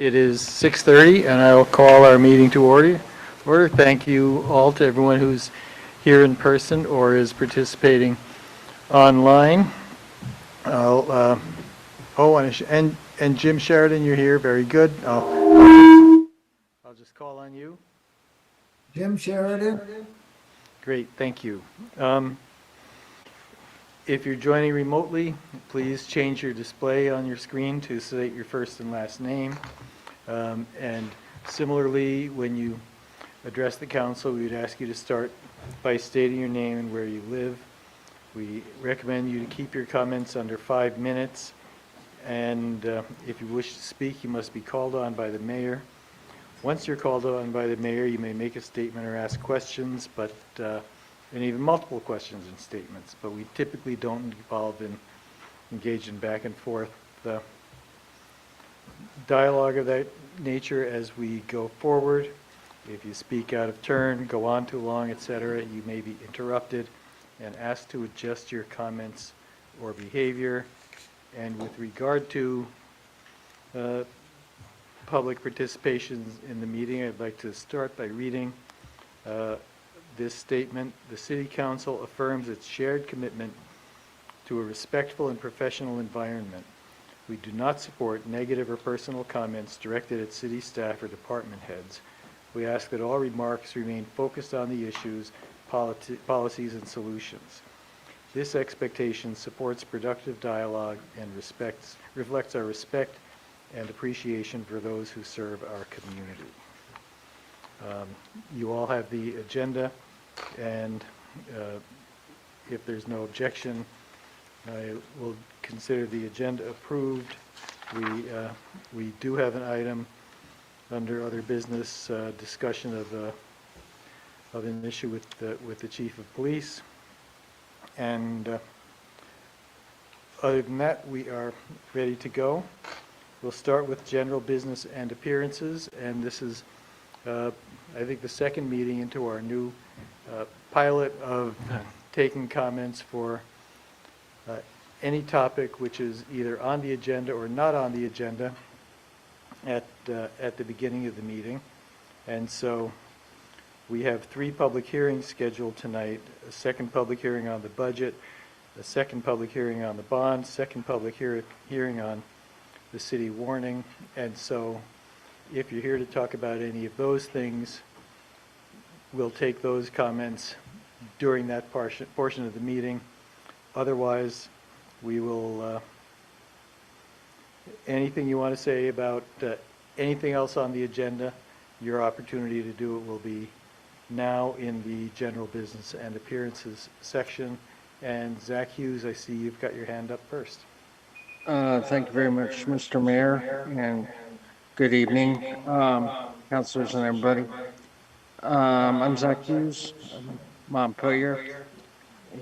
It is 6:30, and I will call our meeting to order. Thank you all to everyone who's here in person or is participating online. And Jim Sheridan, you're here. Very good. I'll just call on you. Jim Sheridan. Great, thank you. If you're joining remotely, please change your display on your screen to state your first and last name. And similarly, when you address the council, we would ask you to start by stating your name and where you live. We recommend you to keep your comments under 5 minutes. And if you wish to speak, you must be called on by the mayor. Once you're called on by the mayor, you may make a statement or ask questions, and even multiple questions and statements, but we typically don't engage in back and forth dialogue of that nature as we go forward. If you speak out of turn, go on too long, etc., you may be interrupted and asked to adjust your comments or behavior. And with regard to public participation in the meeting, I'd like to start by reading this statement. The City Council affirms its shared commitment to a respectful and professional environment. We do not support negative or personal comments directed at city staff or department heads. We ask that all remarks remain focused on the issues, policies, and solutions. This expectation supports productive dialogue and reflects our respect and appreciation for those who serve our community. You all have the agenda, and if there's no objection, I will consider the agenda approved. We do have an item under other business, discussion of an issue with the chief of police, and other than that, we are ready to go. We'll start with general business and appearances, and this is, I think, the second meeting into our new pilot of taking comments for any topic which is either on the agenda or not on the agenda at the beginning of the meeting. And so we have 3 public hearings scheduled tonight: a second public hearing on the budget, a second public hearing on the bond, second public hearing on the city warning. And so if you're here to talk about any of those things, we'll take those comments during that portion of the meeting. Otherwise, we will, anything you want to say about anything else on the agenda, your opportunity to do it will be now in the general business and appearances section. And Zach Hughes, I see you've got your hand up first. Thank you very much, Mr. Mayor, and good evening, councilors and everybody. I'm Zach Hughes, Montpelier,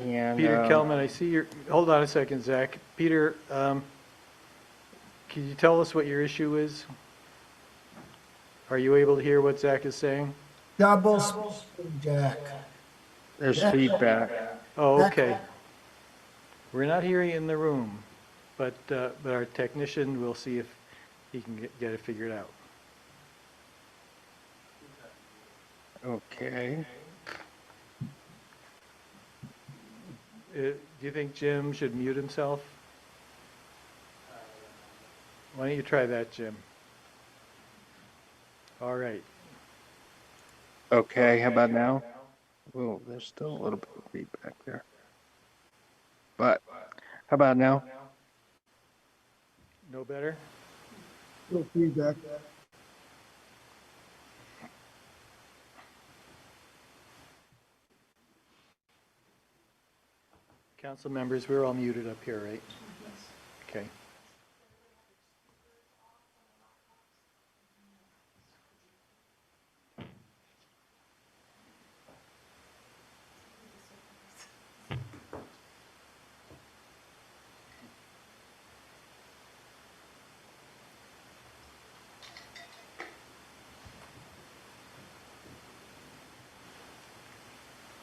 and Peter Kelman, I see your, hold on a second, Zach. Peter, can you tell us what your issue is? Are you able to hear what Zach is saying? Double speaking, Jack. there's feedback. Oh, okay. We're not hearing it in the room, but our technician will see if he can get it figured out. Okay. Do you think Jim should mute himself? Why don't you try that, Jim? All right. Okay, how about now? Oh, there's still a little bit of feedback there. But how about now? No better? Still feedback. Council members, we're all muted up here, right? Okay.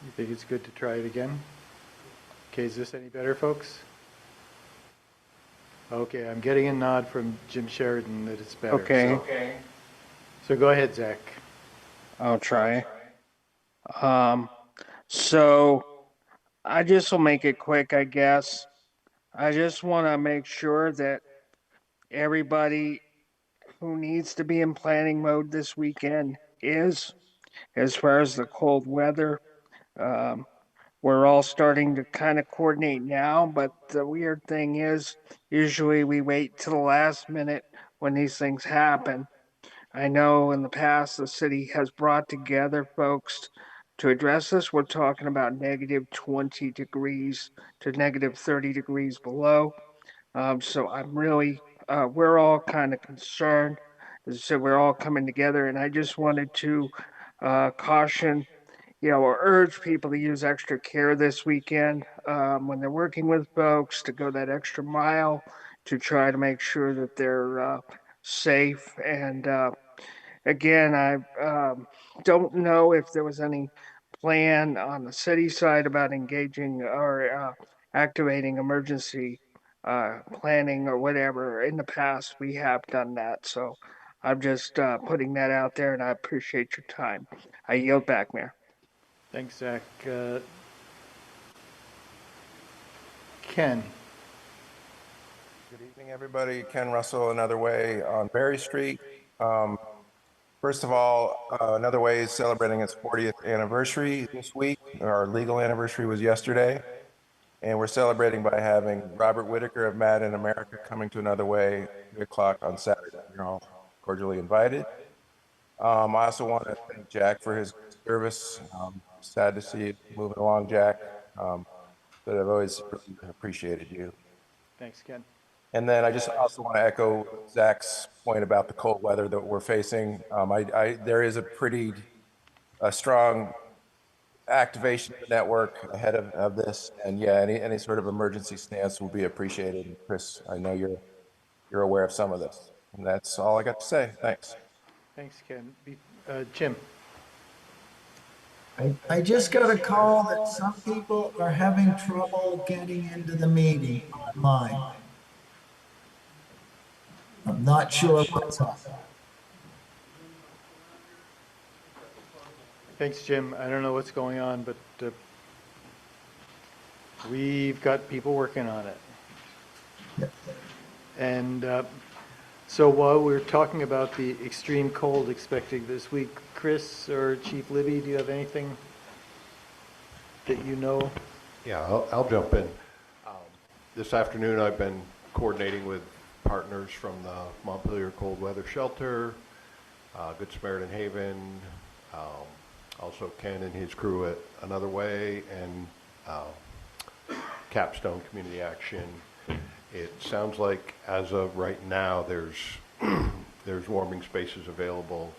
You think it's good to try it again? Okay, is this any better, folks? Okay, I'm getting a nod from Jim Sheridan that it's better. Okay, So go ahead, Zach. I'll try. Um, so I just will make it quick, I guess. I just want to make sure that everybody who needs to be in planning mode this weekend is, as far as the cold weather. Um, we're all starting to kind of coordinate now, but the weird thing is, usually we wait to the last minute when these things happen. I know in the past the city has brought together folks to address this. We're talking about negative 20 degrees to negative 30 degrees below. So I'm really, we're all kind of concerned. As I said, we're all coming together, and I just wanted to caution, or urge people to use extra care this weekend when they're working with folks, to go that extra mile to try to make sure that they're safe. And again, I don't know if there was any plan on the city side about engaging or activating emergency planning or whatever. In the past, we have done that. So I'm just putting that out there, and I appreciate your time. I yield back, Mayor. Thanks, Zach. Ken? Good evening, everybody. Ken Russell, Another Way on Berry Street. Um, First of all, Another Way is celebrating its 40th anniversary this week. Our legal anniversary was yesterday. And we're celebrating by having Robert Whitaker of Mad in America coming to Another Way 3 o'clock on Saturday. You're all cordially invited. I also want to thank Jack for his service. Sad to see you moving along, Jack. But I've always really appreciated you. Thanks, Ken. And then I just also want to echo Zach's point about the cold weather that we're facing. There is a pretty strong activation of the network ahead of this, and yeah, any sort of emergency stance will be appreciated. And Chris, I know you're aware of some of this, and that's all I got to say. Thanks. Thanks, Ken. Jim? I just got a call that some people are having trouble getting into the meeting online. I'm not sure what's up. Thanks, Jim. I don't know what's going on, but we've got people working on it. And so while we're talking about the extreme cold expected this week, Chris or Chief Libby, do you have anything that you know? Yeah, I'll jump in. This afternoon, I've been coordinating with partners from the Montpelier Cold Weather Shelter, Good Samaritan Haven, also Ken and his crew at Another Way, and Capstone Community Action. It sounds like as of right now, there's warming spaces available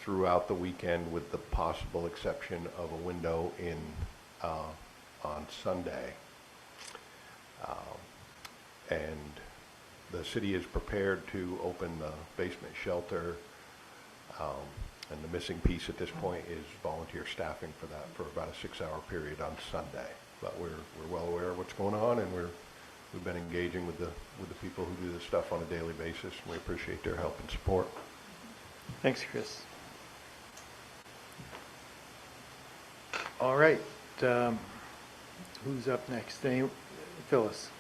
throughout the weekend, with the possible exception of a window in on Sunday. And the city is prepared to open the basement shelter. And the missing piece at this point is volunteer staffing for that for about a 6-hour period on Sunday. But we're well aware of what's going on, and we've been engaging with the people who do this stuff on a daily basis, and we appreciate their help and support. Thanks, Chris. All right. Who's up next? Phyllis.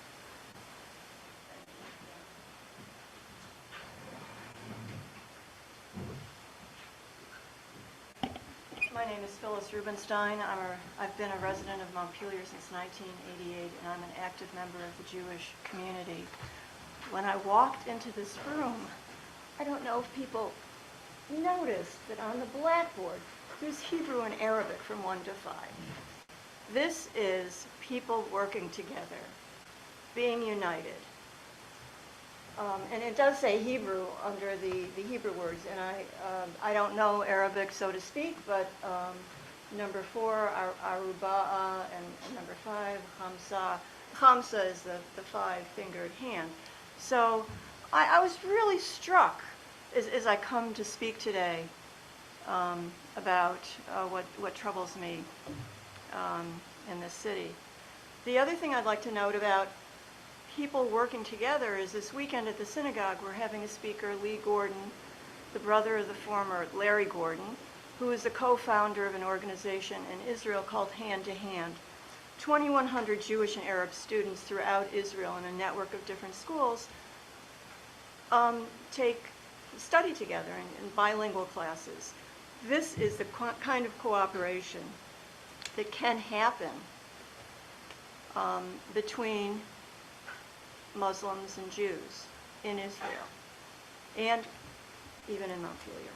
My name is Phyllis Rubenstein. I've been a resident of Montpelier since 1988, and I'm an active member of the Jewish community. When I walked into this room, I don't know if people noticed that on the blackboard, there's Hebrew and Arabic from 1 to 5. This is people working together, being united. And it does say Hebrew under the Hebrew words, and I don't know Arabic, so to speak, but number 4, Aruba'a, and number 5, Hamsa. Hamsa is the 5-fingered hand. So I was really struck as I come to speak today about what troubles me in this city. The other thing I'd like to note about people working together is this weekend at the synagogue, we're having a speaker, Lee Gordon, the brother of the former Larry Gordon, who is the co-founder of an organization in Israel called Hand to Hand. 2,100 Jewish and Arab students throughout Israel in a network of different schools study together in bilingual classes. This is the kind of cooperation that can happen between Muslims and Jews in Israel and even in Montpelier.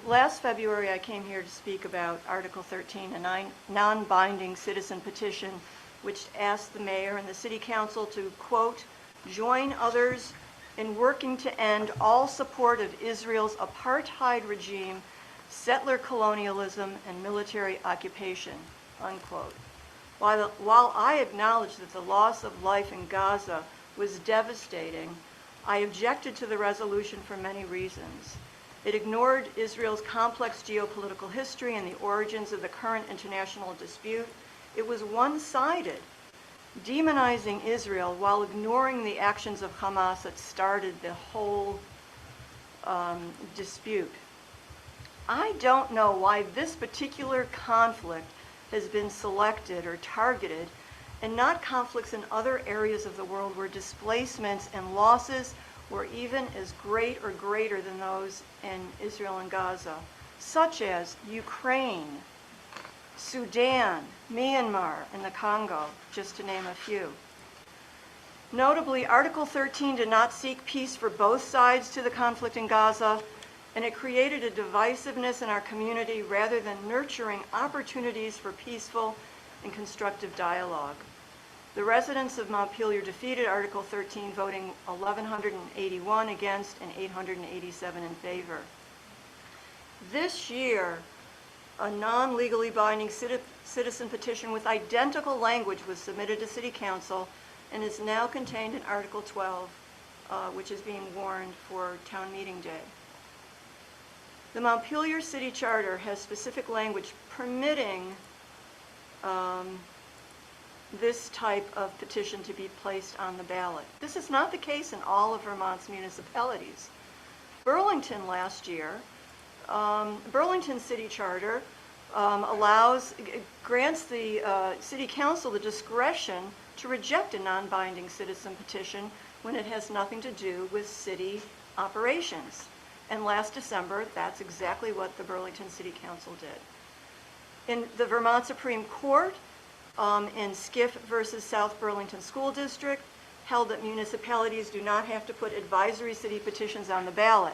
Last February, I came here to speak about Article 13, a non-binding citizen petition which asked the mayor and the city council to, quote, join others in working to end all support of Israel's apartheid regime, settler colonialism, and military occupation, unquote. While I acknowledge that the loss of life in Gaza was devastating, I objected to the resolution for many reasons. It ignored Israel's complex geopolitical history and the origins of the current international dispute. It was one-sided, demonizing Israel while ignoring the actions of Hamas that started the whole dispute. I don't know why this particular conflict has been selected or targeted and not conflicts in other areas of the world where displacements and losses were even as great or greater than those in Israel and Gaza, such as Ukraine, Sudan, Myanmar, and the Congo, just to name a few. Notably, Article 13 did not seek peace for both sides to the conflict in Gaza, and it created a divisiveness in our community rather than nurturing opportunities for peaceful and constructive dialogue. The residents of Montpelier defeated Article 13, voting 1,181 against and 887 in favor. This year, a non-legally binding citizen petition with identical language was submitted to City Council and is now contained in Article 12, which is being warned for town meeting day. The Montpelier City Charter has specific language permitting this type of petition to be placed on the ballot. This is not the case in all of Vermont's municipalities. Burlington last year, Burlington City Charter grants the City Council the discretion to reject a non-binding citizen petition when it has nothing to do with city operations. And last December, that's exactly what the Burlington City Council did. In the Vermont Supreme Court, in Skiff versus South Burlington School District, held that municipalities do not have to put advisory city petitions on the ballot.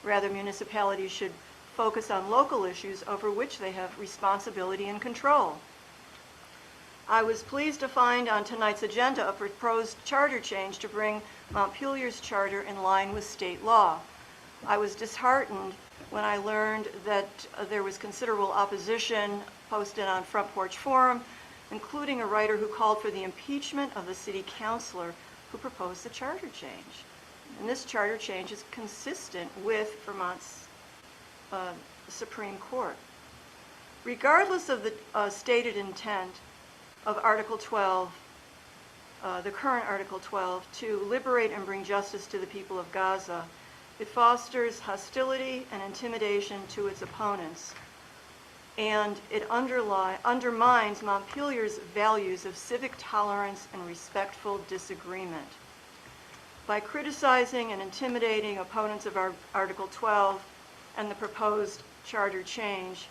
Rather, municipalities should focus on local issues over which they have responsibility and control. I was pleased to find on tonight's agenda a proposed charter change to bring Montpelier's charter in line with state law. I was disheartened when I learned that there was considerable opposition posted on Front Porch Forum, including a writer who called for the impeachment of the city councilor who proposed the charter change. And this charter change is consistent with Vermont's Supreme Court. Regardless of the stated intent of Article 12, the current Article 12, to liberate and bring justice to the people of Gaza, it fosters hostility and intimidation to its opponents, and it undermines Montpelier's values of civic tolerance and respectful disagreement. By criticizing and intimidating opponents of Article 12 and the proposed charter change,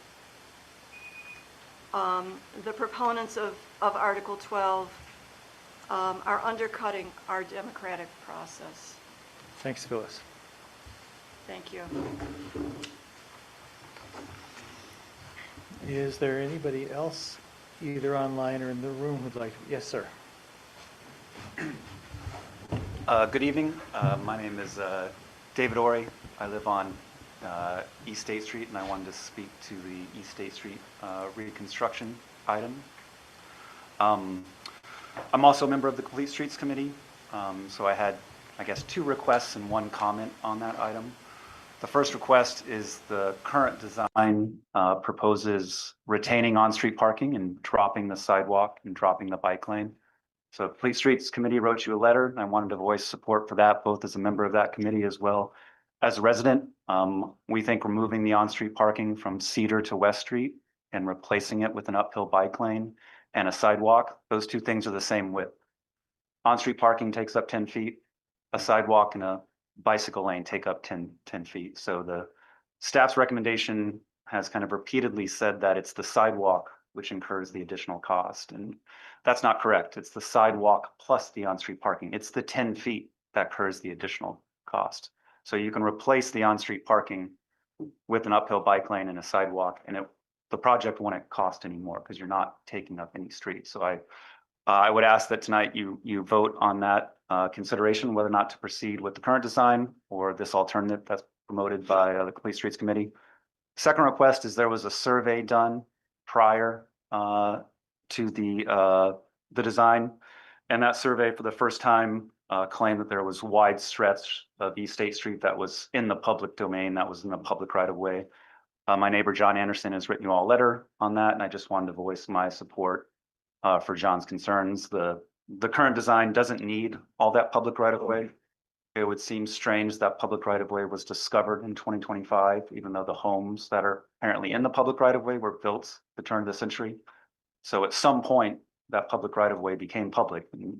the proponents of Article 12 are undercutting our democratic process. Thanks, Phyllis. Thank you. Is there anybody else, either online or in the room, who'd like to? Yes, sir. Good evening. My name is David Ori. I live on East State Street, and I wanted to speak to the East State Street reconstruction item. I'm also a member of the Complete Streets Committee, so I had, I guess, 2 requests and 1 comment on that item. The first request is the current design proposes retaining on-street parking and dropping the sidewalk and dropping the bike lane. So Complete Streets Committee wrote you a letter, and I wanted to voice support for that, both as a member of that committee as well as a resident. We think removing the on-street parking from Cedar to West Street and replacing it with an uphill bike lane and a sidewalk, those two things are the same width. On-street parking takes up 10 feet, a sidewalk and a bicycle lane take up 10 feet. So the staff's recommendation has kind of repeatedly said that it's the sidewalk which incurs the additional cost. And that's not correct. It's the sidewalk plus the on-street parking. It's the 10 feet that incurs the additional cost. So you can replace the on-street parking with an uphill bike lane and a sidewalk, and the project won't cost any more because you're not taking up any street. So I would ask that tonight you vote on that consideration, whether or not to proceed with the current design or this alternative that's promoted by the Complete Streets Committee. Second request is there was a survey done prior to the design, and that survey for the first time claimed that there was wide stretch of East State Street that was in the public domain, that was in the public right of way. My neighbor John Anderson has written you all a letter on that, and I just wanted to voice my support for John's concerns. The current design doesn't need all that public right of way. It would seem strange that public right of way was discovered in 2025, even though the homes that are apparently in the public right of way were built at the turn of the century. So at some point, that public right of way became public, and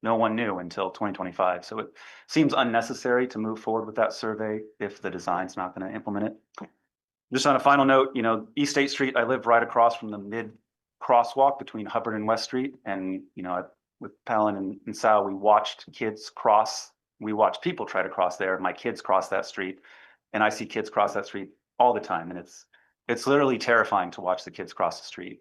no one knew until 2025. So it seems unnecessary to move forward with that survey if the design's not going to implement it. Just on a final note, East State Street, I live right across from the mid crosswalk between Hubbard and West Street. And, with Palin and Sal, we watched kids cross. We watched people try to cross there. My kids cross that street, and I see kids cross that street all the time. And it's literally terrifying to watch the kids cross the street.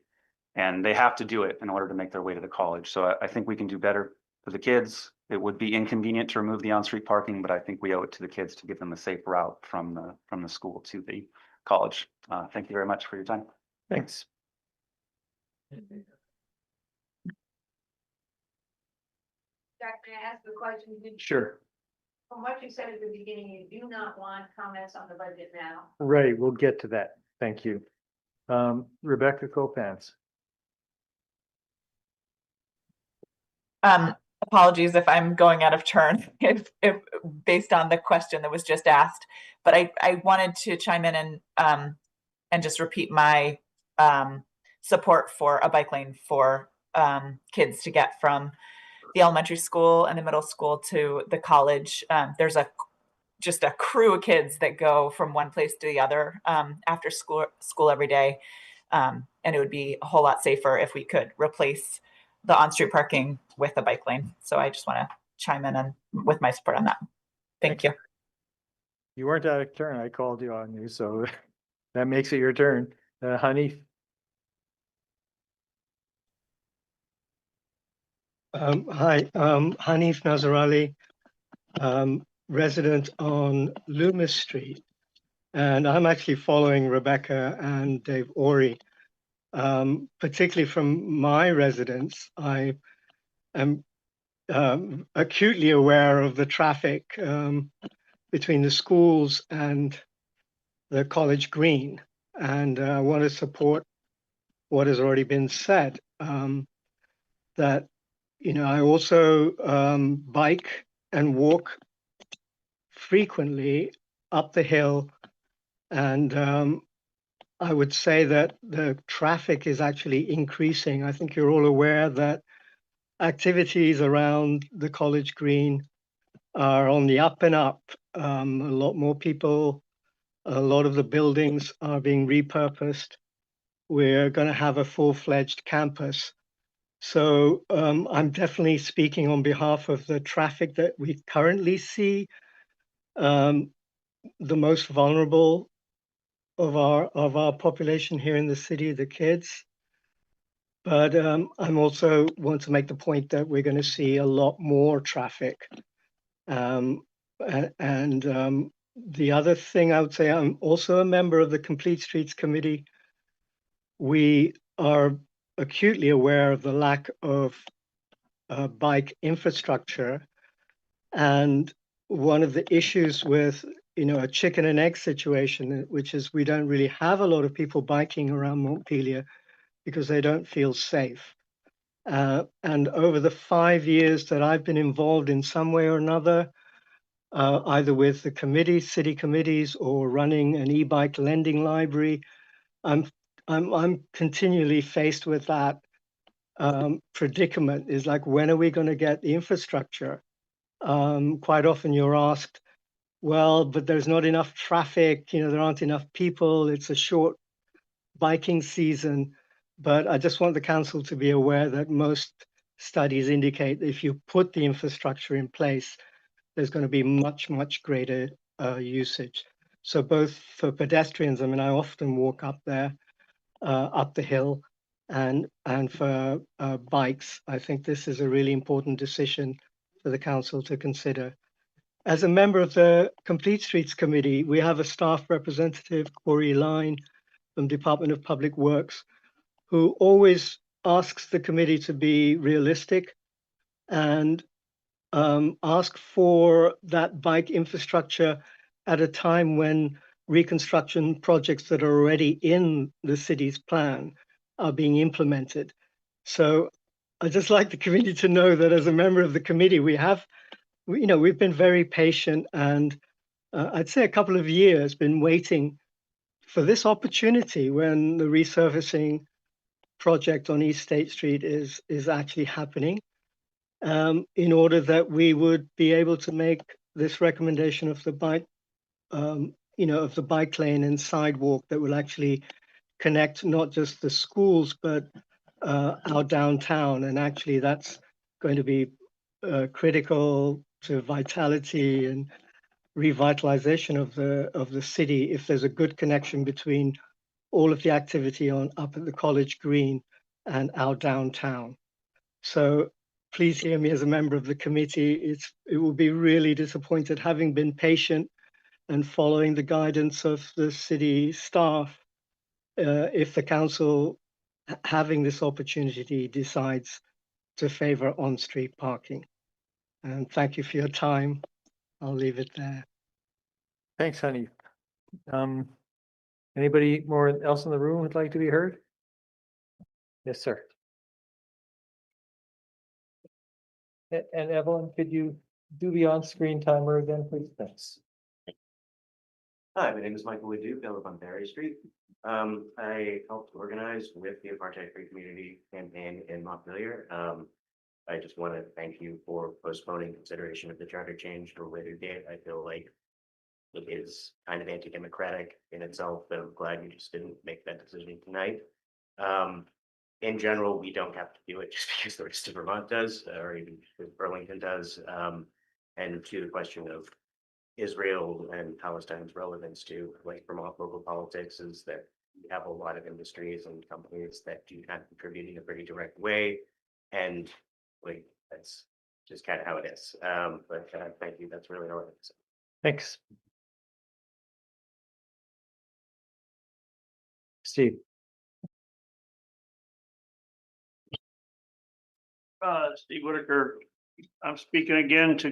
And they have to do it in order to make their way to the college. So I think we can do better for the kids. It would be inconvenient to remove the on-street parking, but I think we owe it to the kids to give them a safe route from the school to the college. Thank you very much for your time. Thanks. Jack, may I ask a question? Sure. From what you said at the beginning, you do not want comments on the budget now. Right, we'll get to that. Thank you. Rebecca Copans. Apologies if I'm going out of turn if based on the question that was just asked, but I wanted to chime in and just repeat my support for a bike lane for kids to get from the elementary school and the middle school to the college. There's just a crew of kids that go from one place to the other after school every day. And it would be a whole lot safer if we could replace the on-street parking with a bike lane. So I just want to chime in with my support on that. Thank you. You weren't out of turn. I called you on you, so that makes it your turn. Hanif. Hi, Hanif Nazarali, resident on Loomis Street, and I'm actually following Rebecca and Dave Ori. Particularly from my residence, I am acutely aware of the traffic between the schools and the College Green, and I want to support what has already been said, that I also bike and walk frequently up the hill, and I would say that the traffic is actually increasing. I think you're all aware that activities around the College Green are on the up and up. A lot more people, a lot of the buildings are being repurposed. We're going to have a full-fledged campus. So I'm definitely speaking on behalf of the traffic that we currently see. The most vulnerable of our population here in the city, the kids. But I'm also want to make the point that we're going to see a lot more traffic. And the other thing I would say, I'm also a member of the Complete Streets Committee. We are acutely aware of the lack of bike infrastructure. And one of the issues with a chicken and egg situation, which is we don't really have a lot of people biking around Montpelier because they don't feel safe. And over the 5 years that I've been involved in some way or another, either with the committee, city committees, or running an e-bike lending library, I'm continually faced with that predicament. Is like, when are we going to get the infrastructure? Quite often you're asked, well, but there's not enough traffic, there aren't enough people, it's a short biking season. But I just want the council to be aware that most studies indicate that if you put the infrastructure in place, there's going to be much, much greater usage. So both for pedestrians, I mean, I often walk up there, up the hill, and for bikes, I think this is a really important decision for the council to consider. As a member of the Complete Streets Committee, we have a staff representative, Corey Line, from Department of Public Works, who always asks the committee to be realistic and ask for that bike infrastructure at a time when reconstruction projects that are already in the city's plan are being implemented. So I'd just like the committee to know that as a member of the committee, we've been very patient, and I'd say a couple of years been waiting for this opportunity when the resurfacing project on East State Street is actually happening, in order that we would be able to make this recommendation of the bike lane and sidewalk that will actually connect not just the schools but our downtown. And actually, that's going to be critical to vitality and revitalization of the city if there's a good connection between all of the activity up at the College Green and our downtown. So please hear me as a member of the committee. It will be really disappointed, having been patient and following the guidance of the city staff, if the council, having this opportunity, decides to favor on-street parking. And thank you for your time. I'll leave it there. Thanks, Honey. Anybody more else in the room would like to be heard? Yes, sir. And Evelyn, could you do the on-screen timer again, please? Thanks. Hi, my name is Michael Leduc. I live on Berry Street. I helped organize with the Apartheid Free Community campaign in Montpelier. I just want to thank you for postponing consideration of the charter change to a later date. I feel like it is kind of anti-democratic in itself, but I'm glad you just didn't make that decision tonight. In general, we don't have to do it just because the rest of Vermont does, or even Burlington does. And to the question of Israel and Palestine's relevance to Vermont local politics, is that we have a lot of industries and companies that do kind of contribute in a pretty direct way. And that's just kind of how it is. But thank you. That's really all I have to say. Thanks. Steve. Steve Whitaker. I'm speaking again to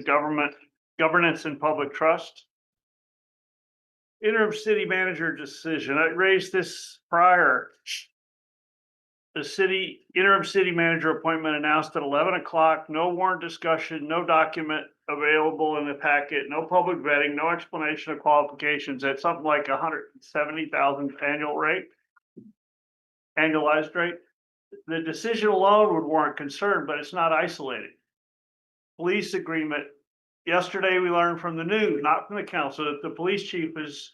governance and public trust. Interim city manager decision. I raised this prior. The interim city manager appointment announced at 11 o'clock, no warrant discussion, no document available in the packet, no public vetting, no explanation of qualifications at something like 170,000 annualized rate. The decision alone would warrant concern, but it's not isolated. Police agreement. Yesterday, we learned from the news, not from the council, that the police chief has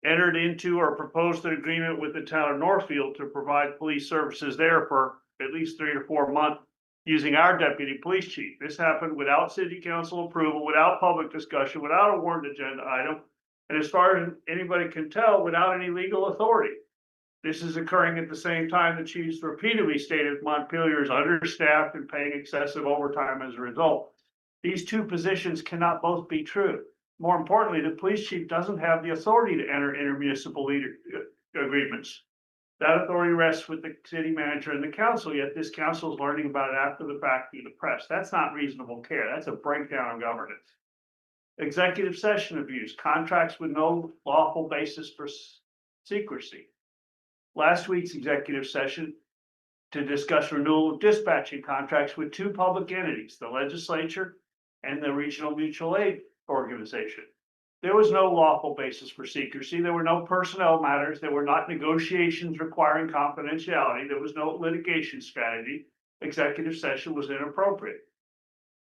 entered into or proposed an agreement with the town of Northfield to provide police services there for at least 3 to 4 months using our deputy police chief. This happened without city council approval, without public discussion, without a warrant agenda item, and as far as anybody can tell, without any legal authority. This is occurring at the same time the chiefs repeatedly stated Montpelier is understaffed and paying excessive overtime as a result. These two positions cannot both be true. More importantly, the police chief doesn't have the authority to enter intermunicipal agreements. That authority rests with the city manager and the council, yet this council is learning about it after the fact through the press. That's not reasonable care. That's a breakdown in governance. Executive session abuse, contracts with no lawful basis for secrecy. Last week's executive session, to discuss renewal of dispatching contracts with two public entities, the legislature and the regional mutual aid organization. There was no lawful basis for secrecy. There were no personnel matters. There were not negotiations requiring confidentiality. There was no litigation strategy. Executive session was inappropriate.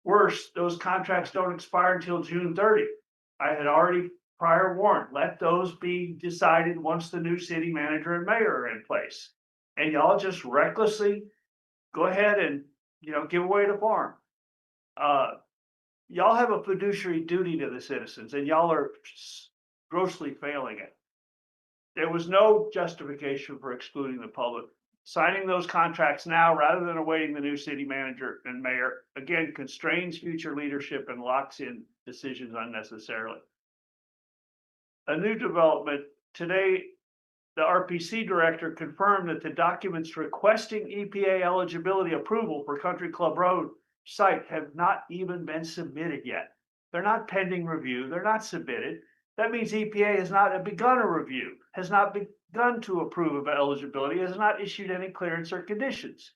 Worse, those contracts don't expire until June 30th. I had already prior warned, let those be decided once the new city manager and mayor are in place. And y'all just recklessly go ahead and, give away the farm. Y'all have a fiduciary duty to the citizens and y'all are grossly failing it. There was no justification for excluding the public. Signing those contracts now rather than awaiting the new city manager and mayor, again, constrains future leadership and locks in decisions unnecessarily. A new development today, the RPC director confirmed that the documents requesting EPA eligibility approval for Country Club Road site have not even been submitted yet. They're not pending review. They're not submitted. That means EPA has not begun a review, has not begun to approve of eligibility, has not issued any clearance or conditions.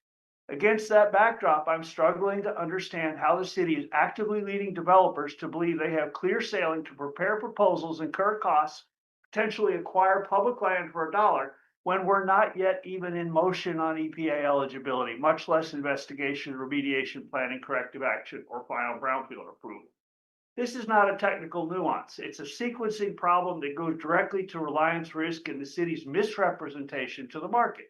Against that backdrop, I'm struggling to understand how the city is actively leading developers to believe they have clear sailing to prepare proposals, incur costs, potentially acquire public land for $1 when we're not yet even in motion on EPA eligibility, much less investigation, remediation, planning, corrective action, or final brownfield approval. This is not a technical nuance. It's a sequencing problem that goes directly to reliance risk and the city's misrepresentation to the market.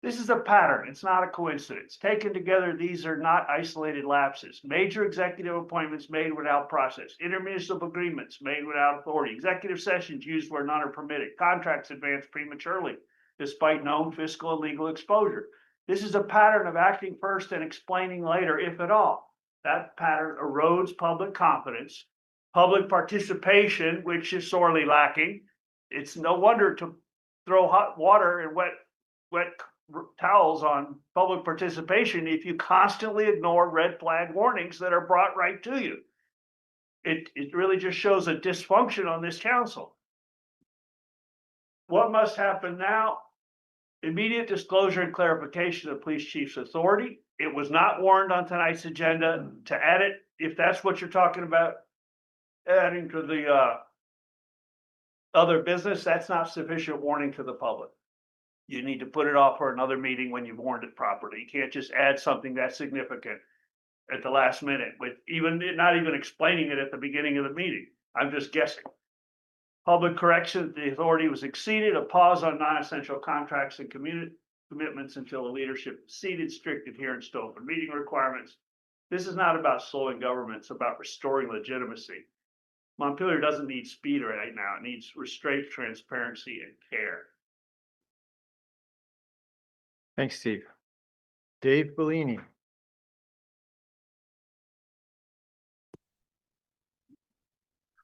This is a pattern. It's not a coincidence. Taken together, these are not isolated lapses. Major executive appointments made without process, intermunicipal agreements made without authority, executive sessions used where none are permitted, contracts advanced prematurely, despite known fiscal and legal exposure. This is a pattern of acting first and explaining later, if at all. That pattern erodes public confidence, public participation, which is sorely lacking. It's no wonder to throw hot water and wet towels on public participation if you constantly ignore red flag warnings that are brought right to you. It really just shows a dysfunction on this council. What must happen now? Immediate disclosure and clarification of the police chief's authority. It was not warned on tonight's agenda. To add it, if that's what you're talking about, adding to the other business, that's not sufficient warning to the public. You need to put it off for another meeting when you've warned it properly. You can't just add something that's significant at the last minute with not even explaining it at the beginning of the meeting. I'm just guessing. Public correction, the authority was exceeded, a pause on non-essential contracts and commitments until the leadership is seated, strict adherence to open meeting requirements. This is not about slowing government, it's about restoring legitimacy. Montpelier doesn't need speed right now. It needs restraint, transparency, and care. Thanks, Steve. Dave Bellini.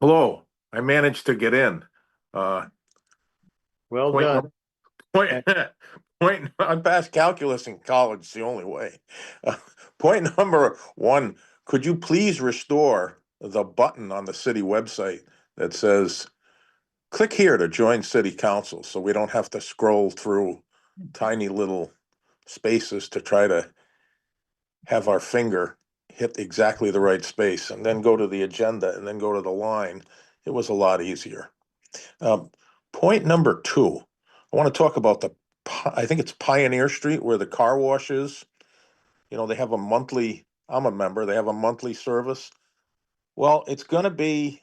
Hello, I managed to get in. Well Point done. point, I'm past calculus in college, it's the only way. Point number one, could you please restore the button on the city website that says, click here to join city council, so we don't have to scroll through tiny little spaces to try to have our finger hit exactly the right space and then go to the agenda and then go to the line. It was a lot easier. Point number two, I want to talk about I think it's Pioneer Street where the car wash is. You know, they have a monthly, I'm a member, they have a monthly service. Well, it's going to be,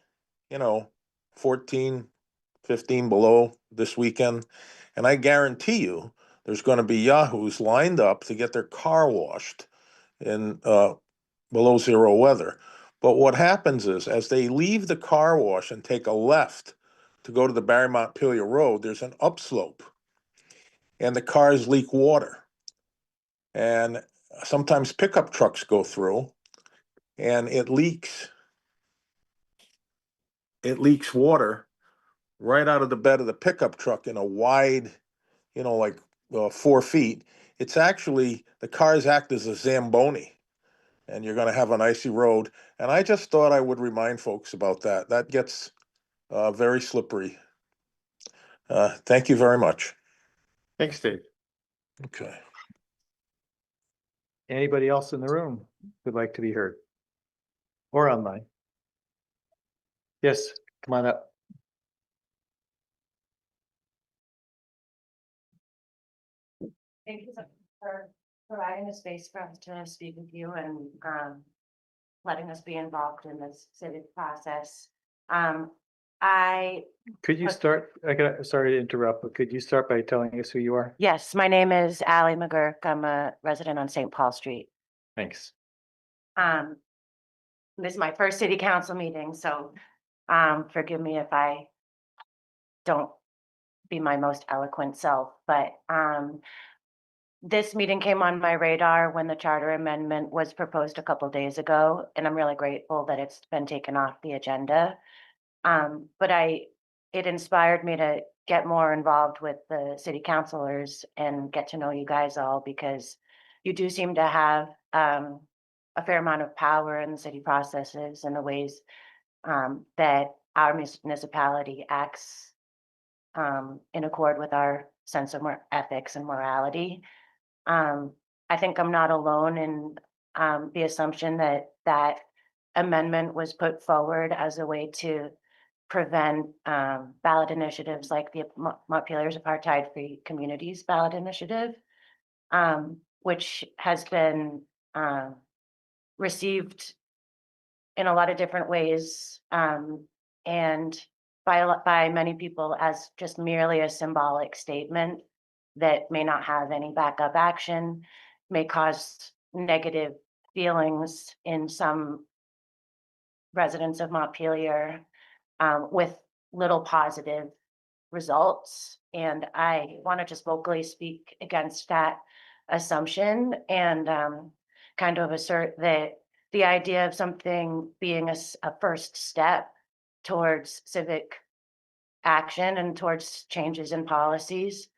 14, 15 below this weekend. And I guarantee you there's going to be yahoos lined up to get their car washed in below zero weather. But what happens is, as they leave the car wash and take a left to go to the Barry Montpelier Road, there's an upslope, and the cars leak water. And sometimes pickup trucks go through, and it leaks water right out of the bed of the pickup truck in a wide, like 4 feet. It's actually, the cars act as a Zamboni, and you're going to have an icy road. And I just thought I would remind folks about that. That gets very slippery. Thank you very much. Thanks, Dave. Okay. Anybody else in the room would like to be heard? Or online? Yes, come on up. Thank you for providing a space for us to speak with you and letting us be involved in this civic process. Could you start, sorry to interrupt, but could you start by telling us who you are? Yes, my name is Allie McGurk. I'm a resident on St. Paul Street. Thanks. This is my first city council meeting, so forgive me if I don't be my most eloquent self, but this meeting came on my radar when the charter amendment was proposed a couple days ago, and I'm really grateful that it's been taken off the agenda. But it inspired me to get more involved with the city councilors and get to know you guys all, because you do seem to have a fair amount of power in the city processes and the ways that our municipality acts in accord with our sense of ethics and morality. I think I'm not alone in the assumption that that amendment was put forward as a way to prevent ballot initiatives like the Montpelier's Apartheid Free Communities ballot initiative, which has been received in a lot of different ways and by many people as just merely a symbolic statement that may not have any backup action, may cause negative feelings in some residents of Montpelier with little positive results. And I want to just vocally speak against that assumption and kind of assert that the idea of something being a first step towards civic action and towards changes in policies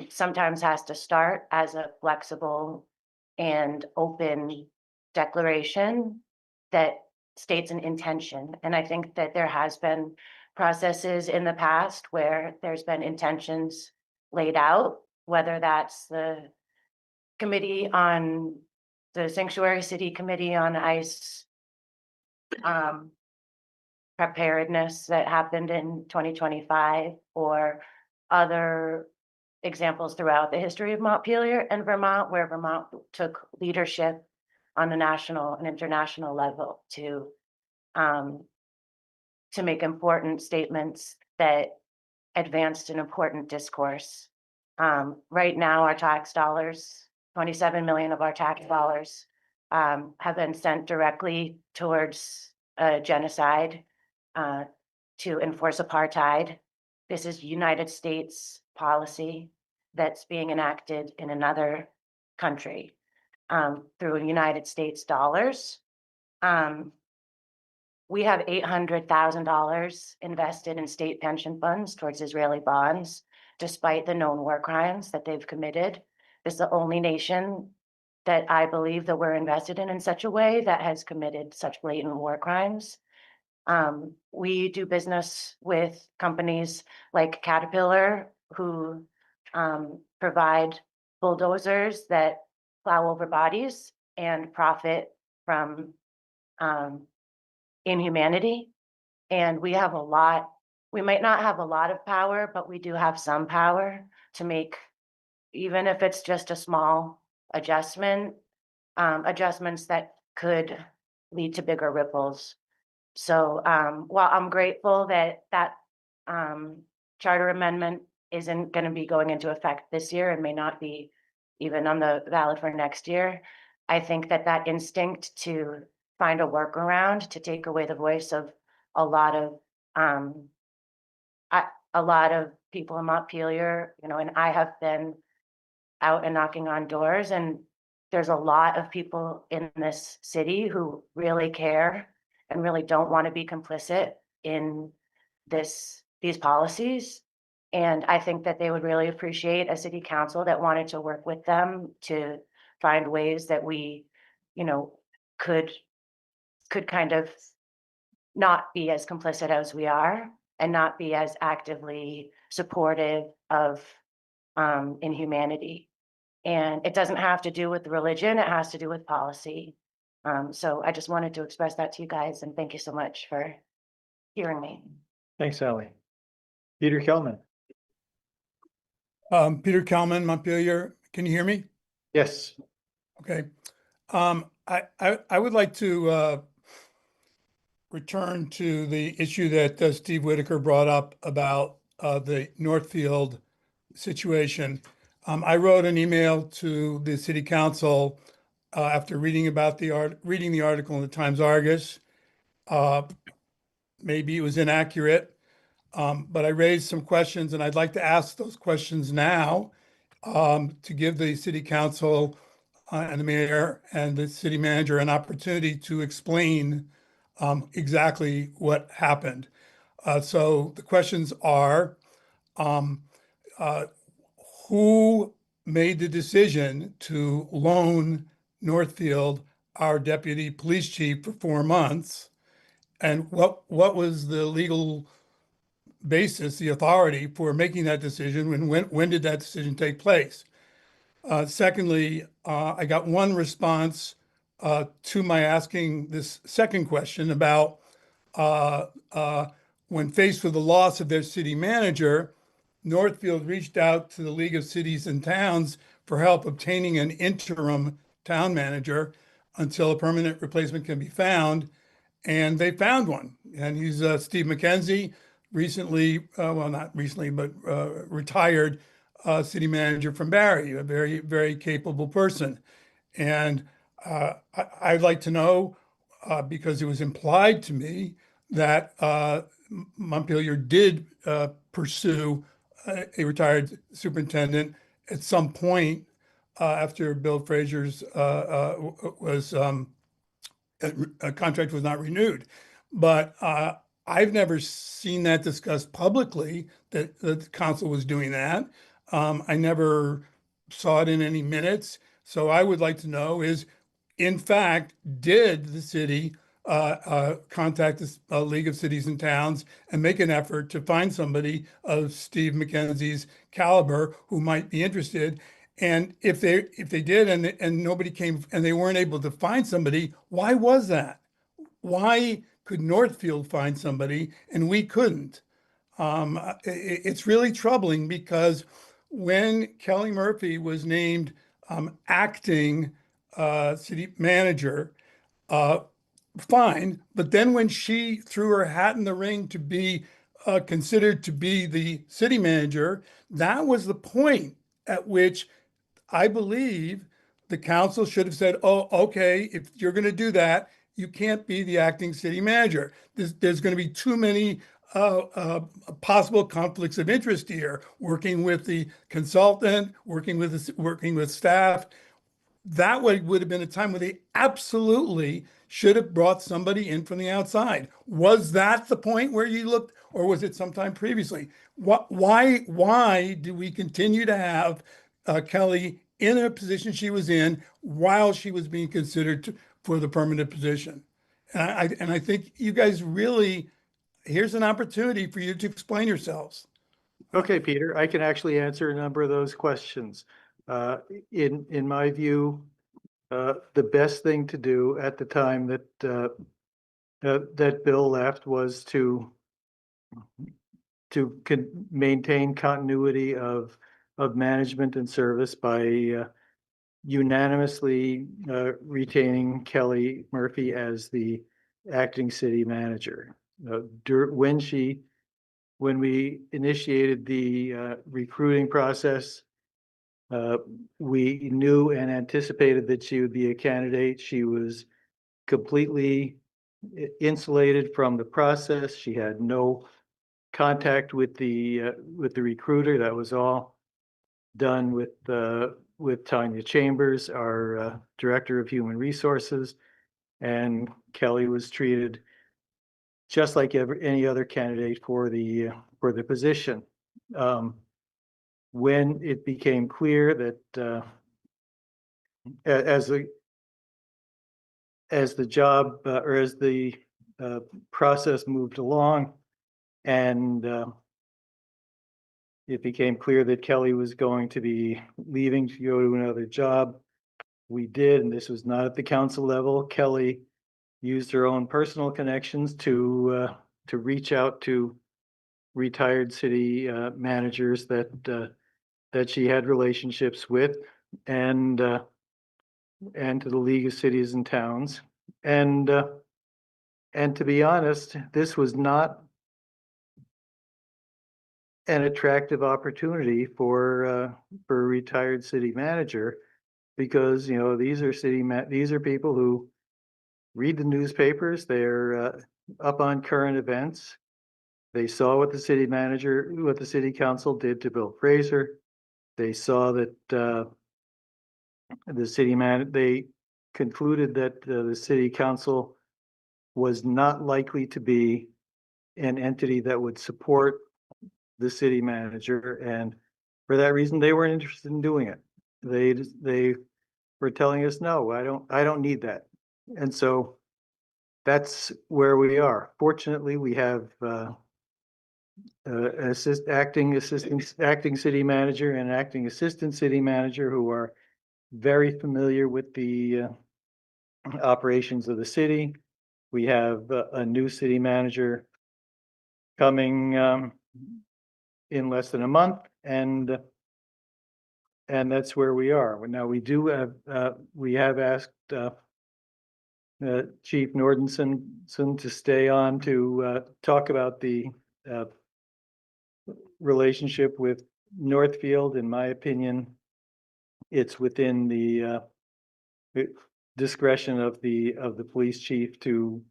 sometimes has to start as a flexible and open declaration that states an intention. And I think that there has been processes in the past where there's been intentions laid out, whether that's the committee on the Sanctuary City Committee on ICE preparedness that happened in 2025, or other examples throughout the history of Montpelier and Vermont, where Vermont took leadership on the national and international level to make important statements that advanced an important discourse. Right now, our tax dollars, 27 million of our tax dollars have been sent directly towards genocide to enforce apartheid. This is United States policy that's being enacted in another country through United States dollars. We have $800,000 invested in state pension funds towards Israeli bonds, despite the known war crimes that they've committed. This is the only nation that I believe that we're invested in such a way that has committed such blatant war crimes. We do business with companies like Caterpillar, who provide bulldozers that plow over bodies and profit from inhumanity. And we have we might not have a lot of power, but we do have some power to make, even if it's just a small adjustment, adjustments that could lead to bigger ripples. So while I'm grateful that charter amendment isn't going to be going into effect this year and may not be even on the ballot for next year, I think that instinct to find a workaround to take away the voice of a lot of people in Montpelier, and I have been out and knocking on doors, and there's a lot of people in this city who really care and really don't want to be complicit in these policies. And I think that they would really appreciate a city council that wanted to work with them to find ways that we, could kind of not be as complicit as we are and not be as actively supportive of inhumanity. And it doesn't have to do with religion, it has to do with policy. So I just wanted to express that to you guys, and thank you so much for hearing me. Thanks, Ally. Peter Kelman. Peter Kalman, Montpelier. Can you hear me? Yes. Okay. I would like to return to the issue that Steve Whitaker brought up about the Northfield situation. I wrote an email to the city council after reading the article in the Times Argus. Maybe it was inaccurate, but I raised some questions, and I'd like to ask those questions now to give the city council and the mayor and the city manager an opportunity to explain exactly what happened. So the questions are, who made the decision to loan Northfield our deputy police chief for 4 months? And what was the legal basis, the authority for making that decision? When did that decision take place? Secondly, I got one response to my asking this second question about when faced with the loss of their city manager, Northfield reached out to the League of Cities and Towns for help obtaining an interim town manager until a permanent replacement can be found. And they found one. And he's Steve McKenzie, recently, well, not recently, but retired city manager from Barry, a very, very capable person. And I'd like to know, because it was implied to me that Montpelier did pursue a retired superintendent at some point after Bill Frazier's was a contract was not renewed. But I've never seen that discussed publicly, that the council was doing that. I never saw it in any minutes. So I would like to know is, in fact, did the city contact the League of Cities and Towns and make an effort to find somebody of Steve McKenzie's caliber who might be interested? And if they did and nobody came and they weren't able to find somebody, why was that? Why could Northfield find somebody and we couldn't? It's really troubling because when Kelly Murphy was named acting city manager, fine. But then when she threw her hat in the ring to be considered to be the city manager, that was the point at which I believe the council should have said, oh, okay, if you're going to do that, you can't be the acting city manager. There's going to be too many possible conflicts of interest here, working with the consultant, working with staff. That would have been a time where they absolutely should have brought somebody in from the outside. Was that the point where you looked, or was it sometime previously? Why do we continue to have Kelly in a position she was in while she was being considered for the permanent position? And I think you guys really, here's an opportunity for you to explain yourselves. Okay, Peter, I can actually answer a number of those questions. In my view, the best thing to do at the time that Bill left was to maintain continuity of management and service by unanimously retaining Kelly Murphy as the acting city manager. When we initiated the recruiting process, we knew and anticipated that she would be a candidate. She was completely insulated from the process. She had no contact with the recruiter. That was all done with Tanya Chambers, our Director of Human Resources, and Kelly was treated just like any other candidate for the position. When it became clear that as the job or as the process moved along, and it became clear that Kelly was going to be leaving to go to another job. We did, and this was not at the council level. Kelly used her own personal connections to reach out to retired city managers that she had relationships with, and to the League of Cities and Towns. And to be honest, this was not an attractive opportunity for a retired city manager, because these are people who read the newspapers. They're up on current events. They saw what the city council did to Bill Fraser. They saw that they concluded that the city council was not likely to be an entity that would support the city manager, and for that reason, they weren't interested in doing it. They were telling us, no, I don't need that, and so that's where we are. Fortunately, we have acting city manager and acting assistant city manager who are very familiar with the operations of the city. We have a new city manager coming in less than a month, and that's where we are. Now, we have asked Chief Nordenson to stay on to talk about the relationship with Northfield. In my opinion, it's within the discretion of the police chief to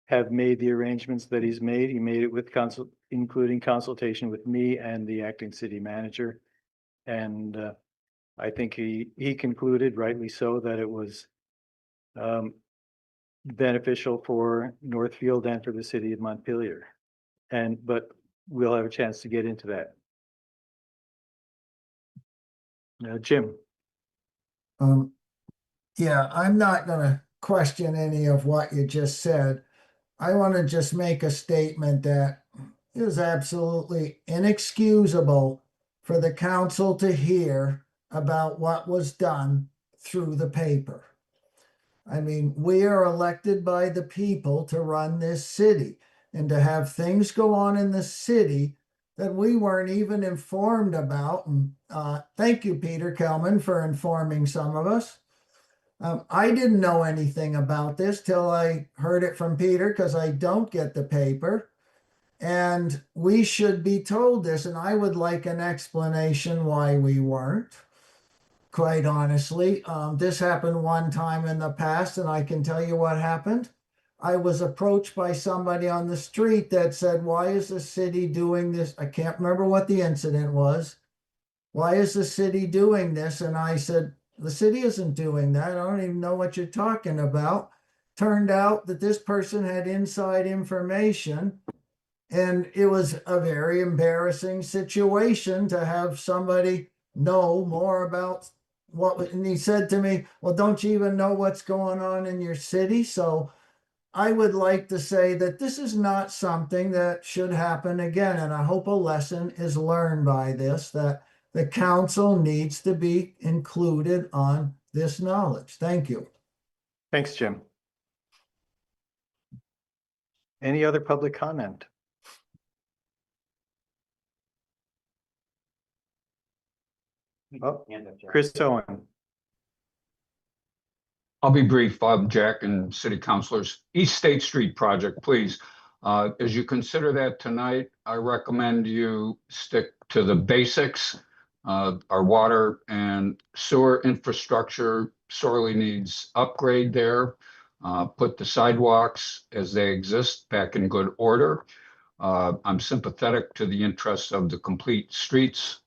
have made the arrangements that he's made. He made it with including consultation with me and the acting city manager. And I think he concluded, rightly so, that it was beneficial for Northfield and for the city of Montpelier. But we'll have a chance to get into that. Jim. Yeah, I'm not going to question any of what you just said. I want to just make a statement that it is absolutely inexcusable for the council to hear about what was done through the paper. I mean, we are elected by the people to run this city, and to have things go on in the city that we weren't even informed about. And thank you, Peter Kelman, for informing some of us. I didn't know anything about this till I heard it from Peter, because I don't get the paper. And we should be told this, and I would like an explanation why we weren't. Quite honestly, this happened one time in the past, and I can tell you what happened. I was approached by somebody on the street that said, why is the city doing this? I can't remember what the incident was. Why is the city doing this? And I said, the city isn't doing that. I don't even know what you're talking about. Turned out that this person had inside information, and it was a very embarrassing situation to have somebody know more about and he said to me, well, don't you even know what's going on in your city? So I would like to say that this is not something that should happen again. And I hope a lesson is learned by this, that the council needs to be included on this knowledge. Thank you. Thanks, Jim. Any other public comment? Oh, Chris Owen. I'll be brief, Jack and city councilors. East State Street project, please. As you consider that tonight, I recommend you stick to the basics. Our water and sewer infrastructure sorely needs upgrade there. Put the sidewalks as they exist back in good order. I'm sympathetic to the interests of the complete streets.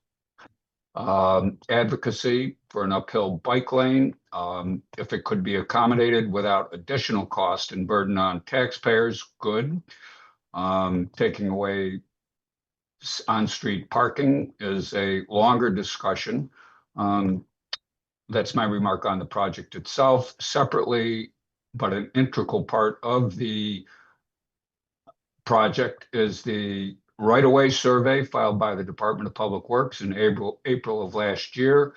Advocacy for an uphill bike lane, if it could be accommodated without additional cost and burden on taxpayers, good. Taking away on-street parking is a longer discussion. That's my remark on the project itself. Separately, but an integral part of the project is the right-of-way survey filed by the Department of Public Works in April of last year,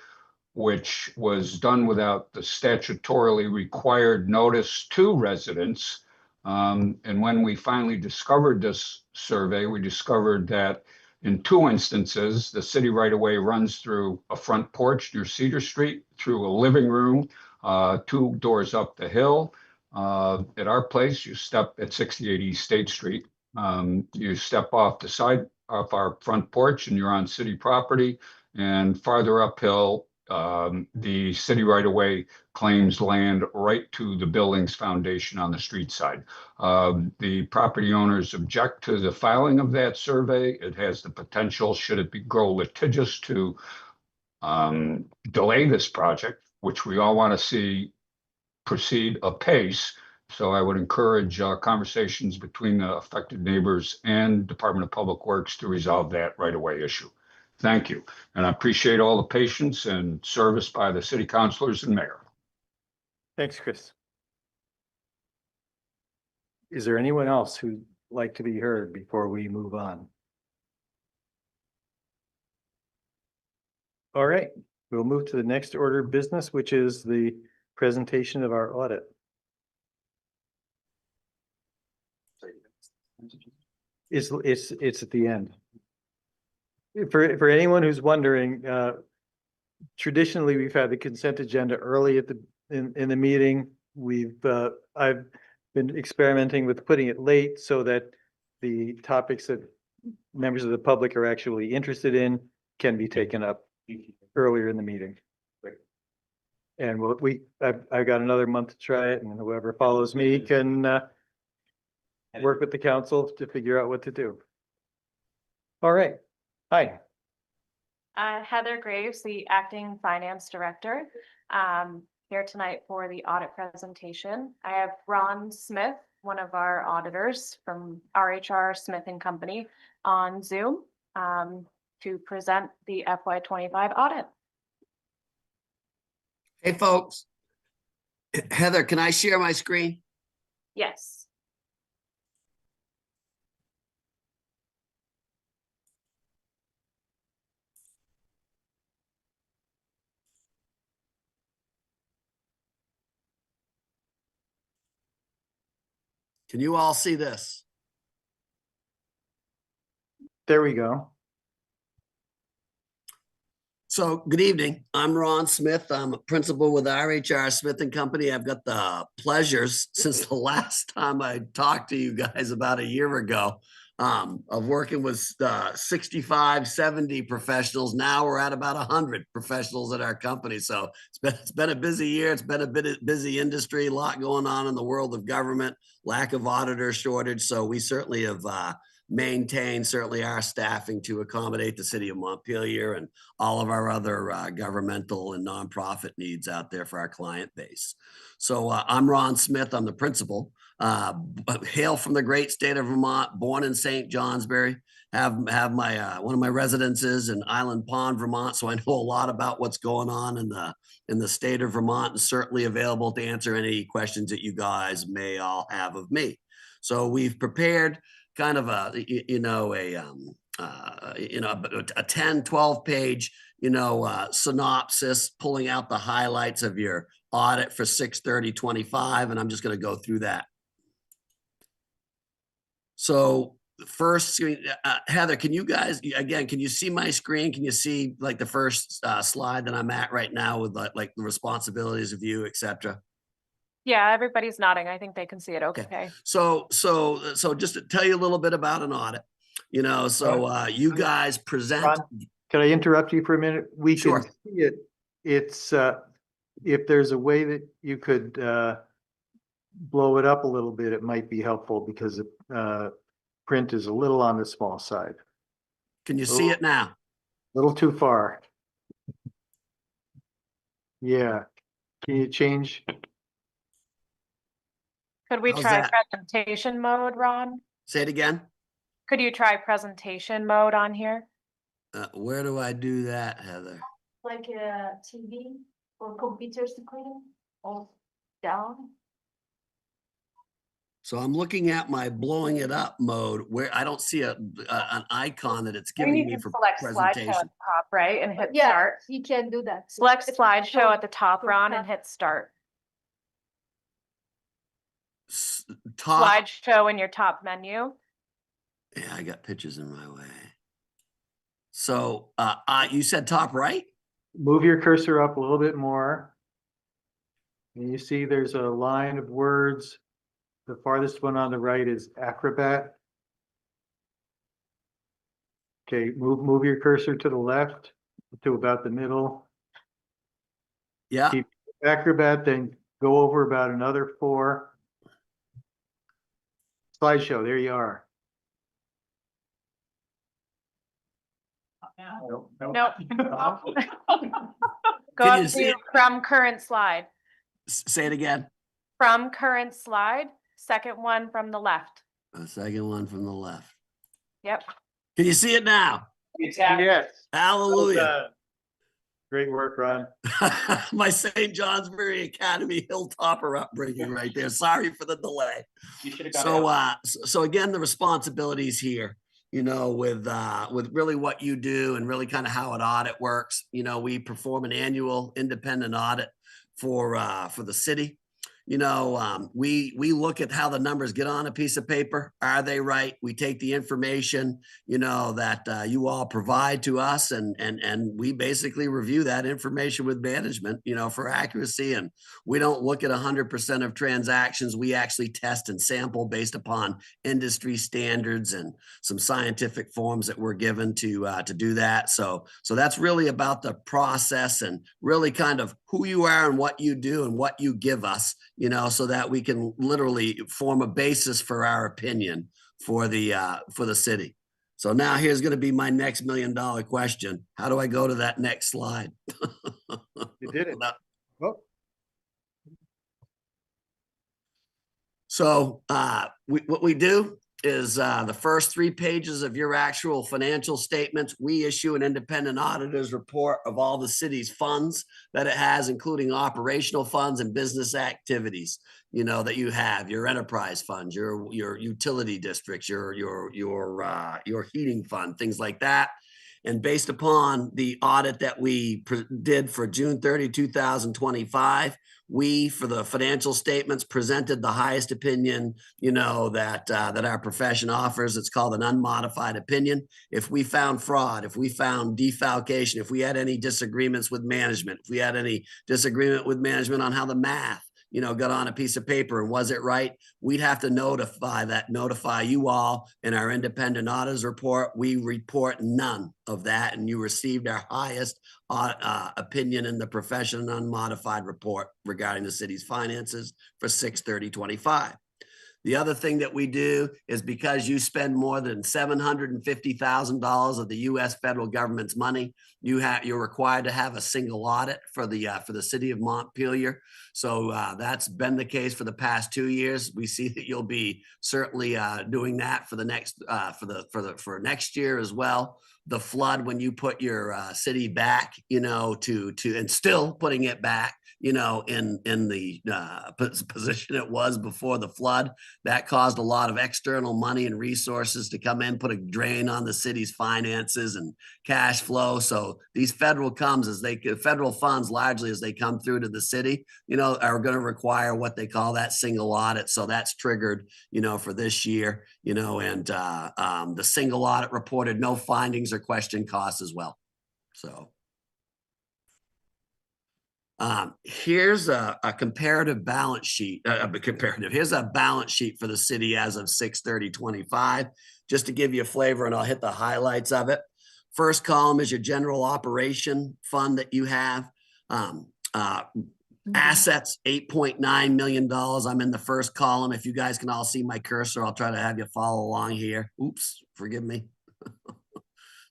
which was done without the statutorily required notice to residents. And when we finally discovered this survey, we discovered that in 2 instances, the city right-of-way runs through a front porch near Cedar Street, through a living room, 2 doors up the hill. At our place, you step at 68 East State Street. You step off the side of our front porch and you're on city property. And farther uphill, the city right-of-way claims land right to the building's foundation on the street side. The property owners object to the filing of that survey. It has the potential, should it grow litigious, to delay this project, which we all want to see proceed apace. So I would encourage conversations between the affected neighbors and Department of Public Works to resolve that right-of-way issue. Thank you. And I appreciate all the patience and service by the city councilors and mayor. Thanks, Chris. Is there anyone else who'd like to be heard before we move on? All right, we'll move to the next order of business, which is the presentation of our audit. It's at the end. For anyone who's wondering, traditionally we've had the consent agenda early at in the meeting. I've been experimenting with putting it late so that the topics that members of the public are actually interested in can be taken up earlier in the meeting. And I've got another month to try it, and whoever follows me can work with the council to figure out what to do. All right. Hi. Heather Graves, the acting finance director, here tonight for the audit presentation. I have Ron Smith, one of our auditors from RHR Smith and Company, on Zoom to present the FY25 audit. Hey, folks. Heather, can I share my screen? Yes. Can you all see this? There we go. So good evening. I'm Ron Smith. I'm a principal with RHR Smith and Company. I've got the pleasures since the last time I talked to you guys about a year ago of working with 65, 70 professionals. Now we're at about 100 professionals at our company. So it's been a busy year. It's been a busy industry, a lot going on in the world of government, lack of auditor shortage. So we certainly have maintain certainly our staffing to accommodate the city of Montpelier and all of our other governmental and nonprofit needs out there for our client base. So I'm Ron Smith. I'm the principal. Hail from the great state of Vermont, born in St. Johnsbury. Have my one of my residences in Island Pond, Vermont. So I know a lot about what's going on in the state of Vermont, and certainly available to answer any questions that you guys may all have of me. So we've prepared kind of a 10, 12 page, synopsis, pulling out the highlights of your audit for 6/30/25. And I'm just going to go through that. So first, Heather, can you guys, again, can you see my screen? Can you see like the first slide that I'm at right now with like the responsibilities of you, et cetera? Yeah, everybody's nodding. I think they can see it. Okay. So just to tell you a little bit about an audit, you guys present. Ron, can I interrupt you for a minute? We Sure. can see it. It's if there's a way that you could blow it up a little bit, it might be helpful because print is a little on the small side. Can you see it now? A little too far. Yeah. Can you change? Could we How's try that? presentation mode, Ron? Say it again. Could you try presentation mode on here? Where do I do that, Heather? Like a TV or computer screen or down. So I'm looking at my blowing it up mode where I don't see an icon that it's You giving need me to for select slideshow at presentation. the top right and hit Yeah, start. you can do that. Select slideshow at the top, Ron, and hit start. Top. Slideshow in your top menu. Yeah, I got pictures in my way. So you said top right? Move your cursor up a little bit more. And you see there's a line of words. The farthest one on the right is acrobat. Okay, move your cursor to the left to about the middle. Yeah. Keep acrobat, then go over about another 4. Slideshow, there you are. Nope. Go Can you up see to it? from current slide. Say it again. From current slide, second one from the left. The second one from the left. Yep. Can you see it now? Yes. Hallelujah. Well done. Great work, Ron. My St. Johnsbury Academy Hilltopper upbringing right there. Sorry for the delay. So again, the responsibilities here, with really what you do and really kind of how an audit works. We perform an annual independent audit for the city. We look at how the numbers get on a piece of paper. Are they right? We take the information, that you all provide to us, and we basically review that information with management, for accuracy. And we don't look at 100% of transactions. We actually test and sample based upon industry standards and some scientific forms that we're given to do that. So that's really about the process and really kind of who you are and what you do and what you give us, so that we can literally form a basis for our opinion for the city. So now here's going to be my next $1 million question. How do I go to that next slide? You did it. Oh. So what we do is the first 3 pages of your actual financial statements, we issue an independent auditor's report of all the city's funds that it has, including operational funds and business activities, that you have, your enterprise funds, your utility districts, your heating fund, things like that. And based upon the audit that we did for June 30, 2025, we, for the financial statements, presented the highest opinion, that our profession offers. It's called an unmodified opinion. If we found fraud, if we found defalcation, if we had any disagreements with management, if we had any disagreement with management on how the math, got on a piece of paper and was it right, we'd have to notify you all in our independent auditors report. We report none of that, and you received our highest opinion in the profession unmodified report regarding the city's finances for 6/30/25. The other thing that we do is, because you spend more than $750,000 of the U.S. federal government's money, you're required to have a single audit for the city of Montpelier. So that's been the case for the past 2 years. We see that you'll be certainly doing that for the next for next year as well. The flood, when you put your city back, and still putting it back, in the position it was before the flood, that caused a lot of external money and resources to come in, put a drain on the city's finances and cash flow. So these federal funds, largely as they come through to the city, are going to require what they call that single audit. So that's triggered, for this year, and the single audit reported no findings or question costs as well. So here's a comparative balance sheet. Here's a balance sheet for the city as of 6/30/25, just to give you a flavor, and I'll hit the highlights of it. First column is your general operation fund that you have. Assets, $8.9 million. I'm in the first column. If you guys can all see my cursor, I'll try to have you follow along here. Oops, forgive me.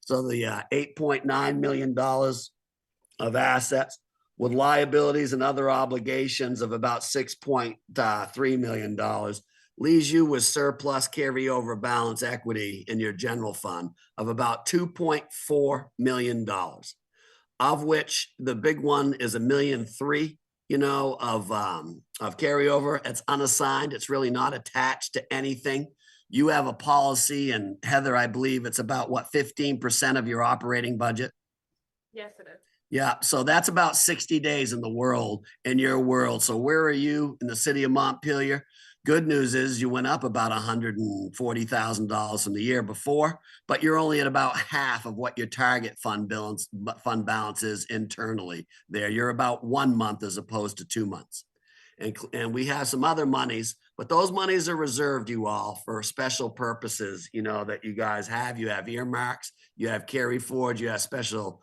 So the $8.9 million of assets, with liabilities and other obligations of about $6.3 million, leaves you with surplus carryover balance equity in your general fund of about $2.4 million, of which the big one is $1.3 million, of carryover. It's unassigned. It's really not attached to anything. You have a policy, and Heather, I believe it's about what, 15% of your operating budget? Yes, it is. Yeah, so that's about 60 days in the world, in your world. So where are you in the city of Montpelier? Good news is you went up about $140,000 from the year before, but you're only at about half of what your target fund balance is internally there. You're about 1 month as opposed to 2 months. And we have some other monies, but those monies are reserved, you all, for special purposes, that you guys have. You have earmarks, you have carry forward, you have special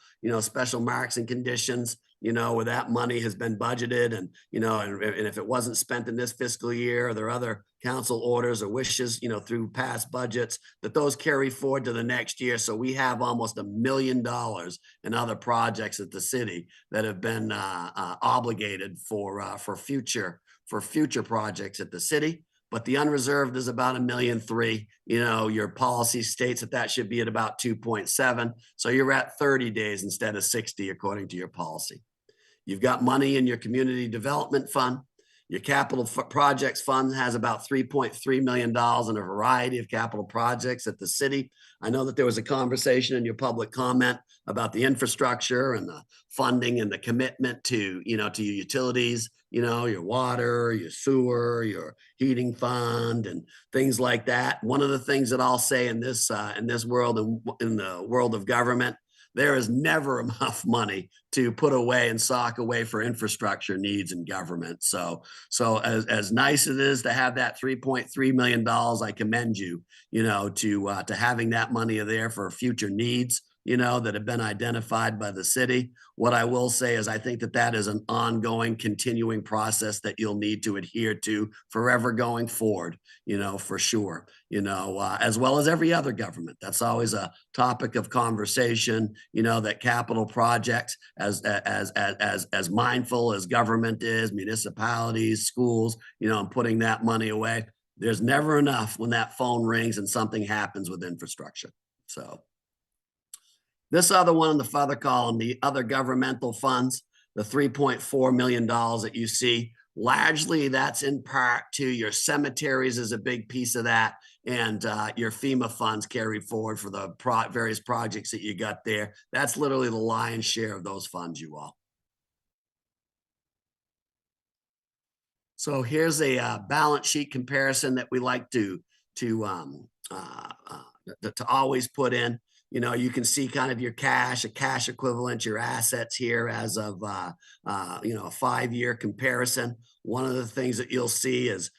marks and conditions, where that money has been budgeted, and if it wasn't spent in this fiscal year, or there are other council orders or wishes, through past budgets, that those carry forward to the next year. So we have almost $1 million in other projects at the city that have been obligated for future projects at the city. But the unreserved is about $1.3 million. Your policy states that should be at about 2.7. So you're at 30 days instead of 60, according to your policy. You've got money in your community development fund. Your capital projects fund has about $3.3 million in a variety of capital projects at the city. I know that there was a conversation in your public comment about the infrastructure and the funding and the commitment to your utilities, your water, your sewer, your heating fund, and things like that. One of the things that I'll say in this world, in the world of government, there is never enough money to put away and sock away for infrastructure needs in government. So as nice as it is to have that $3.3 million, I commend you, to having that money there for future needs, that have been identified by the city. What I will say is I think that is an ongoing, continuing process that you'll need to adhere to forever going forward, for sure, as well as every other government. That's always a topic of conversation, that capital projects, as mindful as government is, municipalities, schools, and putting that money away, there's never enough when that phone rings and something happens with infrastructure. So this other one in the further column, the other governmental funds, the $3.4 million that you see, largely that's in part to your cemeteries is a big piece of that, and your FEMA funds carried forward for the various projects that you got there. That's literally the lion's share of those funds, you all. So here's a balance sheet comparison that we like to always put in. You can see kind of your cash, a cash equivalent, your assets here as of, a 5-year comparison. One of the things that you'll see is,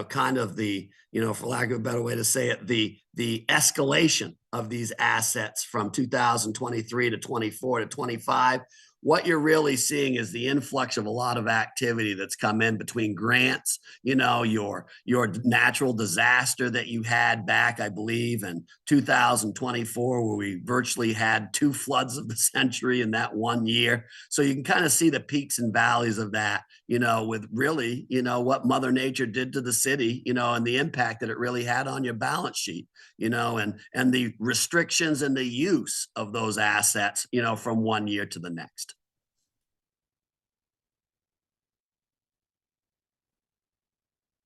kind of the, for lack of a better way to say it, the escalation of these assets from 2023 to 24 to 25. What you're really seeing is the influx of a lot of activity that's come in between grants, your natural disaster that you had back, I believe, in 2024, where we virtually had 2 floods of the century in that 1 year. So you can kind of see the peaks and valleys of that, with really, what Mother Nature did to the city, and the impact that it really had on your balance sheet, and the restrictions and the use of those assets, from 1 year to the next.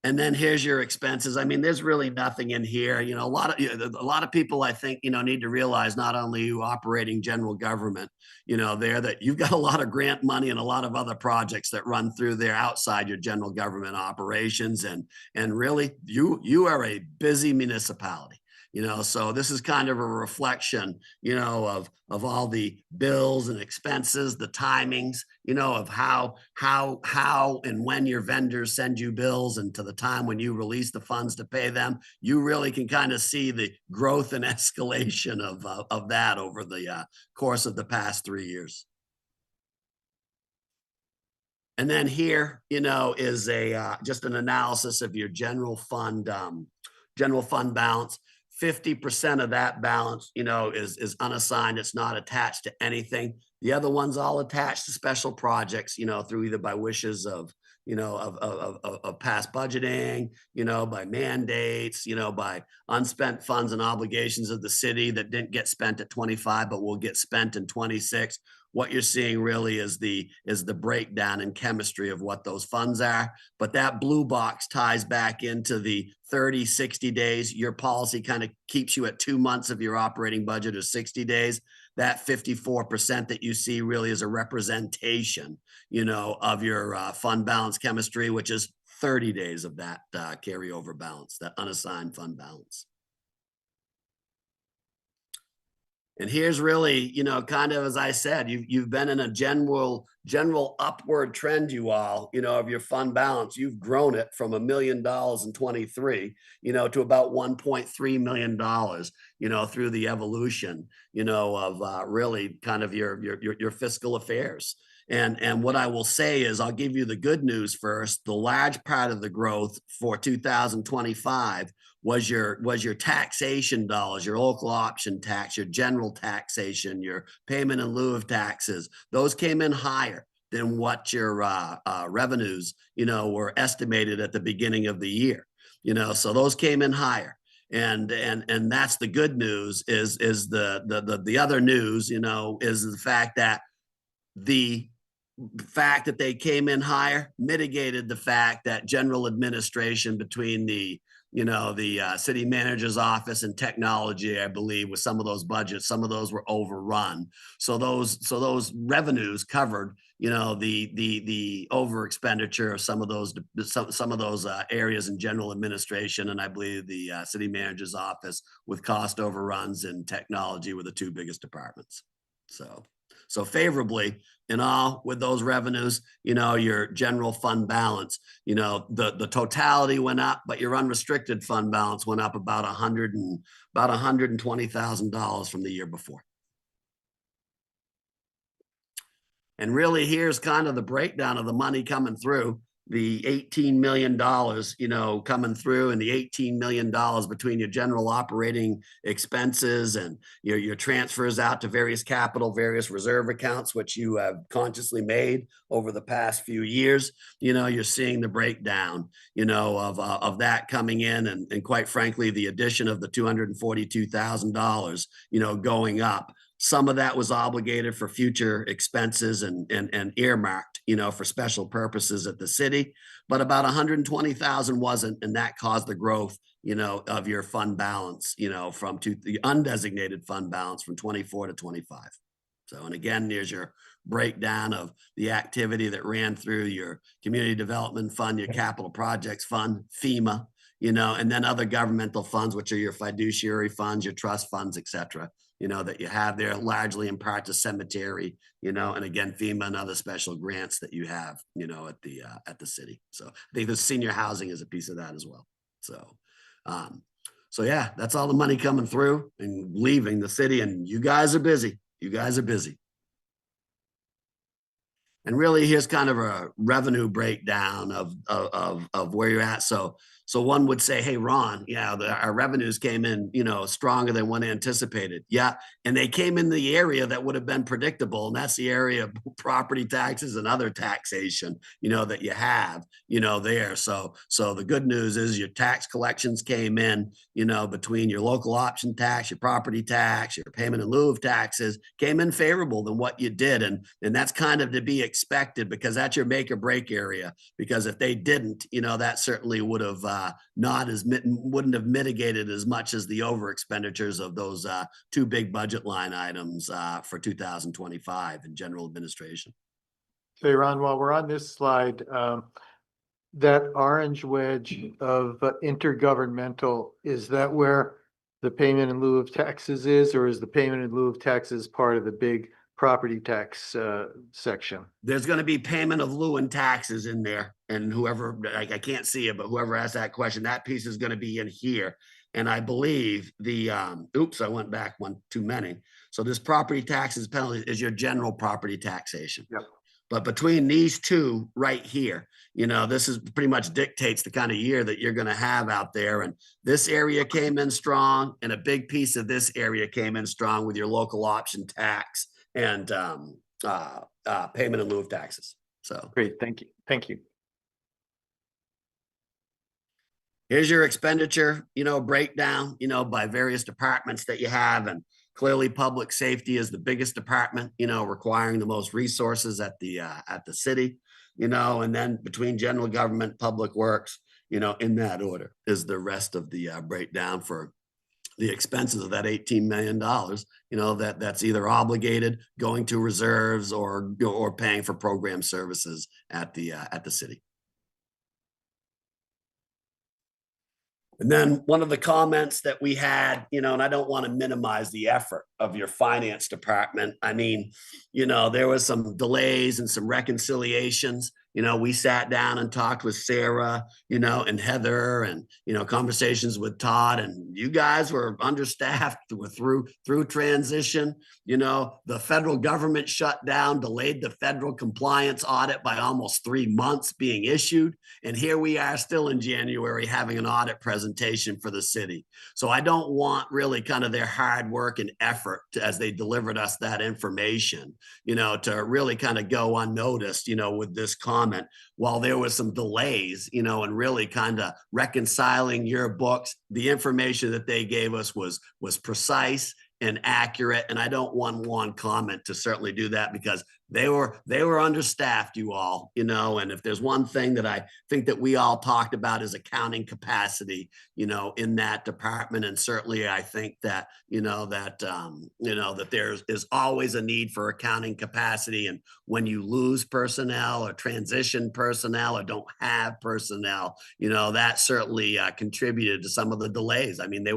And then here's your expenses. I mean, there's really nothing in here. A lot of people, I think, need to realize, not only you operating general government, that you've got a lot of grant money and a lot of other projects that run through there outside your general government operations. And really, you are a busy municipality. So this is kind of a reflection, of all the bills and expenses, the timings, of how and when your vendors send you bills, and to the time when you release the funds to pay them. You really can kind of see the growth and escalation of that over the course of the past 3 years. And then here, is just an analysis of your general fund balance. 50% of that balance, is unassigned. It's not attached to anything. The other one's all attached to special projects, through either by wishes of, of past budgeting, by mandates, by unspent funds and obligations of the city that didn't get spent at 25, but will get spent in 26. What you're seeing really is the breakdown in chemistry of what those funds are. But that blue box ties back into the 30, 60 days. Your policy kind of keeps you at 2 months of your operating budget or 60 days. That 54% that you see really is a representation, of your fund balance chemistry, which is 30 days of that carryover balance, that unassigned fund balance. And here's really, kind of, as I said, you've been in a general upward trend, you all, of your fund balance. You've grown it from $1 million in 23, to about $1.3 million, through the evolution, of really kind of your fiscal affairs. And what I will say is, I'll give you the good news first. The large part of the growth for 2025 was your taxation dollars, your local option tax, your general taxation, your payment in lieu of taxes. Those came in higher than what your revenues, were estimated at the beginning of the year. So those came in higher. And that's the good news. Is the other news, is the fact that they came in higher mitigated the fact that general administration between the city manager's office and technology, I believe, with some of those budgets, some of those were overrun. So those revenues covered, the over expenditure of some of those areas in general administration, and I believe the city manager's office with cost overruns and technology were the two biggest departments. So favorably in all with those revenues, your general fund balance, the totality went up, but your unrestricted fund balance went up about $120,000 from the year before. And really, here's kind of the breakdown of the money coming through. The $18 million, coming through, and the $18 million between your general operating expenses and your transfers out to various capital, various reserve accounts, which you have consciously made over the past few years. You're seeing the breakdown, of that coming in, and quite frankly, the addition of the $242,000, going up. Some of that was obligated for future expenses and earmarked, for special purposes at the city, but about 120,000 wasn't, and that caused the growth, of your fund balance, from the undesignated fund balance from 24 to 25. So, and again, there's your breakdown of the activity that ran through your community development fund, your capital projects fund, FEMA, and then other governmental funds, which are your fiduciary funds, your trust funds, et cetera. That you have there, largely in part to cemetery, and again, FEMA and other special grants that you have, at the city. So I think the senior housing is a piece of that as well. So yeah, that's all the money coming through and leaving the city, and you guys are busy. You guys are busy. And really, here's kind of a revenue breakdown of where you're at. So one would say, hey, Ron, our revenues came in, stronger than one anticipated. Yeah. And they came in the area that would have been predictable. And that's the area of property taxes and other taxation, that you have, there. So the good news is your tax collections came in, between your local option tax, your property tax, your payment in lieu of taxes, came in favorable than what you did. And that's kind of to be expected, because that's your make or break area. Because if they didn't, that certainly would have wouldn't have mitigated as much as the over expenditures of those two big budget line items for 2025 in general administration. Hey, Ron, while we're on this slide, that orange wedge of intergovernmental, is that where the payment in lieu of taxes is, or is the payment in lieu of taxes part of the big property tax section? There's going to be payment of lieu and taxes in there, and whoever, I can't see it, but whoever asked that question, that piece is going to be in here. And I believe the oops, I went back one too many. So this property taxes penalty is your general property taxation. Yep. But between these two right here, this is pretty much dictates the kind of year that you're going to have out there. And this area came in strong, and a big piece of this area came in strong with your local option tax and payment in lieu of taxes. So great, thank you. here's your expenditure, breakdown, by various departments that you have. And clearly public safety is the biggest department, requiring the most resources at the city, and then between general government, public works, in that order is the rest of the breakdown for the expenses of that $18 million, that's either obligated, going to reserves, or paying for program services at the city. And then one of the comments that we had, and I don't want to minimize the effort of your finance department. I mean, there was some delays and some reconciliations. We sat down and talked with Sarah, and Heather, and, conversations with Todd, and you guys were understaffed through transition. The federal government shut down, delayed the federal compliance audit by almost 3 months being issued. And here we are still in January having an audit presentation for the city. So I don't want really kind of their hard work and effort as they delivered us that information, to really kind of go unnoticed, with this comment, while there was some delays, and really kind of reconciling your books. The information that they gave us was precise and accurate. And I don't want one comment to certainly do that, because they were understaffed, you all, and if there's one thing that I think that we all talked about is accounting capacity, in that department. And certainly I think that, that there's always a need for accounting capacity. And when you lose personnel or transition personnel or don't have personnel, that certainly contributed to some of the delays. I mean, they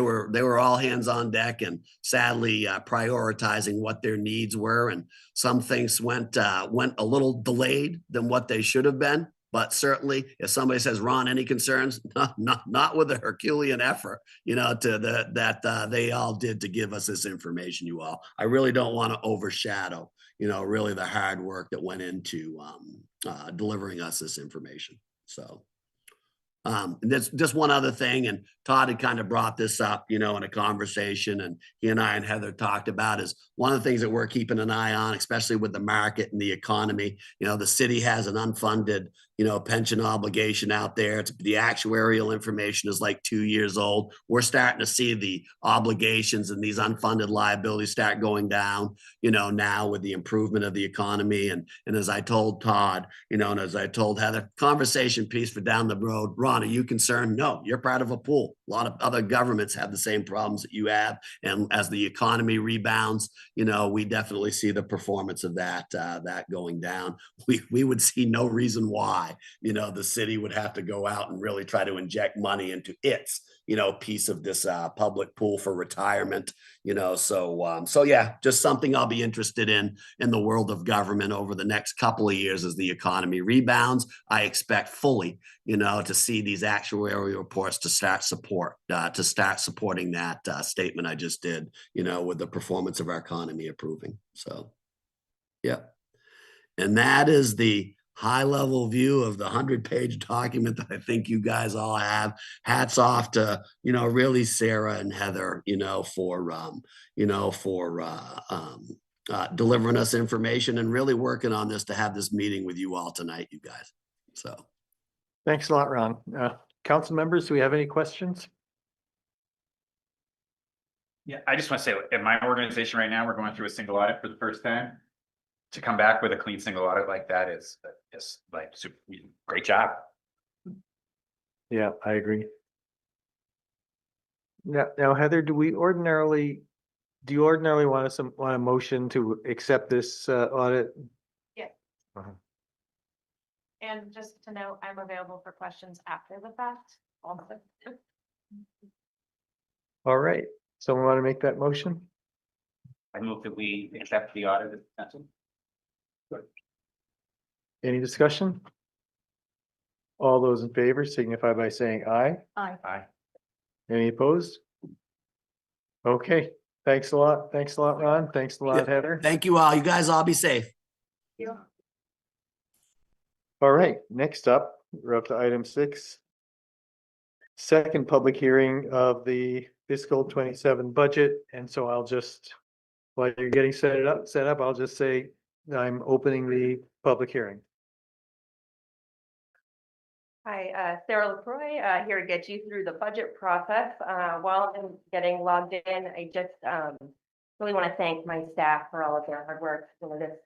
were all hands on deck and sadly prioritizing what their needs were. And some things went a little delayed than what they should have been. But certainly, if somebody says, Ron, any concerns? Not with the Herculean effort, that they all did to give us this information, you all. I really don't want to overshadow, really the hard work that went into delivering us this information. So. And there's just one other thing, and Todd had kind of brought this up, in a conversation, and he and I and Heather talked about, is one of the things that we're keeping an eye on, especially with the market and the economy. The city has an unfunded, pension obligation out there. The actuarial information is like 2 years old. We're starting to see the obligations and these unfunded liabilities start going down, now with the improvement of the economy. And as I told Todd, and as I told Heather, conversation piece for down the road. Ron, are you concerned? No, you're part of a pool. A lot of other governments have the same problems that you have. And as the economy rebounds, we definitely see the performance of that going down. We would see no reason why, the city would have to go out and really try to inject money into its, piece of this public pool for retirement, so yeah, just something I'll be interested in the world of government over the next couple of years as the economy rebounds. I expect fully, to see these actuarial reports to start supporting that statement I just did, with the performance of our economy improving. So, yeah. And that is the high-level view of the 100-page document that I think you guys all have. Hats off to, really Sarah and Heather, for delivering us information and really working on this to have this meeting with you all tonight, you guys. So. Thanks a lot, Ron. Council members, do we have any questions? Yeah, I just want to say, in my organization right now, we're going through a single audit for the first time. To come back with a clean single audit like that is like super, great job. Yeah, I agree. Now, Heather, do you ordinarily want a motion to accept this audit? Yeah. And just to note, I'm available for questions after the fact also. All right. Someone want to make that motion? I move that we accept the audit as presented. Any discussion? All those in favor signify by saying aye. Aye. Aye. Any opposed? Okay, thanks a lot. Thanks a lot, Ron. Thanks a lot, Heather. Thank you all. You guys all be safe. Yeah. All right, next up, we're up to item 6. Second public hearing of the fiscal 27 budget. And so I'll just, while you're getting set up, I'll just say I'm opening the public hearing. Hi, Sarah LaCroix, here to get you through the budget process. While I'm getting logged in, I just really want to thank my staff for all of their hard work. You know, this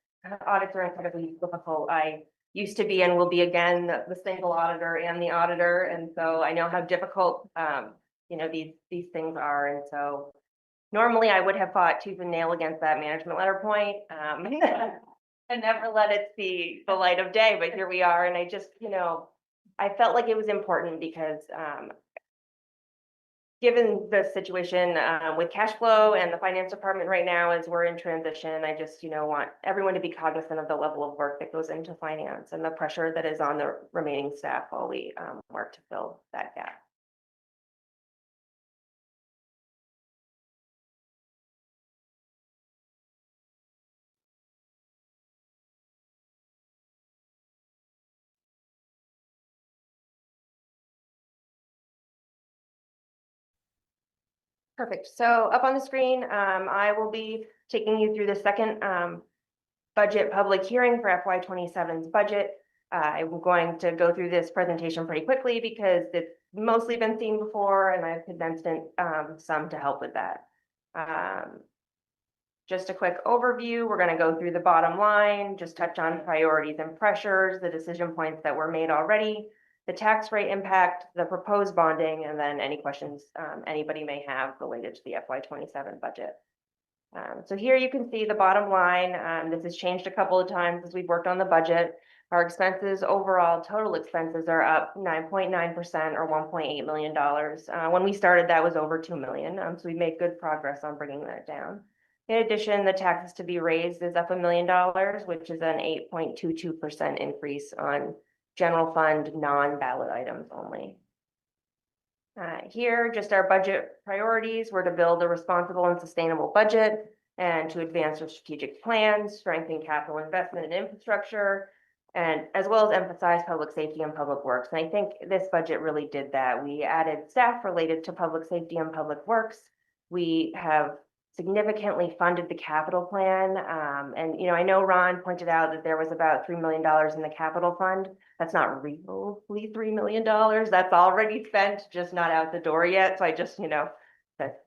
audits are incredibly difficult. I used to be and will be again the single auditor and the auditor, and so I know how difficult you know these things are. And so normally I would have fought tooth and nail against that management letter point. And never let it see the light of day, but here we are, and I just, you know, I felt like it was important because given the situation with cash flow and the finance department right now as we're in transition, I just, you know, want everyone to be cognizant of the level of work that goes into finance and the pressure that is on the remaining staff while we work to fill that gap. Perfect. So up on the screen, I will be taking you through the second budget public hearing for FY27's budget. I'm going to go through this presentation pretty quickly because it's mostly been seen before and I've condensed in some to help with that. Just a quick overview. We're going to go through the bottom line, just touch on priorities and pressures, the decision points that were made already, the tax rate impact, the proposed bonding, and then any questions anybody may have related to the FY27 budget. So here you can see the bottom line. This has changed a couple of times as we've worked on the budget. Our expenses overall, total expenses are up 9.9% or $1.8 million. When we started, that was over 2 million. So we made good progress on bringing that down. In addition, the taxes to be raised is up $1 million, which is an 8.22% increase on general fund non-ballot items only. Here, just our budget priorities were to build a responsible and sustainable budget and to advance our strategic plans, strengthen capital investment and infrastructure, and as well as emphasize public safety and public works. And I think this budget really did that. We added staff related to public safety and public works. We have significantly funded the capital plan. And, you know, I know Ron pointed out that there was about $3 million in the capital fund. That's not really $3 million. That's already spent, just not out the door yet. So I just, you know,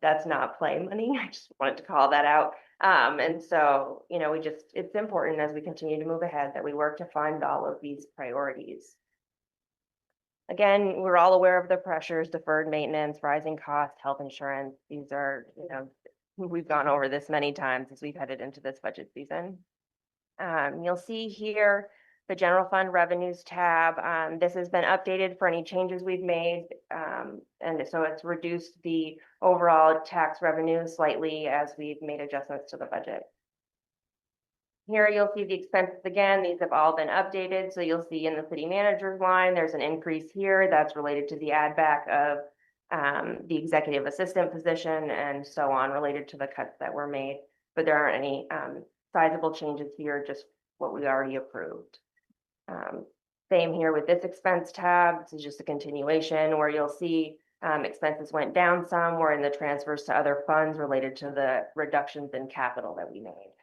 that's not play money. I just wanted to call that out. And so, you know, it's important as we continue to move ahead that we work to fund all of these priorities. Again, we're all aware of the pressures, deferred maintenance, rising costs, health insurance. These are, you know, we've gone over this many times as we've headed into this budget season. You'll see here the general fund revenues tab. This has been updated for any changes we've made. And so it's reduced the overall tax revenue slightly as we've made adjustments to the budget. Here you'll see the expenses again. These have all been updated. So you'll see in the city manager's line, there's an increase here that's related to the add back of the executive assistant position and so on related to the cuts that were made. But there aren't any sizable changes here, just what we already approved. Same here with this expense tab. This is just a continuation where you'll see expenses went down some. We're in the transfers to other funds related to the reductions in capital that we made.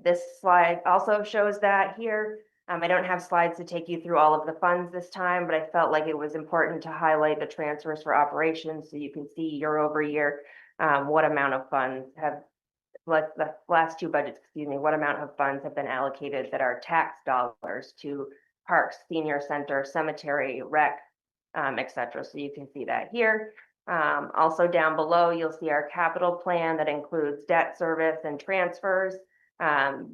This slide also shows that here. I don't have slides to take you through all of the funds this time, but I felt like it was important to highlight the transfers for operations so you can see year over year what amount of funds have, like the last two budgets, excuse me, what amount of funds have been allocated that are tax dollars to parks, senior center, cemetery, rec, etc. So you can see that here. Also down below, you'll see our capital plan that includes debt service and transfers.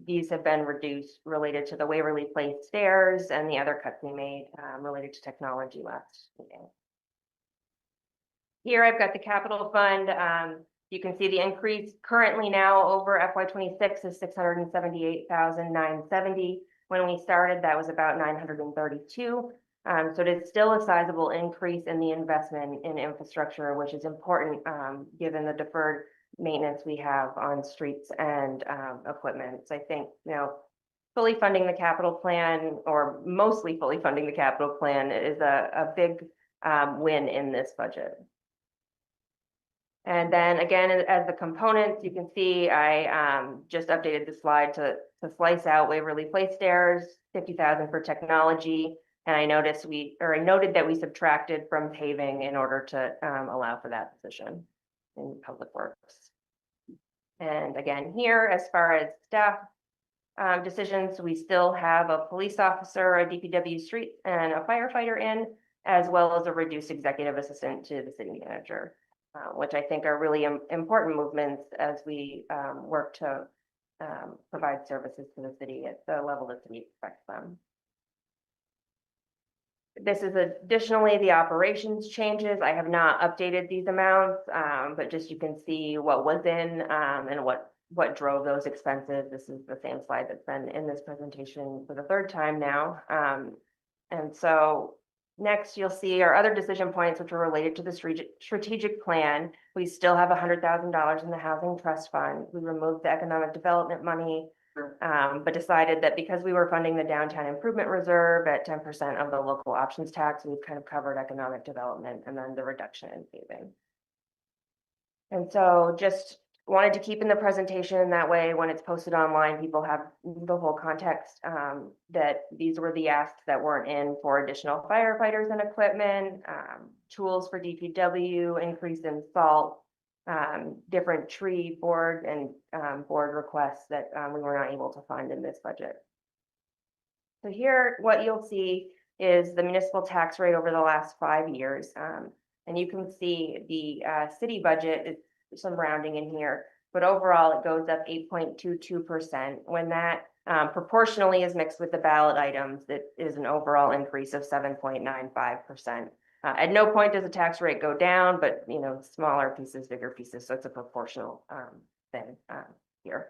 These have been reduced related to the Waverly Place stairs and the other cuts we made related to technology last meeting. Here I've got the capital fund. You can see the increase currently now over FY26 is 678,970. When we started, that was about 932. So it is still a sizable increase in the investment in infrastructure, which is important given the deferred maintenance we have on streets and equipment. So I think, you know, fully funding the capital plan or mostly fully funding the capital plan is a big win in this budget. And then again, as the components, you can see I just updated the slide to slice out Waverly Place stairs, 50,000 for technology, And I noted that we subtracted from paving in order to allow for that position in Public Works. And again, here, as far as staff decisions, we still have a police officer, a DPW street, and a firefighter in, as well as a reduced executive assistant to the city manager, which I think are really important movements as we work to provide services to the city at the level the city expects them. This is additionally the operations changes. I have not updated these amounts, but just you can see what was in and what drove those expenses. This is the same slide that's been in this presentation for the third time now. And so next you'll see our other decision points, which are related to the strategic plan. We still have $100,000 in the housing trust fund. We removed the economic development money, but decided that because we were funding the downtown improvement reserve at 10% of the local options tax, we've kind of covered economic development and then the reduction in paving. And so just wanted to keep in the presentation that way when it's posted online, people have the whole context that these were the asks that weren't in for additional firefighters and equipment, tools for DPW, increase in salt, different tree board and board requests that we were not able to fund in this budget. So here, what you'll see is the municipal tax rate over the last 5 years. And you can see the city budget is some rounding in here, but overall it goes up 8.22%. When that proportionally is mixed with the ballot items, that is an overall increase of 7.95%. At no point does the tax rate go down, but smaller pieces, bigger pieces, so it's a proportional thing here.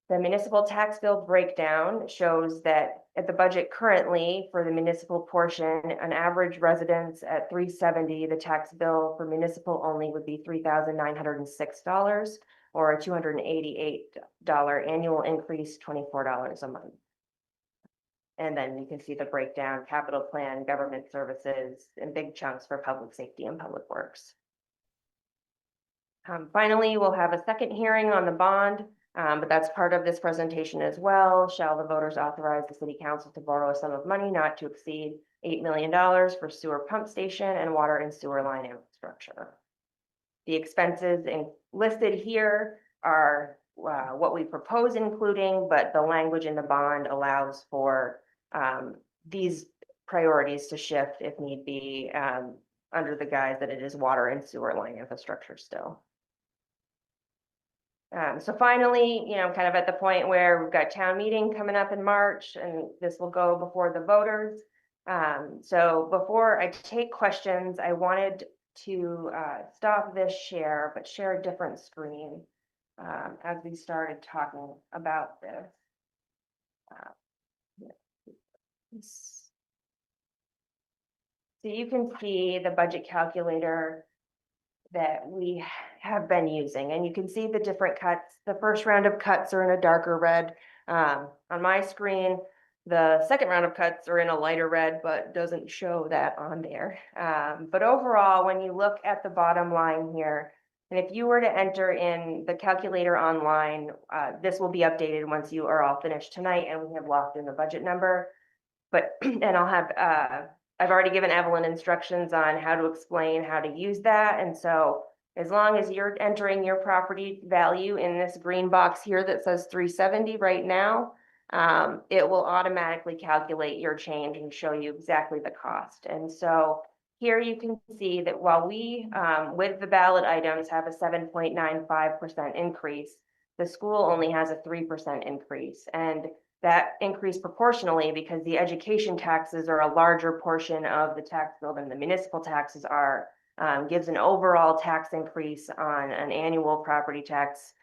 The municipal tax bill breakdown shows that at the budget currently for the municipal portion, an average residence at 370, the tax bill for municipal only would be $3,906 or a $288 annual increase, $24 a month. And then you can see the breakdown, capital plan, government services, and big chunks for public safety and public works. Finally, we'll have a second hearing on the bond. But that's part of this presentation as well. Shall the voters authorize the city council to borrow a sum of money not to exceed $8 million for sewer pump station and water and sewer line infrastructure? The expenses listed here are what we propose including, but the language in the bond allows for these priorities to shift if need be under the guise that it is water and sewer line infrastructure still. So finally, kind of at the point where we've got town meeting coming up in March, and this will go before the voters. So before I take questions, I wanted to stop this share, but share a different screen as we started talking about this. So you can see the budget calculator that we have been using, and you can see the different cuts. The first round of cuts are in a darker red on my screen. The second round of cuts are in a lighter red, but doesn't show that on there. But overall, when you look at the bottom line here, and if you were to enter in the calculator online, this will be updated once you are all finished tonight and we have locked in the budget number. But, and I'll have, I've already given Evelyn instructions on how to explain how to use that. And so as long as you're entering your property value in this green box here that says 370 right now, it will automatically calculate your change and show you exactly the cost. And so here you can see that while we, with the ballot items, have a 7.95% increase, the school only has a 3% increase. And that increase proportionally because the education taxes are a larger portion of the tax bill than the municipal taxes are, gives an overall tax increase on an annual property tax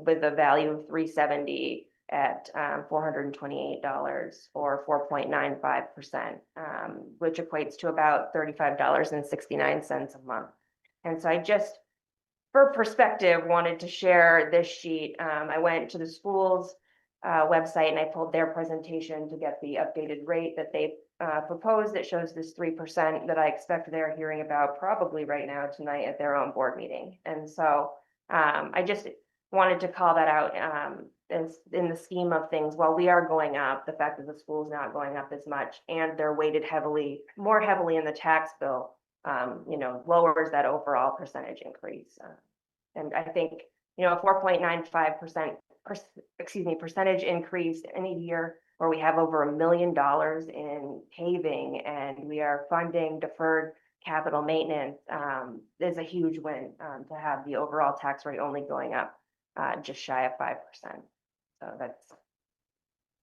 with a value of 370 at $428 or 4.95%, which equates to about $35.69 a month. And so I just, for perspective, wanted to share this sheet. I went to the school's website and I pulled their presentation to get the updated rate that they proposed that shows this 3% that I expect they're hearing about probably right now tonight at their own board meeting. And so I just wanted to call that out is in the scheme of things, while we are going up, the fact that the school is not going up as much and they're weighted more heavily in the tax bill, lowers that overall percentage increase. And I think, a 4.95% percentage increase in a year where we have over $1 million in paving and we are funding deferred capital maintenance, is a huge win, to have the overall tax rate only going up, just shy of 5%. So that's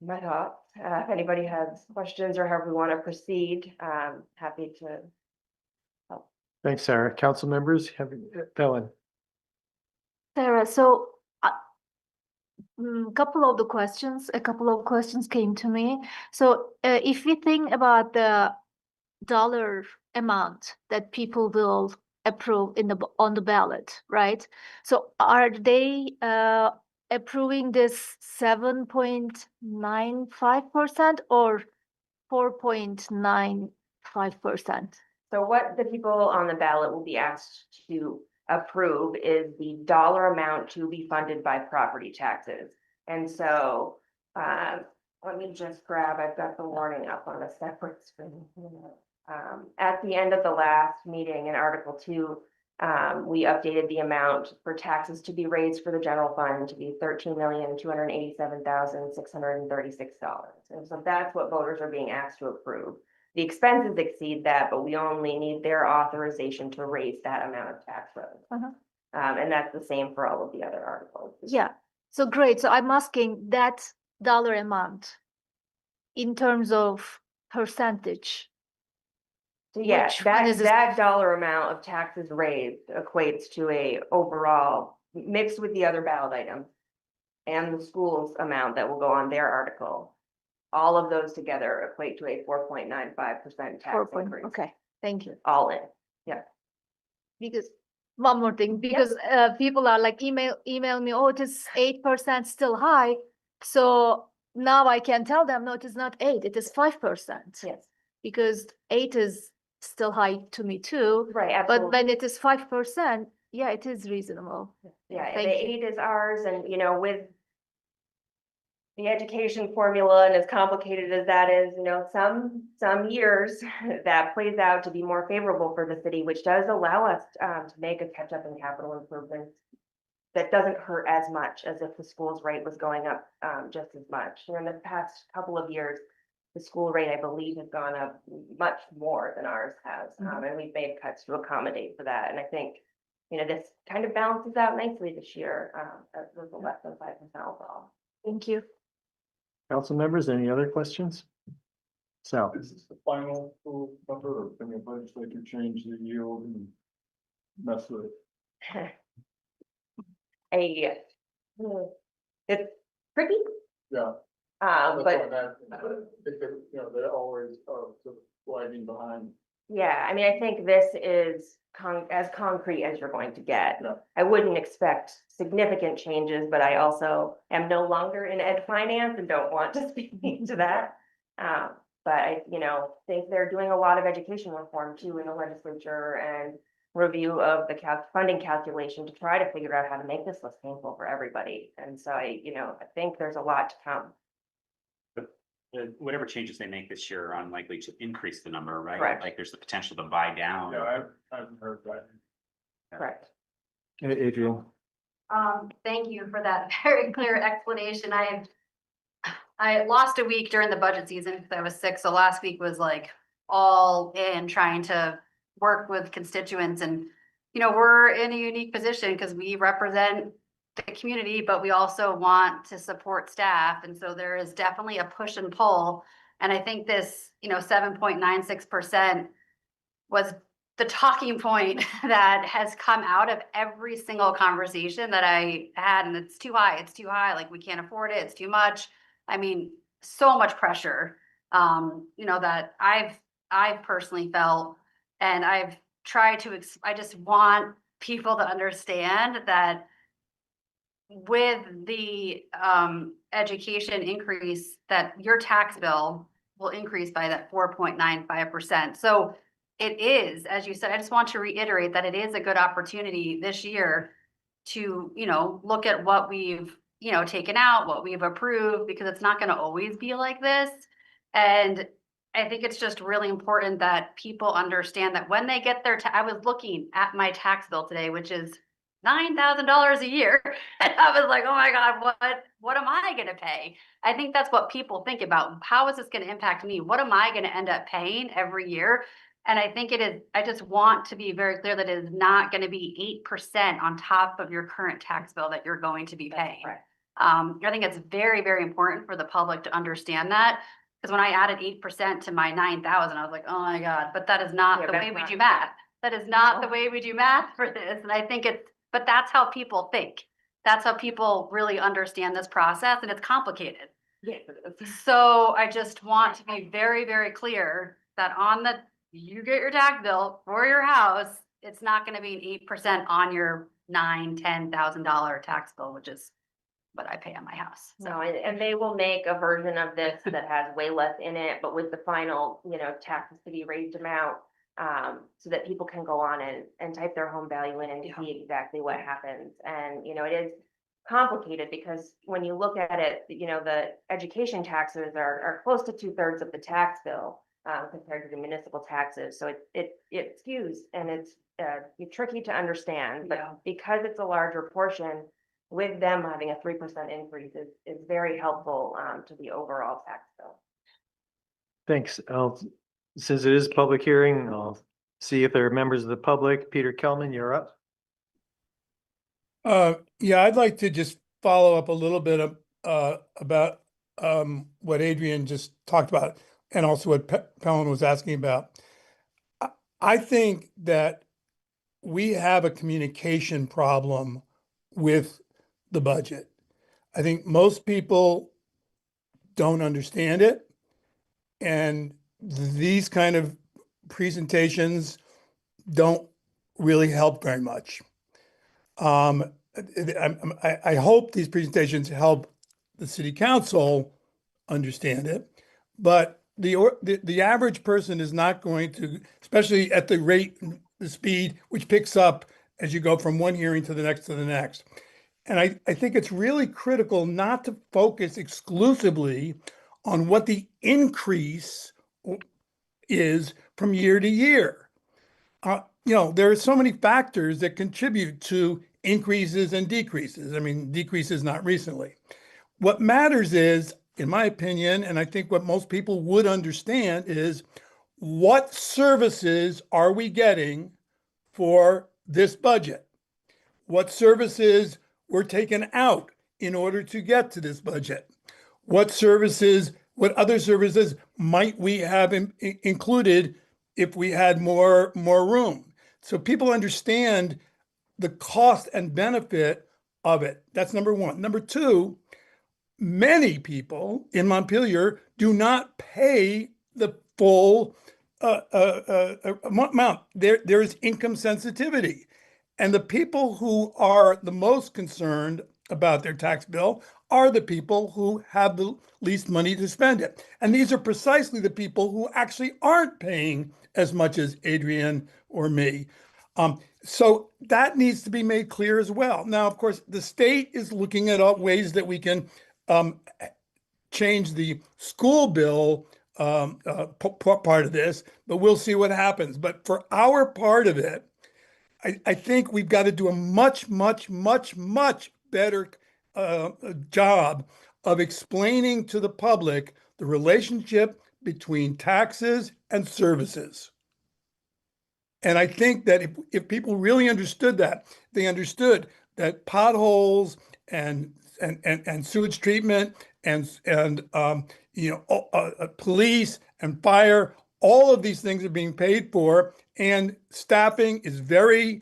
my thoughts. If anybody has questions or however we want to proceed, happy to help. Thanks, Sarah. Council members, Ellen. Sarah, so a couple of questions came to me. So if we think about the dollar amount that people will approve on the ballot, right? So are they approving this 7.95% or 4.95%? So what the people on the ballot will be asked to approve is the dollar amount to be funded by property taxes. And so let me just grab, I've got the warning up on a separate screen. At the end of the last meeting in Article 2, we updated the amount for taxes to be raised for the general fund to be $13,287,636. And so that's what voters are being asked to approve. The expenses exceed that, but we only need their authorization to raise that amount of tax revenue. And that's the same for all of the other articles. Yeah, so great. So I'm asking that dollar amount in terms of percentage. So yeah, Which one is that dollar amount of taxes raised equates to a overall, mixed with the other ballot items and the school's amount that will go on their article. All of those together equate to a 4.95% tax increase. Okay, thank you. All in, yeah. Because one more thing, because people are like email me, oh, it is 8% still high. So now I can tell them, no, it is not 8, it is 5%. Yes. Because 8 is still high to me too. Right, absolutely. But when it is 5%, yeah, it is reasonable. Yeah, Thank the you. 8 is ours, and with the education formula and as complicated as that is, some years that plays out to be more favorable for the city, which does allow us to make a catch up in capital improvements that doesn't hurt as much as if the school's rate was going up just as much. In the past couple of years, the school rate, I believe, has gone up much more than ours has. And we've made cuts to accommodate for that. And I think, this kind of balances out nicely this year, with the less than 5% overall. Thank you. Council members, any other questions? Sal. Is this the final number, or can the legislature change the yield and mess with it? It's tricky. Yeah. But they're always sort of lagging behind. yeah, I mean, I think this is as concrete as you're going to get. Yeah. I wouldn't expect significant changes, but I also am no longer in ed finance and don't want to speak to that. But I, think they're doing a lot of education reform too in the legislature and review of the funding calculation to try to figure out how to make this less painful for everybody. And so I think there's a lot to come. Whatever changes they make this year are unlikely to increase the number, right? Correct. Like there's the potential to buy down. Yeah, I haven't heard that. Correct. Adrian. Thank you for that very clear explanation. I lost a week during the budget season because I was sick. So last week was like all in trying to work with constituents, and we're in a unique position because we represent the community, but we also want to support staff. And so there is definitely a push and pull. And I think this, 7.96% was the talking point that has come out of every single conversation that I had. And it's too high. It's too high. Like, we can't afford it. It's too much. I mean, so much pressure, that I've personally felt, and I've tried to, I just want people to understand that with the education increase, that your tax bill will increase by that 4.95%. So it is, as you said, I just want to reiterate that it is a good opportunity this year to, look at what we've, taken out, what we've approved, because it's not gonna always be like this. And I think it's just really important that people understand that when they get their, I was looking at my tax bill today, which is $9,000 a year. And I was like, oh my God, what am I gonna pay? I think that's what people think about. How is this gonna impact me? What am I gonna end up paying every year? And I think it is, I just want to be very clear that it is not gonna be 8% on top of your current tax bill that you're going to be paying. I think it's very, very important for the public to understand that. Because when I added 8% to my 9,000, I was like, oh my God, but that is not the way we do math. That is not the way we do math for this. And I think but that's how people think. That's how people really understand this process, and it's complicated. Yeah. So I just want to be very, very clear that you get your tax bill for your house, it's not gonna be an 8% on your $10,000 tax bill, which is what I pay on my house. No, and they will make a version of this that has way less in it, but with the final, taxes to be raised amount. So that people can go on and type their home value in and see exactly what happens. And, it is complicated because when you look at it, the education taxes are close to 2/3 of the tax bill, compared to the municipal taxes. So it skews and it's tricky to understand, but because it's a larger portion, with them having a 3% increase is very helpful, to the overall tax bill. Thanks. Since it is a public hearing, I'll see if there are members of the public. Peter Kelman, you're up. Yeah, I'd like to just follow up a little bit about what Adrian just talked about and also what Pelham was asking about. I think that we have a communication problem with the budget. I think most people don't understand it, and these kind of presentations don't really help very much. I hope these presentations help the city council understand it, but the average person is not going to, especially at the rate, the speed, which picks up as you go from one hearing to the next to the next. And I think it's really critical not to focus exclusively on what the increase is from year to year. There are so many factors that contribute to increases and decreases. I mean, decreases not recently. What matters is, in my opinion, and I think what most people would understand is, what services are we getting for this budget? What services were taken out in order to get to this budget? What other services might we have included if we had more room? So people understand the cost and benefit of it. That's number one. Number two, many people in Montpelier do not pay the full amount. There is income sensitivity. And the people who are the most concerned about their tax bill are the people who have the least money to spend it. And these are precisely the people who actually aren't paying as much as Adrian or me. So that needs to be made clear as well. Now, of course, the state is looking at ways that we can change the school bill part of this, but we'll see what happens. But for our part of it, I think we've got to do a much, much, much, much better job of explaining to the public the relationship between taxes and services. And I think that if people really understood that, they understood that potholes and sewage treatment and police and fire, all of these things are being paid for, and staffing is very,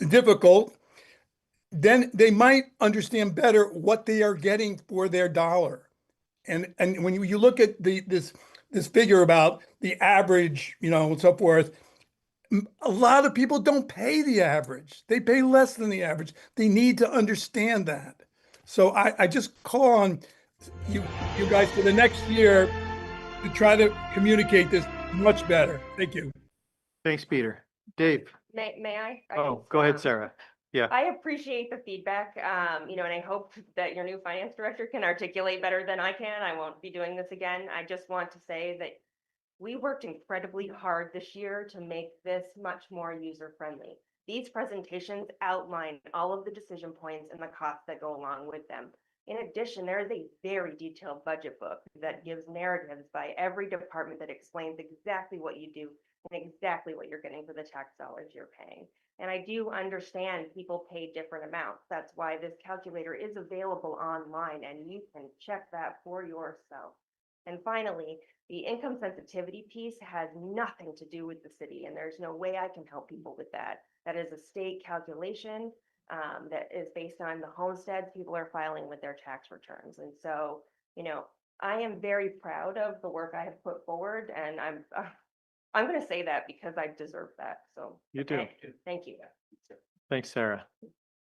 difficult. Then they might understand better what they are getting for their dollar. And when you look at this figure about the average, and so forth, a lot of people don't pay the average. They pay less than the average. They need to understand that. So I just call on you guys for the next year to try to communicate this much better. Thank you. Thanks, Peter. Dave. May I? Oh, go ahead, Sarah. Yeah. I appreciate the feedback, and I hope that your new finance director can articulate better than I can. I won't be doing this again. I just want to say that we worked incredibly hard this year to make this much more user-friendly. These presentations outline all of the decision points and the costs that go along with them. In addition, there is a very detailed budget book that gives narratives by every department that explains exactly what you do and exactly what you're getting for the tax dollars you're paying. And I do understand people pay different amounts. That's why this calculator is available online and you can check that for yourself. And finally, the income sensitivity piece has nothing to do with the city, and there's no way I can help people with that. That is a state calculation that is based on the homesteads people are filing with their tax returns. And so, I am very proud of the work I have put forward, and I'm going to say that because I deserve that. So You do. Thank you. Thanks, Sarah.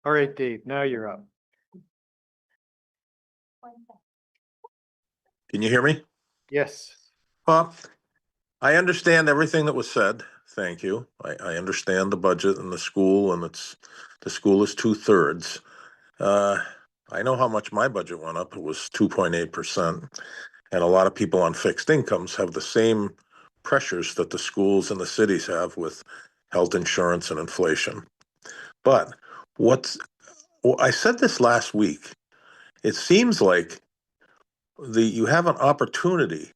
All right, Dave, now you're up. Can you hear me? Yes. I understand everything that was said. Thank you. I understand the budget and the school, and the school is 2/3. I know how much my budget went up. It was 2.8%. And a lot of people on fixed incomes have the same pressures that the schools and the cities have with health insurance and inflation. But I said this last week. It seems like you have an opportunity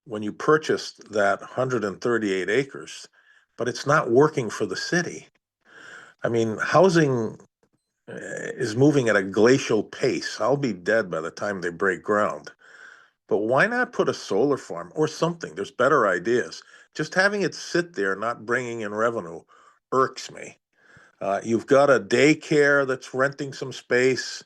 when you purchased that 138 acres, but it's not working for the city. I mean, housing is moving at a glacial pace. I'll be dead by the time they break ground. But why not put a solar farm or something? There's better ideas. Just having it sit there, not bringing in revenue, irks me. You've got a daycare that's renting some space.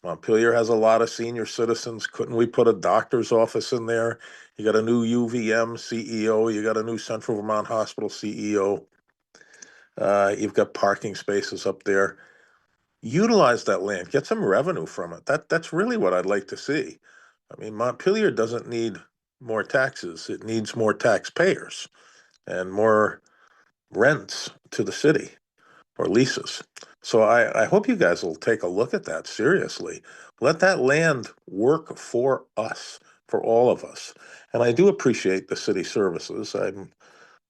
Montpelier has a lot of senior citizens. Couldn't we put a doctor's office in there? You got a new UVM CEO. You got a new Central Vermont Hospital CEO. You've got parking spaces up there. Utilize that land. Get some revenue from it. That's really what I'd like to see. I mean, Montpelier doesn't need more taxes. It needs more taxpayers and more rents to the city or leases. So I hope you guys will take a look at that seriously. Let that land work for us, for all of us. And I do appreciate the city services. I'm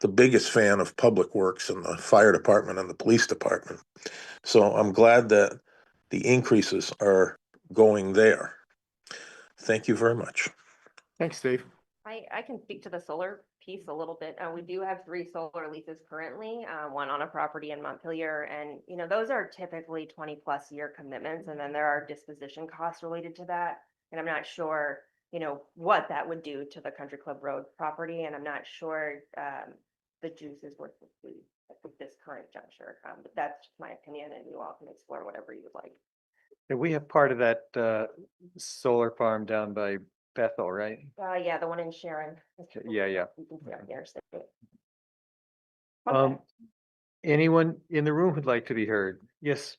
the biggest fan of public works and the fire department and the police department. So I'm glad that the increases are going there. Thank you very much. Thanks, Dave. I can speak to the solar piece a little bit. We do have 3 solar leases currently, one on a property in Montpelier, and those are typically 20+ year commitments, and then there are disposition costs related to that. And I'm not sure, what that would do to the Country Club Road property, and I'm not sure the juice is worth the squeeze at this current juncture. But that's just my opinion, and you all can explore whatever you would like. And we have part of that solar farm down by Bethel, right? Yeah, the one in Sharon. Yeah. You can see on here. Anyone in the room who'd like to be heard? Yes.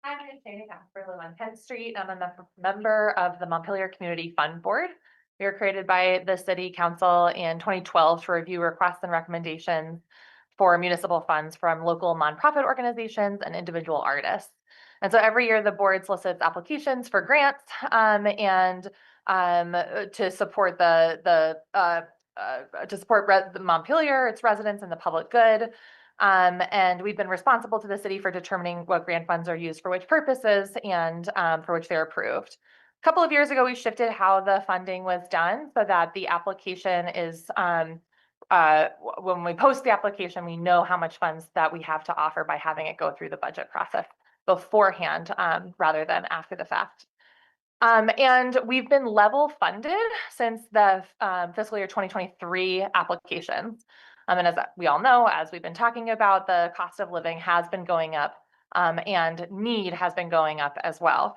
I'm Shana Casper, live on 10th Street. I'm a member of the Montpelier Community Fund Board. We were created by the City Council in 2012 to review requests and recommendations for municipal funds from local nonprofit organizations and individual artists. And so every year the board solicits applications for grants and to support the Montpelier, its residents, and the public good. And we've been responsible to the city for determining what grant funds are used for which purposes and for which they're approved. A couple of years ago, we shifted how the funding was done so that the application is when we post the application, we know how much funds that we have to offer by having it go through the budget process beforehand rather than after the fact. And we've been level funded since the fiscal year 2023 applications. And as we all know, as we've been talking about, the cost of living has been going up and need has been going up as well.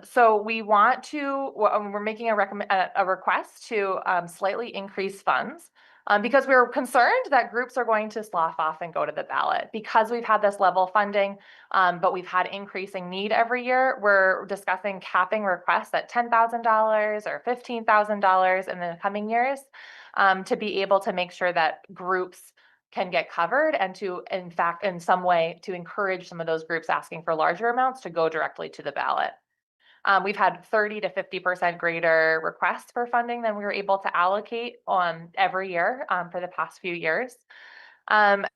So we want to, we're making a request to slightly increase funds because we're concerned that groups are going to slough off and go to the ballot. Because we've had this level funding, but we've had increasing need every year, we're discussing capping requests at $10,000 or $15,000 in the coming years. to be able to make sure that groups can get covered and to, in fact, in some way, to encourage some of those groups asking for larger amounts to go directly to the ballot. We've had 30 to 50% greater requests for funding than we were able to allocate every year for the past few years. And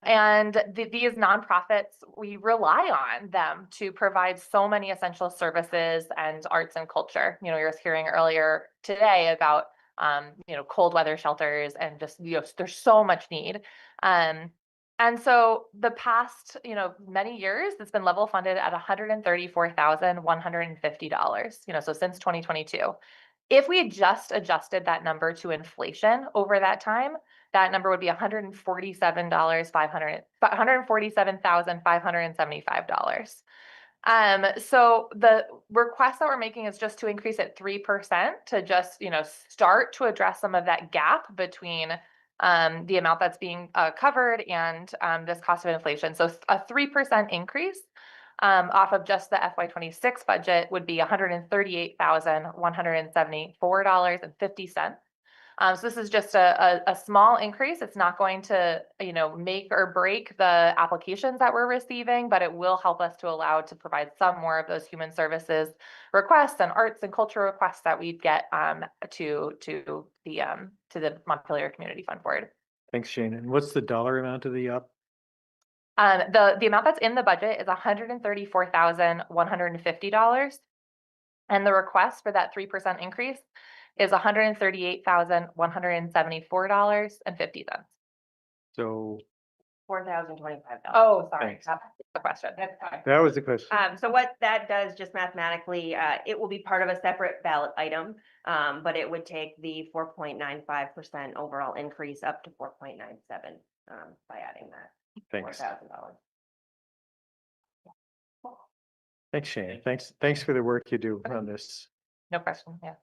these nonprofits, we rely on them to provide so many essential services and arts and culture. You know, you were hearing earlier today about, you know, cold weather shelters and just, you know, there's so much need. And so the past, you know, many years, it's been level funded at $134,150, you know, so since 2022. If we had just adjusted that number to inflation over that time, that number would be $147,575. So the request that we're making is just to increase it 3% to just, you know, start to address some of that gap between the amount that's being covered and this cost of inflation. So a 3% increase off of just the FY26 budget would be $138,174.50. So this is just a small increase. It's not going to, you know, make or break the applications that we're receiving, but it will help us to allow to provide some more of those human services requests and arts and culture requests that we'd get to the Montpelier Community Fund Board. Thanks, Shane. And what's the dollar amount of the up? The amount that's in the budget is $134,150, and the request for that 3% increase is $138,174.50. So $4,025. Oh, sorry, Thanks. that's the question. That's fine. that was the question. So what that does just mathematically, it will be part of a separate ballot item, but it would take the 4.95% overall increase up to 4.97 by adding that Thanks. $4,000. Thanks, Shane. Thanks for the work you do on this. No question, yeah.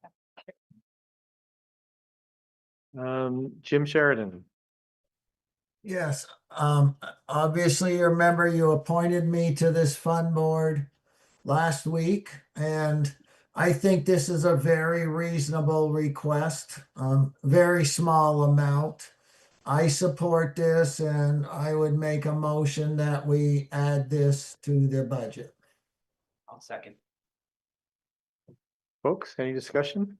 Jim Sheridan. Yes, obviously you remember you appointed me to this fund board last week, and I think this is a very reasonable request, very small amount. I support this, and I would make a motion that we add this to the budget. I'll second. Folks, any discussion?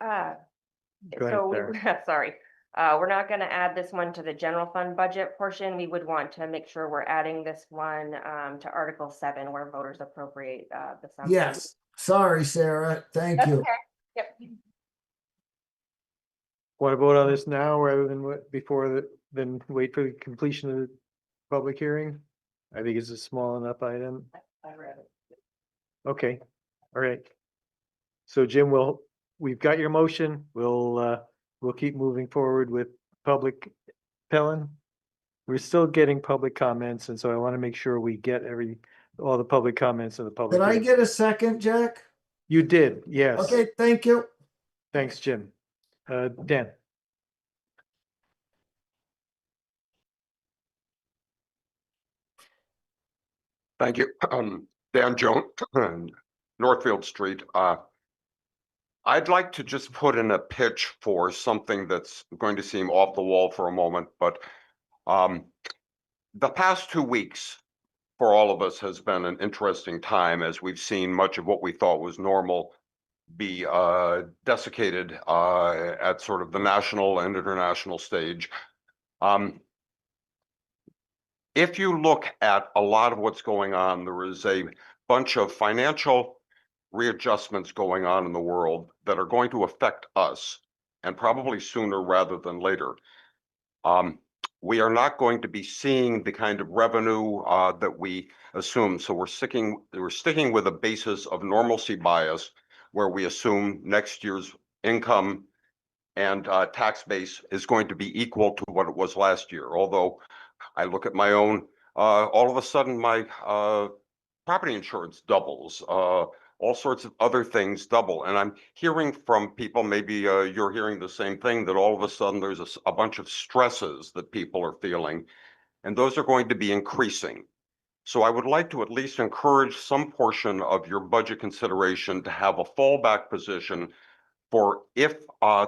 Go ahead, So, Sarah. sorry, we're not going to add this one to the general fund budget portion. We would want to make sure we're adding this one to Article 7, where voters appropriate the sum. Yes, sorry, Sarah. Thank you. Okay. Yep. Want to vote on this now rather than then wait for the completion of the public hearing? I think it's a small enough item. I read it. Okay, all right. So Jim, we've got your motion. We'll keep moving forward with public. Pellin, we're still getting public comments, and so I want to make sure we get all the public comments in the public. Did I hearing. get a second, Jack? You did, yes. Okay, thank you. Thanks, Jim. Dan. Thank you. Dan Jones, Northfield Street. I'd like to just put in a pitch for something that's going to seem off the wall for a moment, but the past 2 weeks for all of us has been an interesting time as we've seen much of what we thought was normal be desiccated at sort of the national and international stage. If you look at a lot of what's going on, there is a bunch of financial readjustments going on in the world that are going to affect us, and probably sooner rather than later. We are not going to be seeing the kind of revenue that we assume. So we're sticking with a basis of normalcy bias, where we assume next year's income and tax base is going to be equal to what it was last year. Although I look at my own, all of a sudden my property insurance doubles, all sorts of other things double. And I'm hearing from people, maybe you're hearing the same thing, that all of a sudden there's a bunch of stresses that people are feeling, and those are going to be increasing. So I would like to at least encourage some portion of your budget consideration to have a fallback position for if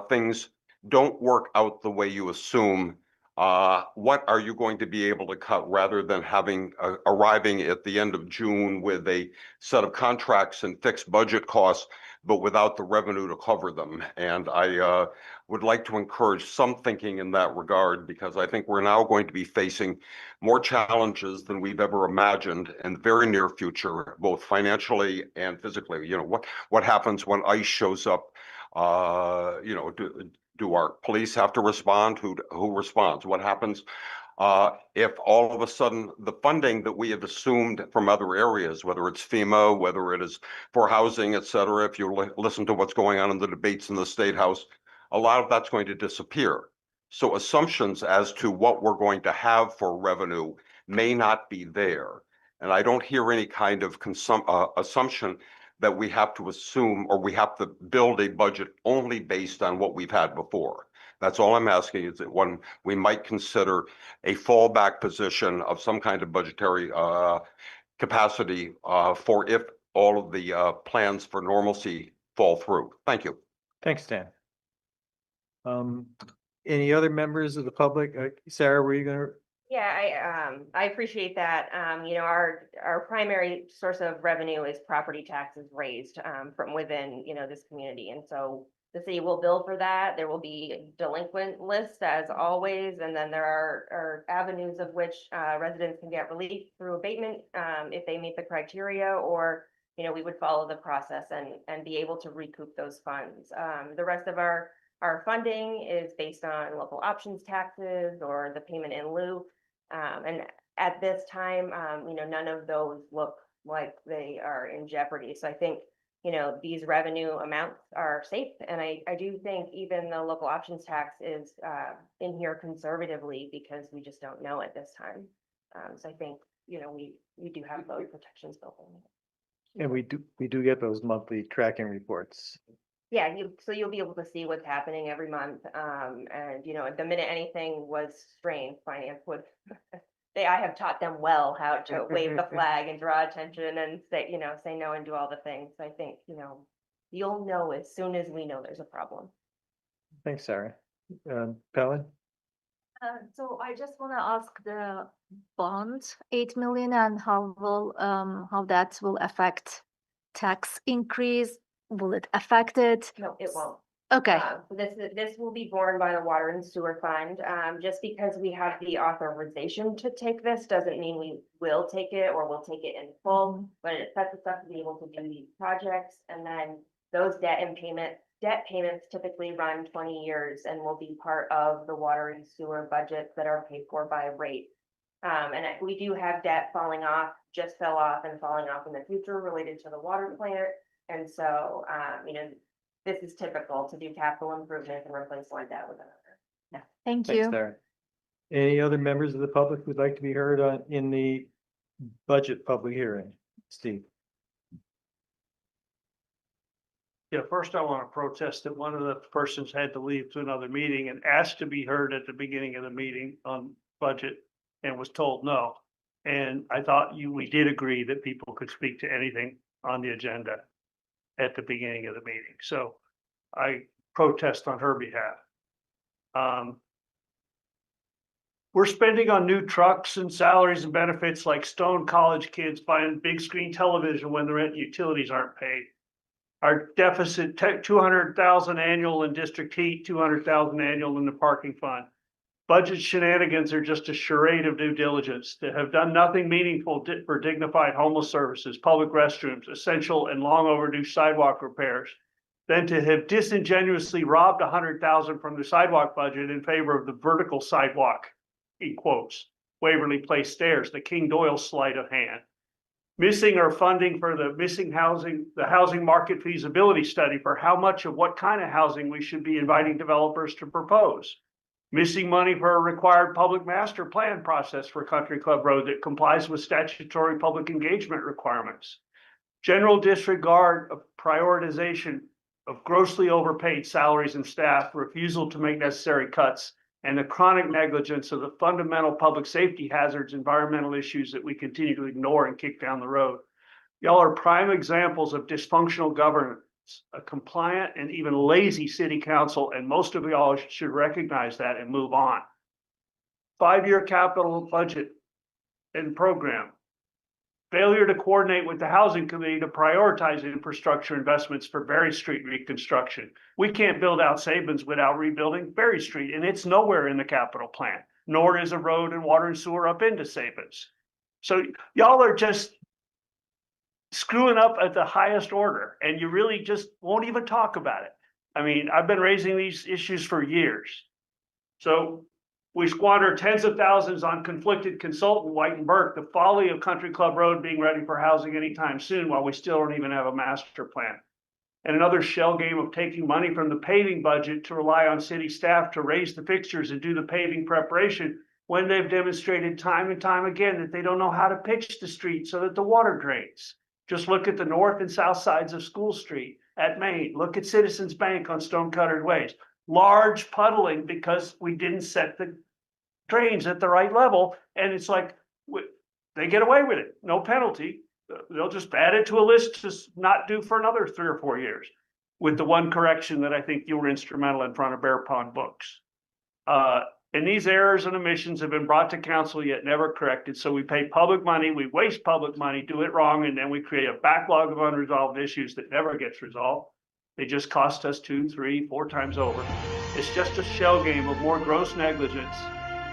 things don't work out the way you assume, what are you going to be able to cut rather than having arriving at the end of June with a set of contracts and fixed budget costs, but without the revenue to cover them? And I would like to encourage some thinking in that regard, because I think we're now going to be facing more challenges than we've ever imagined in the very near future, both financially and physically. You know, what happens when ICE shows up? You know, do our police have to respond? Who responds? What happens if all of a sudden the funding that we have assumed from other areas, whether it's FEMA, whether it is for housing, et cetera, if you listen to what's going on in the debates in the State House, a lot of that's going to disappear. So assumptions as to what we're going to have for revenue may not be there. And I don't hear any kind of assumption that we have to assume, or we have to build a budget only based on what we've had before. That's all I'm asking, is that when we might consider a fallback position of some kind of budgetary capacity for if all of the plans for normalcy fall through. Thank you. Thanks, Dan. Any other members of the public? Sarah, were you gonna? Yeah, I appreciate that. You know, our primary source of revenue is property taxes raised from within, you know, this community. And so the city will bill for that. There will be delinquent lists as always. And then there are avenues of which residents can get relief through abatement if they meet the criteria, or, you know, we would follow the process and be able to recoup those funds. The rest of our funding is based on local options taxes or the payment in lieu. And at this time, you know, none of those look like they are in jeopardy. So I think, you know, these revenue amounts are safe. And I do think even the local options tax is in here conservatively, because we just don't know at this time. So I think, you know, we do have those protections built in. And we do get those monthly tracking reports. Yeah, so you'll be able to see what's happening every month. And you know, the minute anything was strained, finance would, I have taught them well how to wave the flag and draw attention and say, you know, say no and do all the things. I think, you know, you'll know as soon as we know there's a problem. Thanks, Sarah. Pelin? So I just want to ask the bond, 8 million, and how that will affect tax increase. Will it affect it? No, it won't. Okay. This will be borne by the Water and Sewer Fund. Just because we have the authorization to take this doesn't mean we will take it or we'll take it in full, but it sets us up to be able to do these projects. And then those debt payments typically run 20 years and will be part of the water and sewer budgets that are paid for by rate. And we do have debt falling off, just fell off and falling off in the future related to the water plant. And so, you know, this is typical to do capital improvement and replace one debt with another. Yeah. Thank Thanks, you. Sarah. Any other members of the public who'd like to be heard on in the budget public hearing? Steve? Yeah, first I want to protest that one of the persons had to leave to another meeting and asked to be heard at the beginning of the meeting on budget and was told no. And I thought we did agree that people could speak to anything on the agenda at the beginning of the meeting. So I protest on her behalf. We're spending on new trucks and salaries and benefits like Stone College kids buying big screen television when the rent and utilities aren't paid. Our deficit, 200,000 annual in district heat, 200,000 annual in the parking fund. Budget shenanigans are just a charade of due diligence that have done nothing meaningful for dignified homeless services, public restrooms, essential and long overdue sidewalk repairs, than to have disingenuously robbed 100,000 from the sidewalk budget in favor of the vertical sidewalk, in quotes, Waverly Place stairs, the King Doyle sleight of hand. Missing our funding for the housing market feasibility study for how much of what kind of housing we should be inviting developers to propose. Missing money for a required public master plan process for Country Club Road that complies with statutory public engagement requirements. General disregard of prioritization of grossly overpaid salaries and staff, refusal to make necessary cuts, and the chronic negligence of the fundamental public safety hazards, environmental issues that we continue to ignore and kick down the road. Y'all are prime examples of dysfunctional government a compliant and even lazy city council, and most of y'all should recognize that and move on. 5-year capital budget and program. Failure to coordinate with the housing committee to prioritize infrastructure investments for Berry Street reconstruction. We can't build out Sabins without rebuilding Berry Street, and it's nowhere in the capital plan, nor is a road and water and sewer up into Sabins. So y'all are just screwing up at the highest order, and you really just won't even talk about it. I mean, I've been raising these issues for years. So we squander tens of thousands on conflicted consultant White and Burke, the folly of Country Club Road being ready for housing anytime soon while we still don't even have a master plan. And another shell game of taking money from the paving budget to rely on city staff to raise the fixtures and do the paving preparation when they've demonstrated time and time again that they don't know how to pitch the street so that the water drains. Just look at the north and south sides of School Street at Main. Look at Citizens Bank on Stone-Cuttered Ways. Large puddling because we didn't set the drains at the right level. And it's like, they get away with it. No penalty. They'll just add it to a list to not do for another 3 or 4 years. With the one correction that I think you were instrumental in front of Bear Pond Books. And these errors and omissions have been brought to council yet never corrected. So we pay public money, we waste public money, do it wrong, and then we create a backlog of unresolved issues that never gets resolved. They just cost us 2, 3, 4 times over. It's just a shell game of more gross negligence.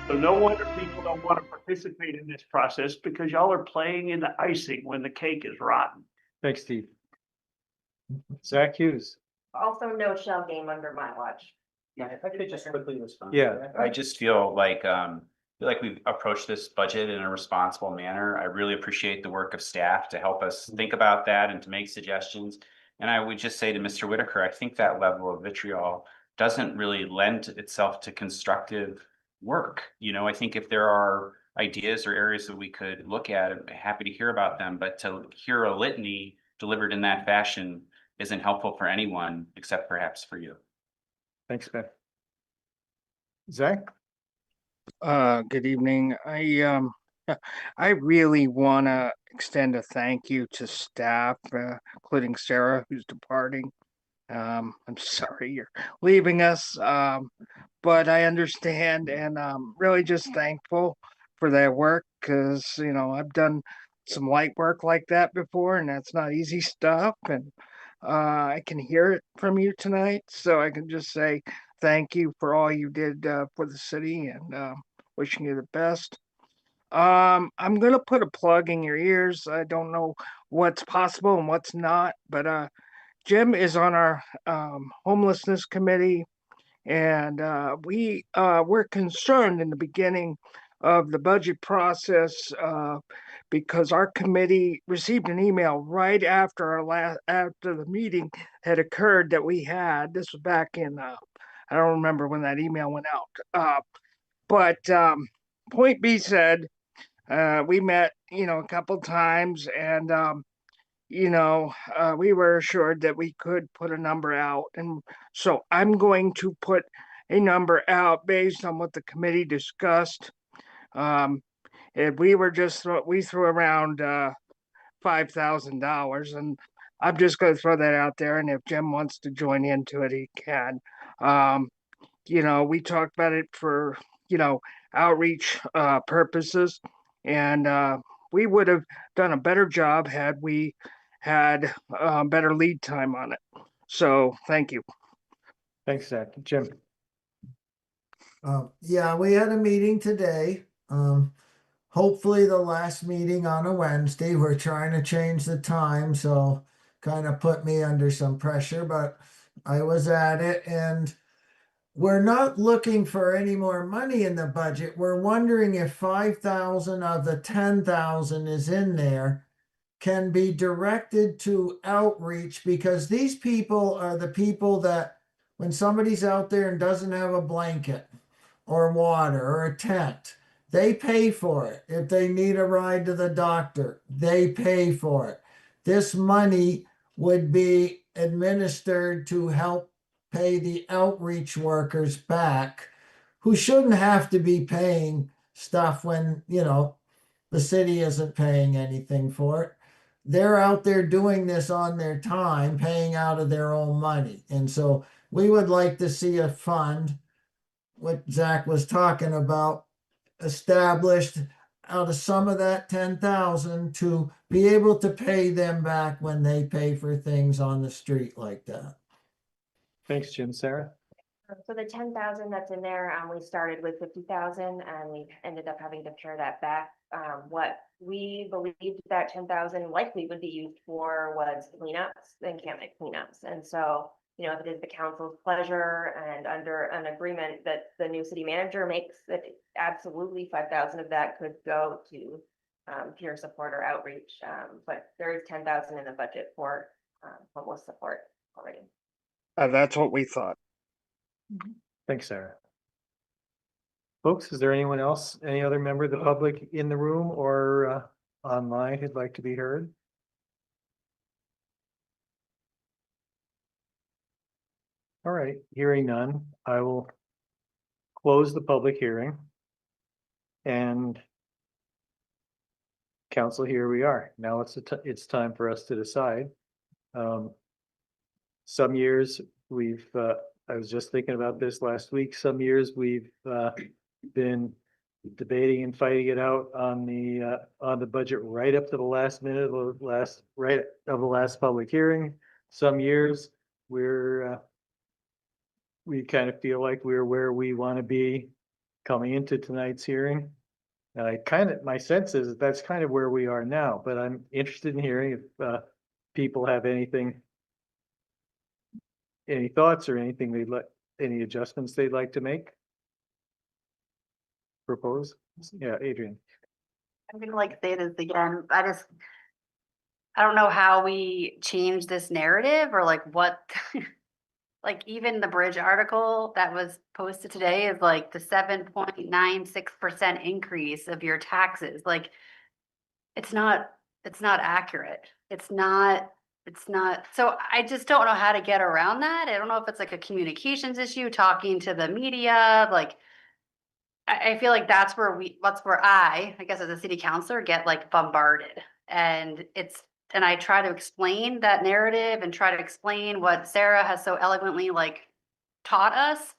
So no wonder people don't want to participate in this process because y'all are playing in the icing when the cake is rotten. Thanks, Steve. Zach Hughes. Also no shell game under my watch. Yeah, if I could just quickly respond. Yeah. I just feel like we've approached this budget in a responsible manner. I really appreciate the work of staff to help us think about that and to make suggestions. And I would just say to Mr. Whitaker, I think that level of vitriol doesn't really lend itself to constructive work. You know, I think if there are ideas or areas that we could look at, I'm happy to hear about them, but to hear a litany delivered in that fashion isn't helpful for anyone except perhaps for you. Thanks, Ben. Zach? Good evening. I really want to extend a thank you to staff, including Sarah, who's departing. I'm sorry you're leaving us, but I understand, and I'm really just thankful for their work because, you know, I've done some light work like that before, and that's not easy stuff. And I can hear it from you tonight, so I can just say thank you for all you did for the city, and wishing you the best. I'm gonna put a plug in your ears. I don't know what's possible and what's not, but Jim is on our homelessness committee, and we were concerned in the beginning of the budget process because our committee received an email right after after the meeting had occurred that we had. This was back in I don't remember when that email went out. But point being said, we met, you know, a couple times, and you know, we were assured that we could put a number out, and so I'm going to put a number out based on what the committee discussed. If we were just we threw around $5,000, and I'm just going to throw that out there. And if Jim wants to join into it, he can. You know, we talked about it for, you know, outreach purposes, and we would have done a better job had we had better lead time on it. So thank you. Thanks, Zach. Jim? Yeah, we had a meeting today. Hopefully the last meeting on a Wednesday. We're trying to change the time, so kind of put me under some pressure, but I was at it, and we're not looking for any more money in the budget. We're wondering if 5,000 of the 10,000 is in there, can be directed to outreach, because these people are the people that when somebody's out there and doesn't have a blanket or water or a tent, they pay for it. If they need a ride to the doctor, they pay for it. This money would be administered to help pay the outreach workers back, who shouldn't have to be paying stuff when, you know, the city isn't paying anything for it. they're out there doing this on their time, paying out of their own money. And so we would like to see a fund, what Zach was talking about, established out of some of that 10,000 to be able to pay them back when they pay for things on the street like that. Thanks, Jim. Sarah? So the 10,000 that's in there, we started with 50,000 and we ended up having to pare that back. What we believed that 10,000 likely would be used for was cleanups, encampment cleanups. And so, you know, if it is the council's pleasure and under an agreement that the new city manager makes, that absolutely 5,000 of that could go to peer support or outreach. But there is 10,000 in the budget for homeless support already. That's what we thought. Thanks, Sarah. Folks, is there anyone else, any other member of the public in the room or online who'd like to be heard? All right, hearing none, I will close the public hearing. And council, here we are. Now it's time for us to decide. Some years we've, I was just thinking about this last week. Some years we've been debating and fighting it out on the budget right up to the last minute, of the last public hearing. Some years we kind of feel like we're where we want to be coming into tonight's hearing. And my sense is that's kind of where we are now, but I'm interested in hearing if people have any thoughts or anything any adjustments they'd like to make? Propose? Yeah, Adrian. I'm gonna say this again. I don't know how we change this narrative or what, even the bridge article that was posted today is the 7.96% increase of your taxes. It's not accurate. It's not, so I just don't know how to get around that. I don't know if it's a communications issue, talking to the media, I feel that's where I guess as a city councilor get bombarded, and I try to explain that narrative and try to explain what Sarah has so eloquently taught us,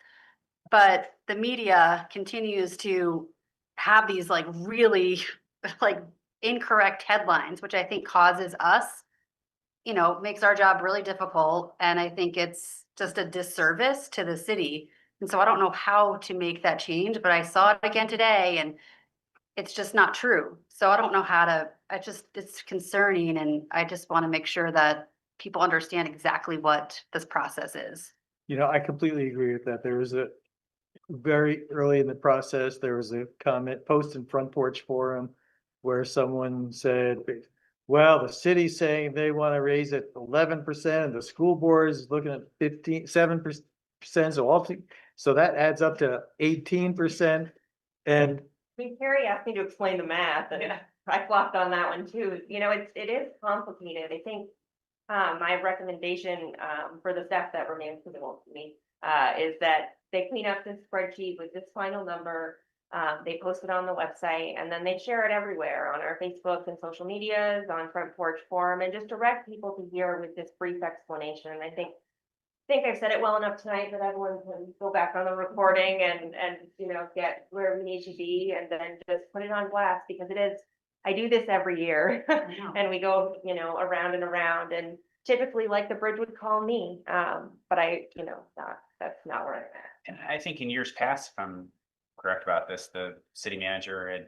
but the media continues to have these really incorrect headlines, which I think causes us, makes our job really difficult, and I think it's just a disservice to the city. And so I don't know how to make that change, but I saw it again today and it's just not true. So I don't know how to, it's concerning, and I just want to make sure that people understand exactly what this process is. I completely agree with that. There was very early in the process, there was a post in Front Porch Forum where someone said, well, the city's saying they want to raise it 11%, and the school board is looking at 7%. So that adds up to 18%. And Carrie asked me to explain the math, and I flopped on that one too. It is complicated. I think my recommendation for the staff that remains visible to me is that they clean up this spreadsheet with this final number. They post it on the website, and then they share it everywhere on our Facebook and social medias, on Front Porch Forum, and just direct people to hear with this brief explanation. I think I've said it well enough tonight that everyone can go back on the recording and get where we need to be, and then just put it on blast, because I do this every year and we go, around and around, and typically the bridge would call me. But that's not where I'm at. And I think in years past, if I'm correct about this, the city manager had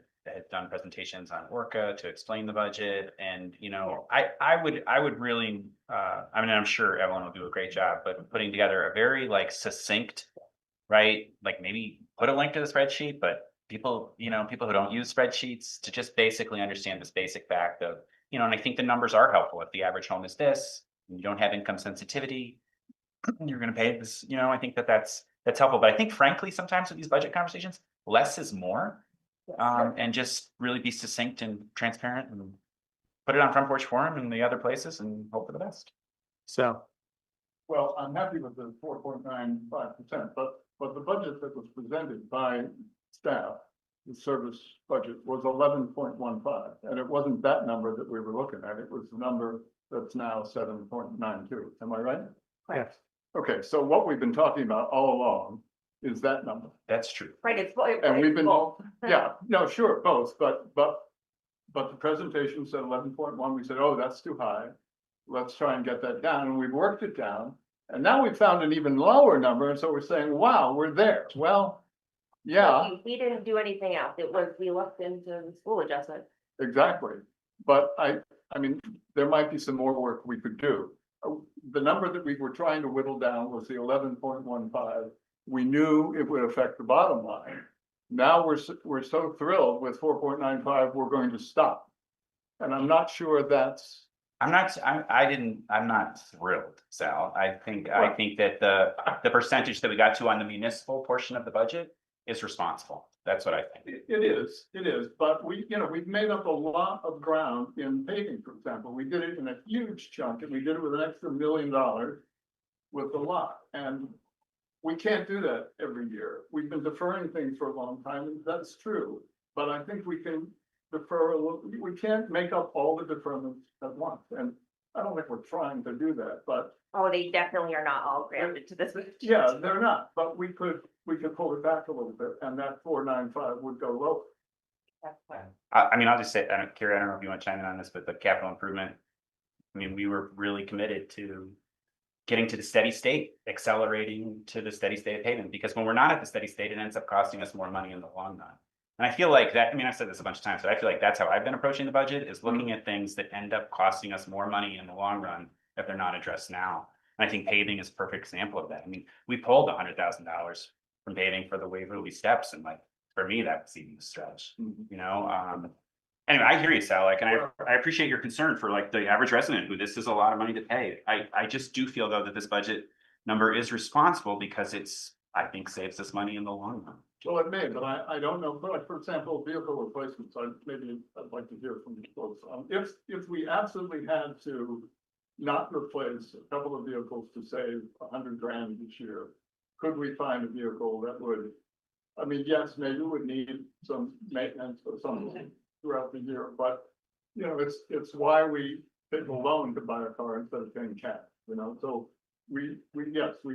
done presentations on Orca to explain the budget, and I would really I'm sure Evelyn will do a great job, but putting together a very succinct, right, maybe put a link to the spreadsheet, but people who don't use spreadsheets to just basically understand this basic fact of, and I think the numbers are helpful. If the average home is this, and you don't have income sensitivity, you're going to pay this, I think that's helpful. But I think frankly, sometimes with these budget conversations, less is more. And just really be succinct and transparent, and put it on Front Porch Forum and the other places, and hope for the best. So, well, I'm happy with the 4.95%, but the budget that was presented by staff the service budget was 11.15, and it wasn't that number that we were looking at. It was the number that's now 7.92. Am I right? Yes. Okay, so what we've been talking about all along is that number. That's true. Right, it's. And we've been, both. yeah, no, sure, both, but the presentation said 11.1. We said, oh, that's too high. Let's try and get that down, and we've worked it down. And now we've found an even lower number, and so we're saying, wow, we're there. Well, yeah, We didn't do anything else. It was, we looked into the school adjustment. exactly. But I mean, there might be some more work we could do. The number that we were trying to whittle down was the 11.15. We knew it would affect the bottom line. Now we're so thrilled with 4.95, we're going to stop. And I'm not sure that's. I'm not thrilled, Sal. I think that the percentage that we got to on the municipal portion of the budget is responsible. That's what I think. It is, but we've made up a lot of ground in paving, for example. We did it in a huge chunk, and we did it with an extra $1 million with the lot. And we can't do that every year. We've been deferring things for a long time, and that's true. But I think we can defer a little. We can't make up all the deferments at once. And I don't think we're trying to do that, but. Oh, they definitely are not all granted to this. Yeah, they're not, but we could pull it back a little bit, and that 495 would go lower. That's fine. I mean, I'll just say, Carrie, I don't know if you want to chime in on this, but the capital improvement, I mean, we were really committed to getting to the steady state, accelerating to the steady state of payment, because when we're not at the steady state, it ends up costing us more money in the long run. And I feel like that, I mean, I've said this a bunch of times, but I feel like that's how I've been approaching the budget, is looking at things that end up costing us more money in the long run if they're not addressed now. And I think paving is a perfect example of that. I mean, we pulled $100,000 from paving for the Waverly Steps, and like, for me, that was even a stretch, you know? Anyway, I hear you, Sal, like, and I appreciate your concern for like the average resident who this is a lot of money to pay. I just do feel though that this budget number is responsible because it's, I think, saves us money in the long run. Well, it may, but I don't know, but like, for example, vehicle replacements, maybe I'd like to hear from you folks. If we absolutely had to not replace a couple of vehicles to save $100,000 this year, could we find a vehicle that would, I mean, yes, maybe we would need some maintenance or something throughout the year, but you know, it's why we take a loan to buy a car instead of paying cash, you know, so we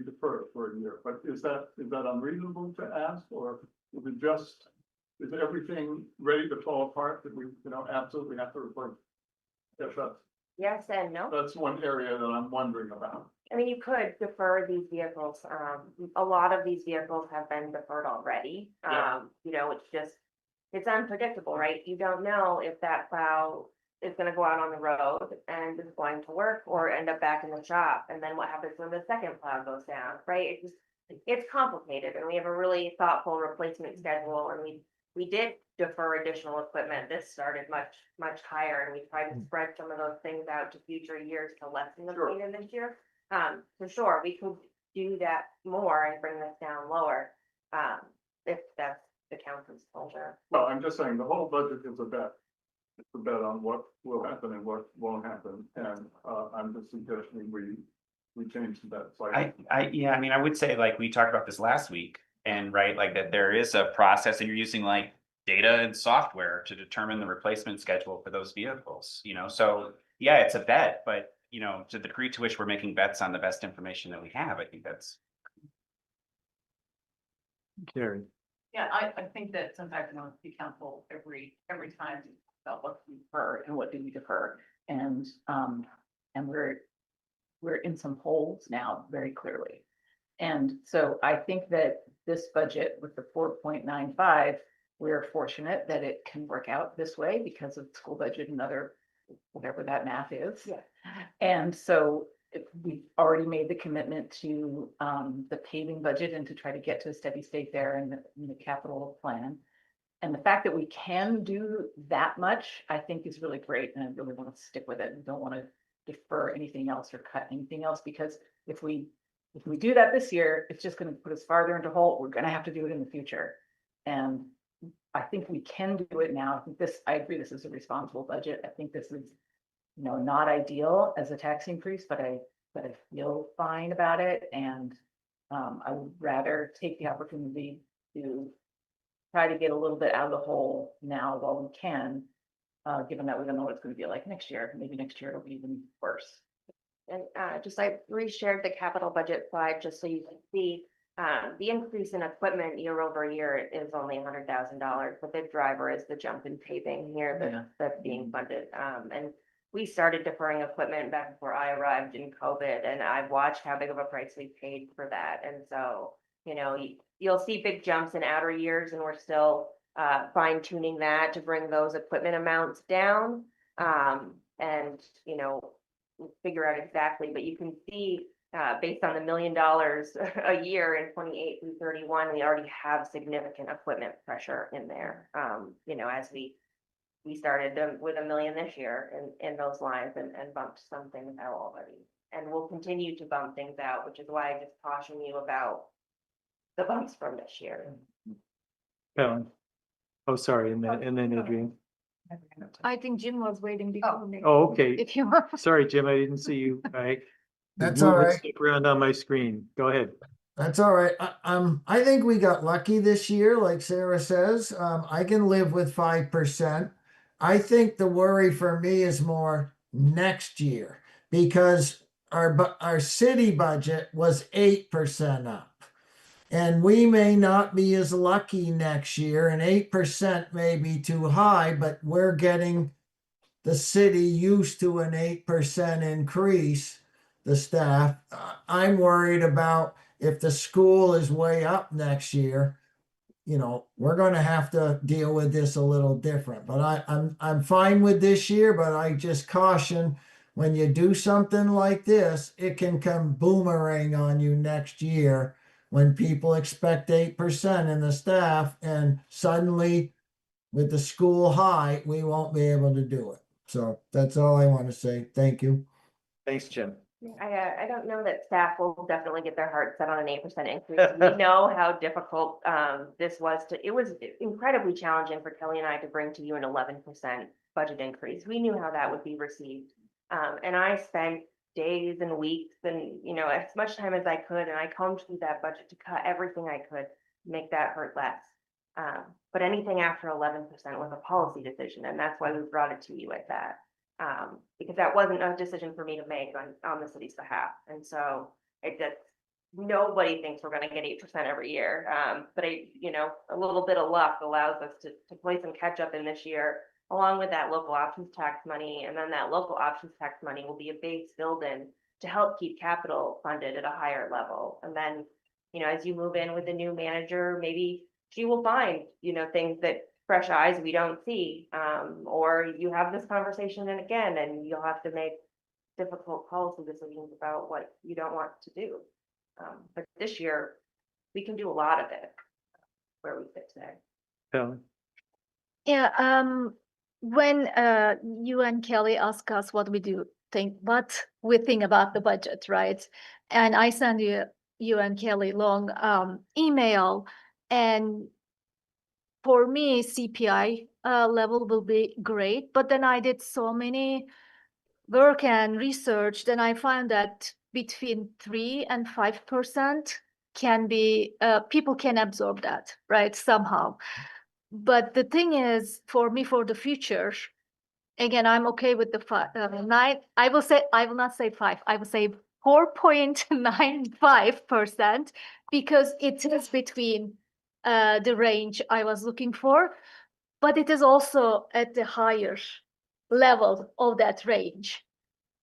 defer it for a year, but is that unreasonable to ask, or is everything ready to fall apart that we, you know, absolutely have to replace? Yes and no. That's one area that I'm wondering about. I mean, you could defer these vehicles. A lot of these vehicles have been deferred already. Yeah. You know, it's unpredictable, right? You don't know if that plow is gonna go out on the road and is going to work or end up back in the shop. And then what happens when the second plow goes down, right? It's complicated, and we have a really thoughtful replacement schedule, and we did defer additional equipment. This started much higher, and we tried to spread some of those things out to future years to lessen the pain this year. For sure, we could do that more and bring this down lower, if that's the council's pleasure. Well, I'm just saying, the whole budget is a bet. It's a bet on what will happen and what won't happen, and I'm just suggesting we change that slightly. Yeah, I mean, I would say, like, we talked about this last week, and right, like, that there is a process, and you're using like data and software to determine the replacement schedule for those vehicles, you know, so yeah, it's a bet, but you know, to the degree to which we're making bets on the best information that we have, I think that's. Carrie. Yeah, I think that sometimes I want to be council every time about what we defer and what do we defer. And we're in some holes now very clearly. And so I think that this budget with the 4.95, we're fortunate that it can work out this way because of school budget and other, whatever that math is. Yeah. And so we've already made the commitment to the paving budget and to try to get to a steady state there in the capital plan. And the fact that we can do that much, I think is really great. And I really want to stick with it and don't want to defer anything else or cut anything else, because if we do that this year, it's just going to put us farther into hole. We're going to have to do it in the future. And I think we can do it now. I agree, this is a responsible budget. I think this is, you know, not ideal as a tax increase, but I feel fine about it. And I would rather take the opportunity to try to get a little bit out of the hole now while we can, given that we don't know what it's gonna be like next year. Maybe next year it'll be even worse. And just I reshared the capital budget slide just so you can see the increase in equipment year over year is only $100,000. The big driver is the jump in paving here that's being funded. And we started deferring equipment back before I arrived in COVID, and I've watched how big of a price we paid for that. And so, you know, you'll see big jumps in outer years, and we're still fine tuning that to bring those equipment amounts down. And, you know, figure out exactly, but you can see based on the $1 million a year in 28 through 31, we already have significant equipment pressure in there. You know, as we started with $1 million this year in those lines and bumped some things out already. And we'll continue to bump things out, which is why I just caution you about the bumps from this year. Helen. Oh, sorry, and then Adrian. I think Jim was waiting before me. Oh, okay. If you want. Sorry, Jim, I didn't see you. That's all right. Stick around on my screen. Go ahead. That's all right. I think we got lucky this year, like Sarah says. I can live with 5%. I think the worry for me is more next year because our city budget was 8% up. And we may not be as lucky next year, and 8% may be too high, but we're getting the city used to an 8% increase, the staff. I'm worried about if the school is way up next year, you know, we're going to have to deal with this a little different. But I'm fine with this year, but I just caution when you do something like this, it can come boomerang on you next year when people expect 8% in the staff and suddenly with the school high, we won't be able to do it. So that's all I want to say. Thank you. Thanks, Jim. I don't know that staff will definitely get their heart set on an 8% increase. We know how difficult this was it was incredibly challenging for Kelly and I to bring to you an 11% budget increase. We knew how that would be received. And I spent days and weeks and, you know, as much time as I could, and I combed through that budget to cut everything I could to make that hurt less. But anything after 11% was a policy decision, and that's why we brought it to you at that. Because that wasn't a decision for me to make on the city's behalf. And so it just, nobody thinks we're gonna get 8% every year. But you know, a little bit of luck allows us to play some catch up in this year, along with that local options tax money. And then that local options tax money will be a base build in to help keep capital funded at a higher level. And then, you know, as you move in with a new manager, maybe she will find, you know, things that fresh eyes we don't see, or you have this conversation and again, and you'll have to make difficult policy decisions about what you don't want to do. But this year, we can do a lot of it where we sit today. Helen. Yeah, when you and Kelly ask us what we think about the budget, right? And I send you and Kelly long email, and for me, CPI level will be great. But then I did so many work and research, then I found that between 3 and 5% can be, people can absorb that, right, somehow. But the thing is, for me, for the future, again, I'm okay with the 9. I will not say 5. I will say 4.95% because it is between the range I was looking for, but it is also at the higher level of that range.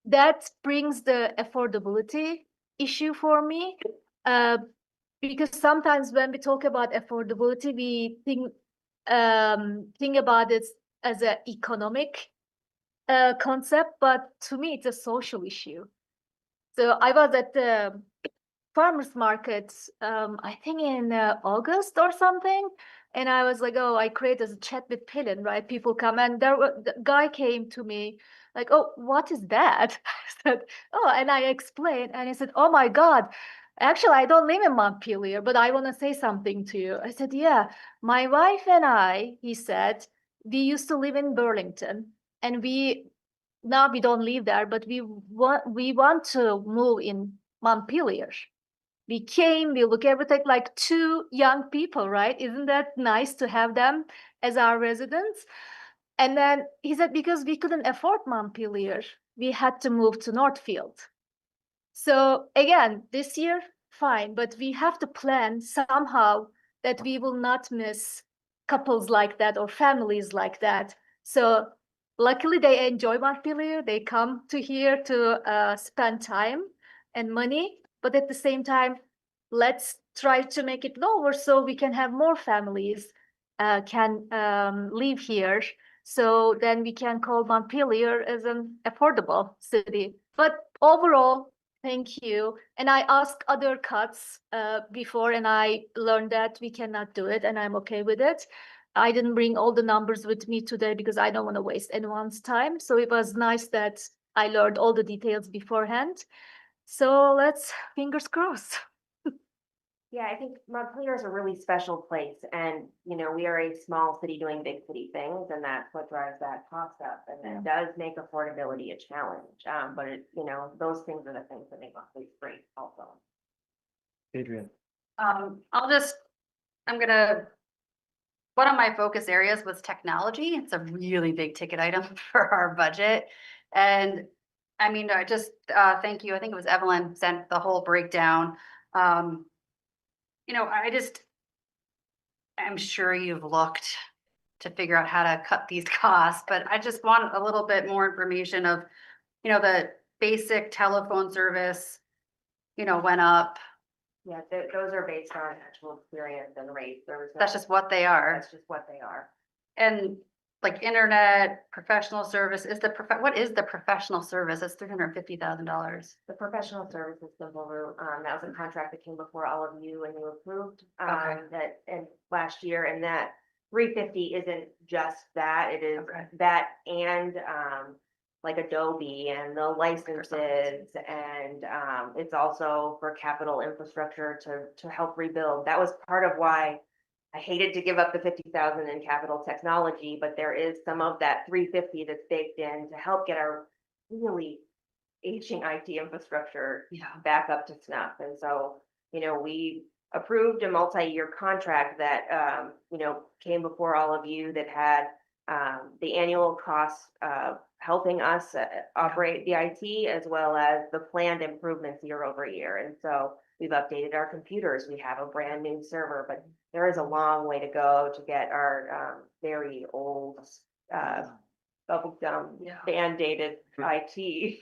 That brings the affordability issue for me, because sometimes when we talk about affordability, we think about it as an economic concept, but to me, it's a social issue. So I was at the farmers market, I think in August or something. And I was like, oh, I created a chat with Pillin, right? People come and the guy came to me like, oh, what is that? I said, oh, and I explained, and he said, oh my God, actually, I don't live in Montpelier, but I want to say something to you. I said, yeah, my wife and I, he said, we used to live in Burlington, and now we don't live there, but we want to move in Montpelier. We came, we look everything like two young people, right? Isn't that nice to have them as our residents? And then he said, because we couldn't afford Montpelier, we had to move to Northfield. So again, this year, fine, but we have to plan somehow that we will not miss couples like that or families like that. So luckily they enjoy Montpelier. They come to here to spend time and money, but at the same time, let's try to make it lower so we can have more families can live here. So then we can call Montpelier as an affordable city. But overall, thank you. And I asked other cuts before, and I learned that we cannot do it, and I'm okay with it. I didn't bring all the numbers with me today because I don't want to waste anyone's time. So it was nice that I learned all the details beforehand. So let's fingers crossed. Yeah, I think Montpelier is a really special place, and you know, we are a small city doing big city things, and that's what drives that cost up, and it does make affordability a challenge. But it, you know, those things are the things that make Montpelier great also. Adrian. One of my focus areas was technology. It's a really big ticket item for our budget. And I mean, I just, thank you. I think it was Evelyn sent the whole breakdown. You know, I'm sure you've looked to figure out how to cut these costs, but I just want a little bit more information of, you know, the basic telephone service, you know, went up. Yeah, those are based on actual experience and rates. That's just what they are. That's just what they are. And like internet, professional service, what is the professional service? It's $350,000. The professional services simple route, that was a contract that came before all of you and you approved, Okay. that, and last year, and that 350 isn't just that, it is that and, like Adobe and the licenses, and, it's also for capital infrastructure to help rebuild. That was part of why I hated to give up the 50,000 in capital technology, but there is some of that 350 that's baked in to help get our really aging IT infrastructure back up to snuff. And so, you know, we approved a multi-year contract that, you know, came before all of you that had the annual costs of helping us operate the IT, as well as the planned improvements year over year. And so we've updated our computers. We have a brand new server, but there is a long way to go to get our very old bubble gum band-aided IT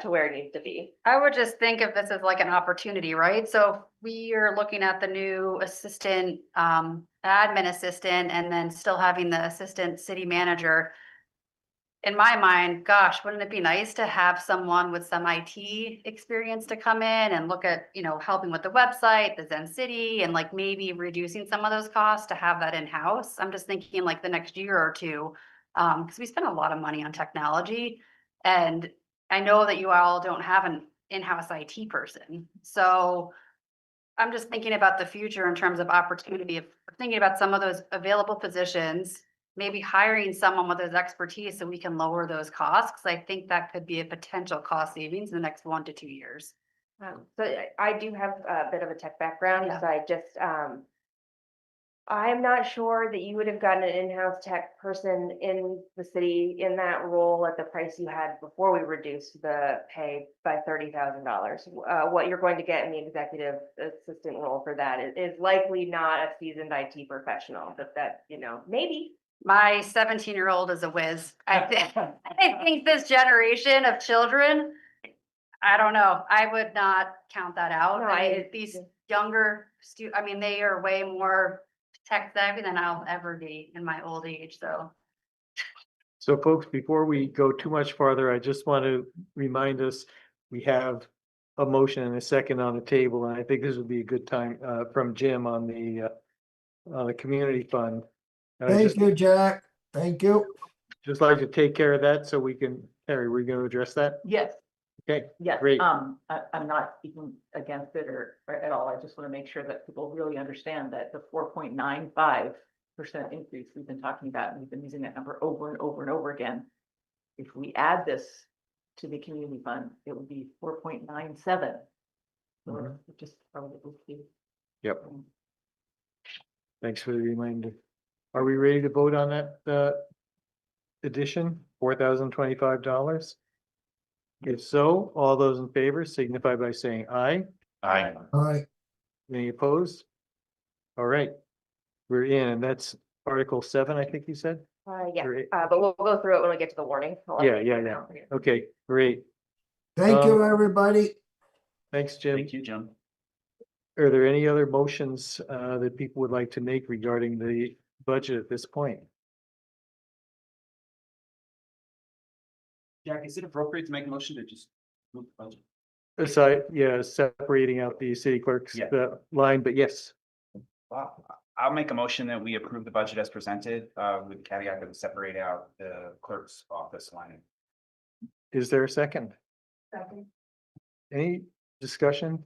to where it needs to be. I would just think of this as like an opportunity, right? So if we are looking at the new assistant, admin assistant, and then still having the assistant city manager. In my mind, gosh, wouldn't it be nice to have someone with some IT experience to come in and look at, you know, helping with the website, the Zen City, and like maybe reducing some of those costs to have that in-house. I'm just thinking like the next year or two, because we spend a lot of money on technology, and I know that you all don't have an in-house IT person. So I'm just thinking about the future in terms of opportunity, of thinking about some of those available positions, maybe hiring someone with those expertise so we can lower those costs. Cause I think that could be a potential cost savings in the next 1 to 2 years. So I do have a bit of a tech background, so I just, I'm not sure that you would have gotten an in-house tech person in the city in that role at the price you had before we reduced the pay by $30,000. What you're going to get in the executive assistant role for that is likely not a seasoned IT professional, but that, you know, maybe. My 17-year-old is a whiz. I think this generation of children, I don't know, I would not count that out. No, I mean, these younger I mean, they are way more tech savvy than I'll ever be in my old age, so. So folks, before we go too much farther, I just want to remind us, we have a motion and a second on the table, and I think this would be a good time from Jim on the community fund. Thank you, Jack. Thank you. Just like to take care of that so we can, Harry, we're going to address that? Yes. Okay, Yes, great. I'm not speaking against it or at all. I just want to make sure that people really understand that the 4.95% increase we've been talking about, and we've been using that number over and over and over again. If we add this to the community fund, it would be 4.97, or just probably. Yep. Thanks for the reminder. Are we ready to vote on that, addition, $4,025? If so, all those in favor signify by saying aye. Aye. All right, Any opposed? All right, we're in, and that's Article 7, I think you said? Yeah, Great. but we'll go through it when we get to the warning. I'll Yeah, update yeah, you yeah. now. Okay, great. thank you, Um, everybody. Thanks, Jim. Thank you, Jim. Are there any other motions that people would like to make regarding the budget at this point? Jack, is it appropriate to make a motion to just move the budget? Aside, yeah, separating out the city clerk's Yeah. line, but yes. Wow. I'll make a motion that we approve the budget as presented, with the caveat that we separate out the clerk's office line. Is there a second? Any discussion?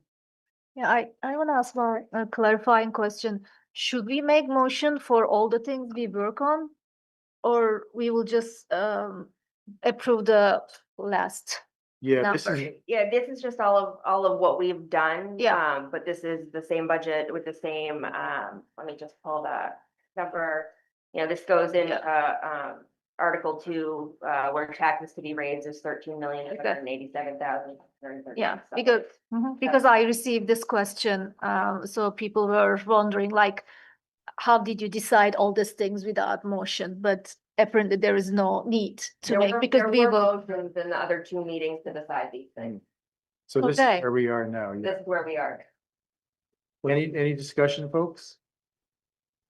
Yeah, I want to ask a clarifying question. Should we make motion for all the things we work on? Or we will just approve the last Yeah, this number? is, Yeah, this is just all of what we've done. Yeah. But this is the same budget with the same, let me just pull that number. You know, this goes in, Article 2, where taxes to be raised is 13,187,000. Yeah, because I received this question, so people were wondering like, how did you decide all these things without motion? But apparently there is no need to make, because we There were will. motions in the other 2 meetings to decide these things. so this is Okay. where we are now. Yeah. This is where we are. Any discussion, folks?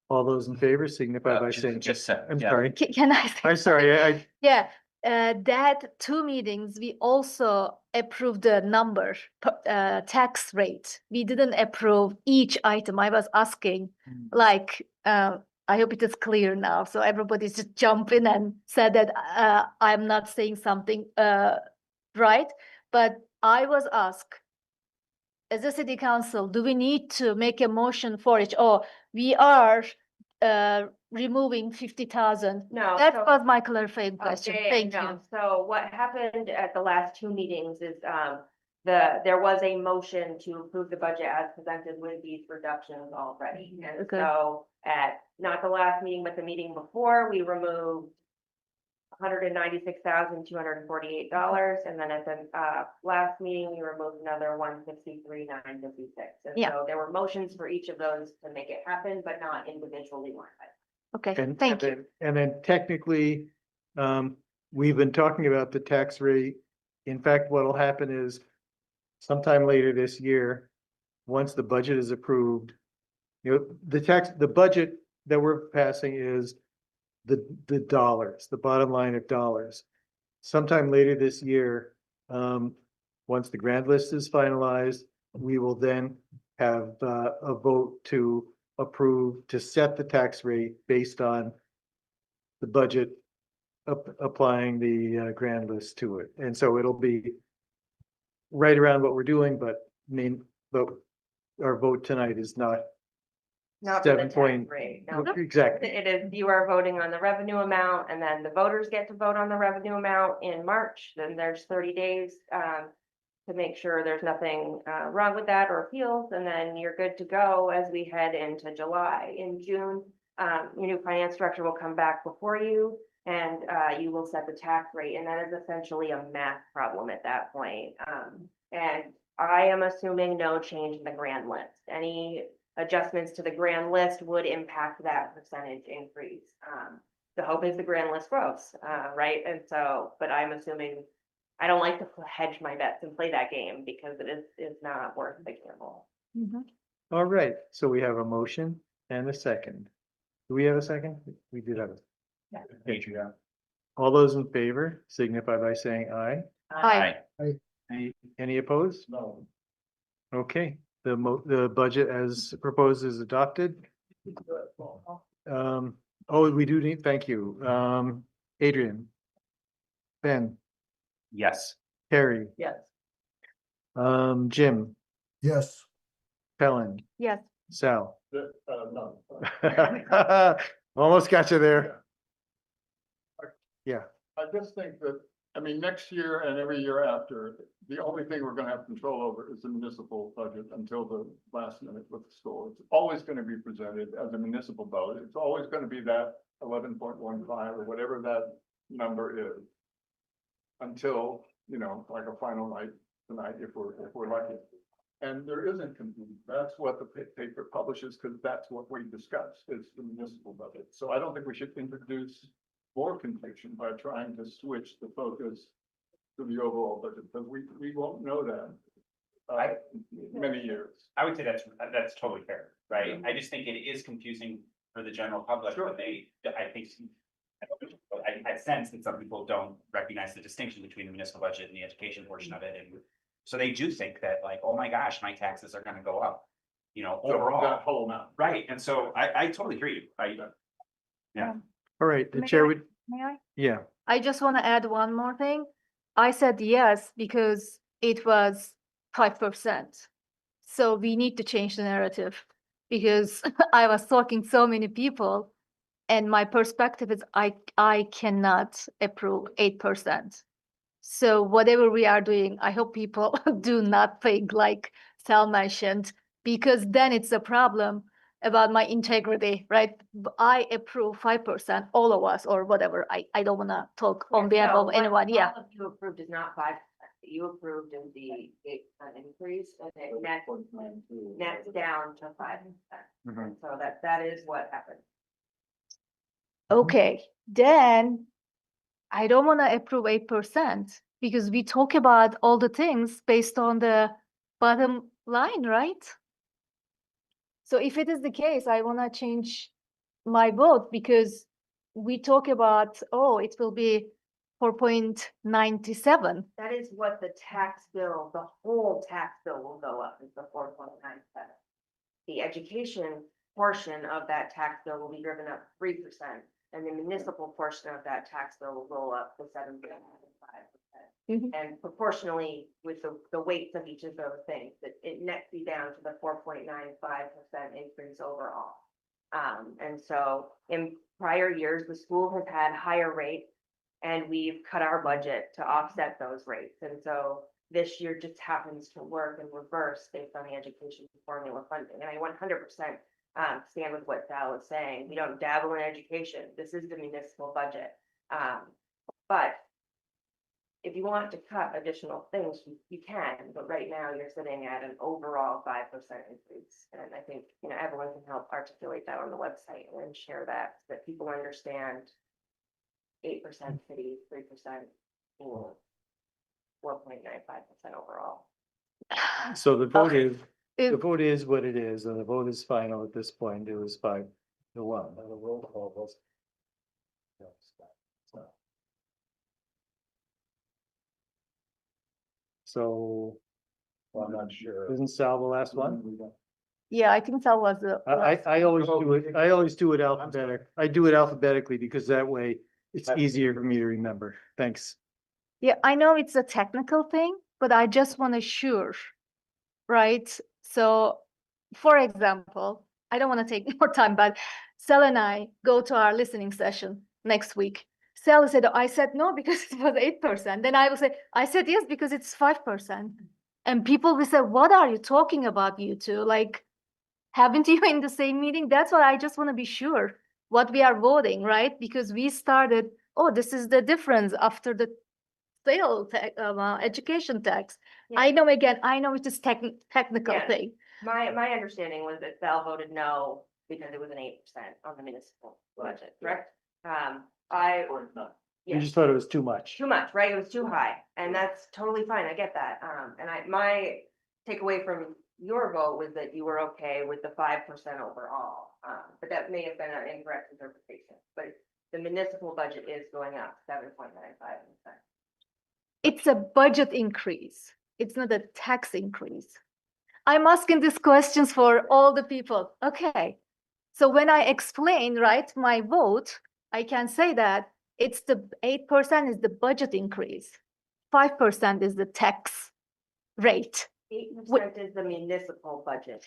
All those in favor signify by saying. I'm sorry. Can I say? I'm sorry, I, Yeah, that 2 meetings, we also approved the number, tax rate. We didn't approve each item. I was asking, like, I hope it is clear now. So everybody's just jump in and said that I'm not saying something right. But I was asked, as a city council, do we need to make a motion for it? Or we are removing 50,000? No, That so- was my clarifying question. Okay, Thank no. you. So what happened at the last 2 meetings is, there was a motion to approve the budget as presented with these reductions already. And Okay. so at, not the last meeting, but the meeting before, we removed $196,248. And then at the, last meeting, we removed another $163,956. And Yeah. so there were motions for each of those to make it happen, but not individually one. Okay, and thank you. then technically, we've been talking about the tax rate. In fact, what'll happen is sometime later this year, once the budget is approved, the budget that we're passing is the dollars, the bottom line of dollars. Sometime later this year, once the grand list is finalized, we will then have a vote to approve, to set the tax rate based on the budget applying the grand list to it. And so it'll be right around what we're doing, but our vote tonight is not Not for the 7 tax point. rate. No. Exactly. It is, you are voting on the revenue amount, and then the voters get to vote on the revenue amount in March. Then there's 30 days to make sure there's nothing wrong with that or appeals, and then you're good to go as we head into July. In June, your new finance director will come back before you, and you will set the tax rate, and that is essentially a math problem at that point. And I am assuming no change in the grand list. Any adjustments to the grand list would impact that percentage increase. The hope is the grand list grows, right? And so, but I'm assuming, I don't like to hedge my bets and play that game because it is not worth the gamble. All right, so we have a motion and a second. Do we have a second? We did have a. Adrian. All those in favor signify by saying aye. Aye. Any opposed? No. Okay, the budget as proposed is adopted. Oh, we do need, thank you. Adrian. Ben, Yes. Carrie, Yes. Jim, Yes, Helen, Yes. Sal. No. Almost got you there. Yeah. I just think that I mean, next year and every year after, the only thing we're gonna have control over is the municipal budget until the last minute with the school. It's always gonna be presented as a municipal budget. It's always gonna be that 11.15 or whatever that number is. Until, you know, like a final night tonight, if we're lucky. And there isn't confusion. That's what the paper publishes, because that's what we discussed, is the municipal budget. So I don't think we should introduce more confusion by trying to switch the focus to the overall budget, because we won't know that. Many years. I would say that's totally fair, right? I just think it is confusing for the general public when I sense that some people don't recognize the distinction between the municipal budget and the education portion of it, and so they do think that like, oh my gosh, my taxes are gonna go up, you know, overall. That whole amount. Right, and so I totally agree. Yeah. All right, the May chair I- would, May I? yeah. I just want to add one more thing. I said yes because it was 5%. So we need to change the narrative because I was talking so many people and my perspective is I cannot approve 8%. So whatever we are doing, I hope people do not think like Sal mentioned, because then it's a problem about my integrity, right? I approve 5%, all of us, or whatever. I don't wanna talk on behalf No, of what anyone, yeah. all of you approved is not 5%. You approved of the 8% increase and it nets down to 5%. So that is what happened. Okay, then I don't wanna approve 8% because we talk about all the things based on the bottom line, right? So if it is the case, I wanna change my vote because we talk about, oh, it will be 4.97. That is what the tax bill, the whole tax bill will go up is the 4.97. The education portion of that tax bill will be driven up 3%, and the municipal portion of that tax bill will go up to 7.5%. And proportionally with the weights of each of those things, it nets you down to the 4.95% increase overall. And so in prior years, the school has had higher rates and we've cut our budget to offset those rates. And so this year just happens to work in reverse based on the education formula funding. And I 100% stand with what Sal is saying. We don't dabble in education. This is the municipal budget. But if you want to cut additional things, you can, but right now you're sitting at an overall 5% increase. And I think, you know, everyone can help articulate that on the website and share that, so that people understand 8% city, 3% or 4.95% overall. So the vote Okay. is, the vote is what it is, and the vote is final at this point. It was 5-1. And the roll call was. So. I'm not sure. Isn't Sal the last one? Yeah, I think that was the. I always do it, alphabetic. I do it alphabetically because that way it's easier for me to remember. Thanks. Yeah, I know it's a technical thing, but I just want to sure, right? So, for example, I don't want to take more time, but Sal and I go to our listening session next week. Sal said, I said no because it was 8%. Then I will say, I said yes because it's 5%. And people will say, what are you talking about, you two? Like, haven't you in the same meeting? That's why I just want to be sure what we are voting, right? Because we started, oh, this is the difference after the education tax. Yeah. I know it is technical Yeah. thing. My understanding was that Sal voted no because it was an 8% on the municipal budget, correct? You just thought it was too much. Too much, right? It was too high, and that's totally fine. I get that. And my takeaway from your vote was that you were okay with the 5% overall. But that may have been an incorrect interpretation, but the municipal budget is going up 7.95%. It's a budget increase. It's not a tax increase. I'm asking these questions for all the people. Okay. So when I explain, right, my vote, I can say that it's the 8% is the budget increase. 5% is the tax rate. 8% is the municipal budget.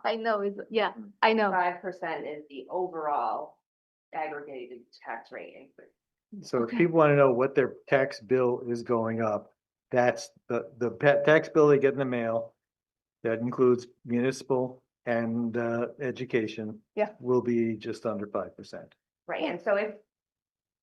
I know, yeah, I know. 5% is the overall aggregated tax rate increase. So if Okay. people want to know what their tax bill is going up, that's the tax bill they get in the mail. That includes municipal and education. Yeah. Will be just under 5%. Right, and so if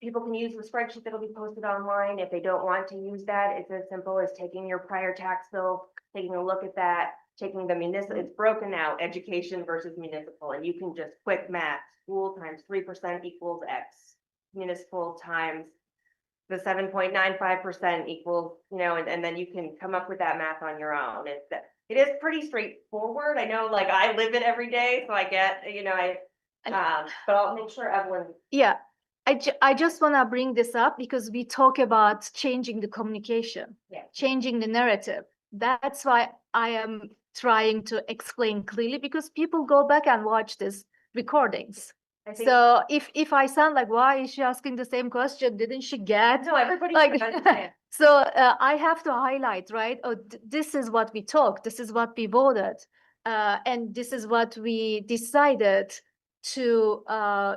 people can use the spreadsheet that'll be posted online, if they don't want to use that, it's as simple as taking your prior tax bill, taking a look at that, taking the municipal, it's broken out, education versus municipal, and you can just quick math, school times 3% equals X, municipal times the 7.95% equals, and then you can come up with that math on your own. It is pretty straightforward. I know, like, I live it every day, so I get, but I'll make sure Evelyn. Yeah, I just want to bring this up because we talk about changing the communication, changing the narrative. That's why I am trying to explain clearly, because people go back and watch these recordings. So if I sound like, why is she asking the same question? Didn't she get? No, everybody like, should understand. so I have to highlight, right? Oh, this is what we talked. This is what we voted. And this is what we decided to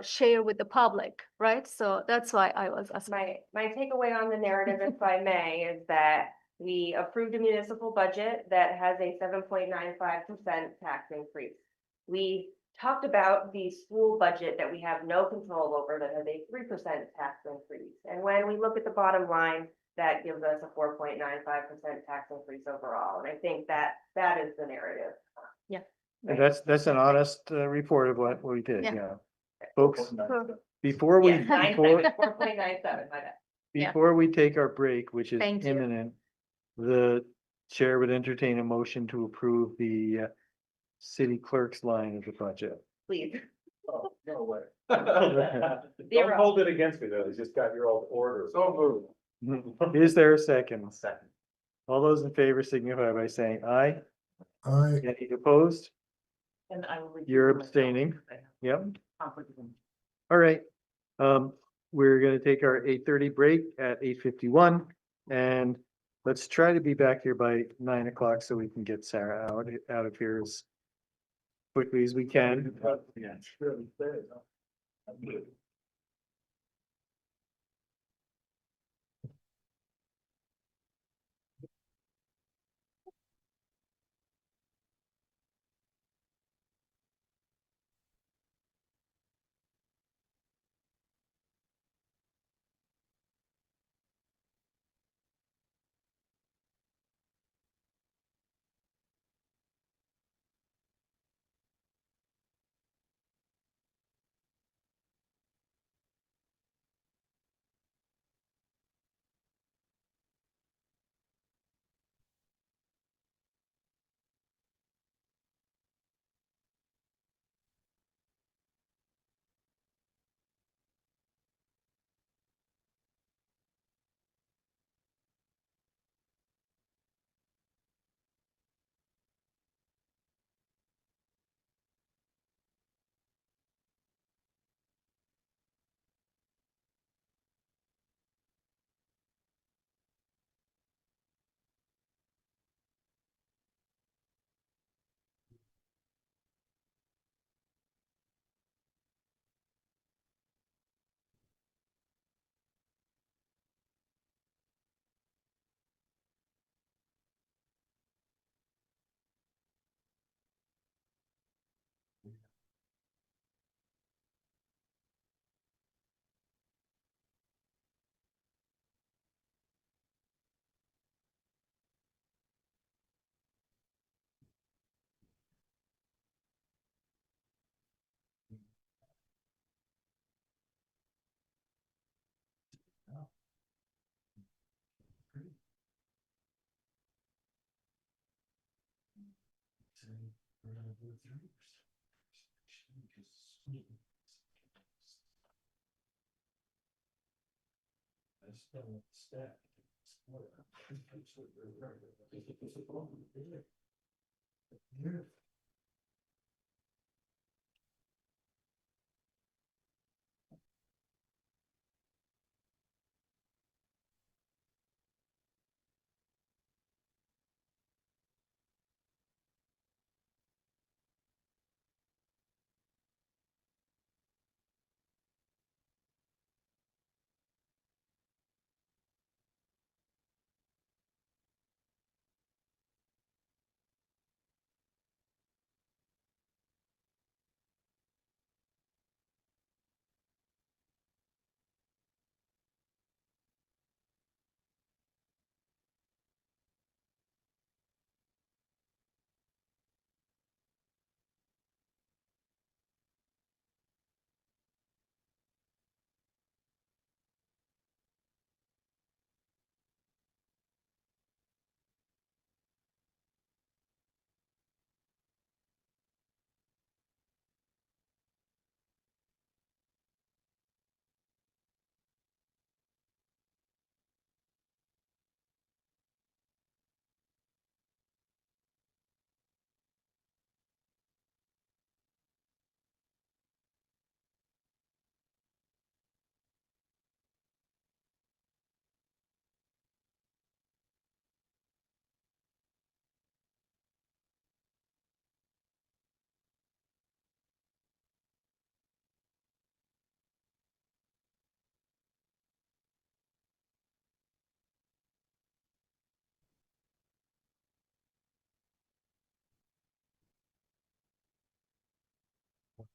share with the public, right? So that's why I was asking. My takeaway on the narrative, if I may, is that we approved a municipal budget that has a 7.95% tax increase. We talked about the school budget that we have no control over that has a 3% tax increase. And when we look at the bottom line, that gives us a 4.95% tax increase overall. And I think that is the narrative. Yeah. And that's an honest report of what we did, Yeah. yeah. Folks, before we, Yeah, before, 4.97, my bad. Yeah. before we take our break, which is Thank you. imminent, the chair would entertain a motion to approve the city clerk's line of the budget. Please. Oh, no way. Zero. hold it against me though, you just got your old order. So moved. Is there a second? Second. All those in favor signify by saying aye. I, Any opposed? And I will. You're abstaining. Yep. Conflict of interest. All right. We're gonna take our 8:30 break at 8:51, and let's try to be back here by 9 o'clock so we can get Sarah out of here as quickly as we can. Yeah, sure.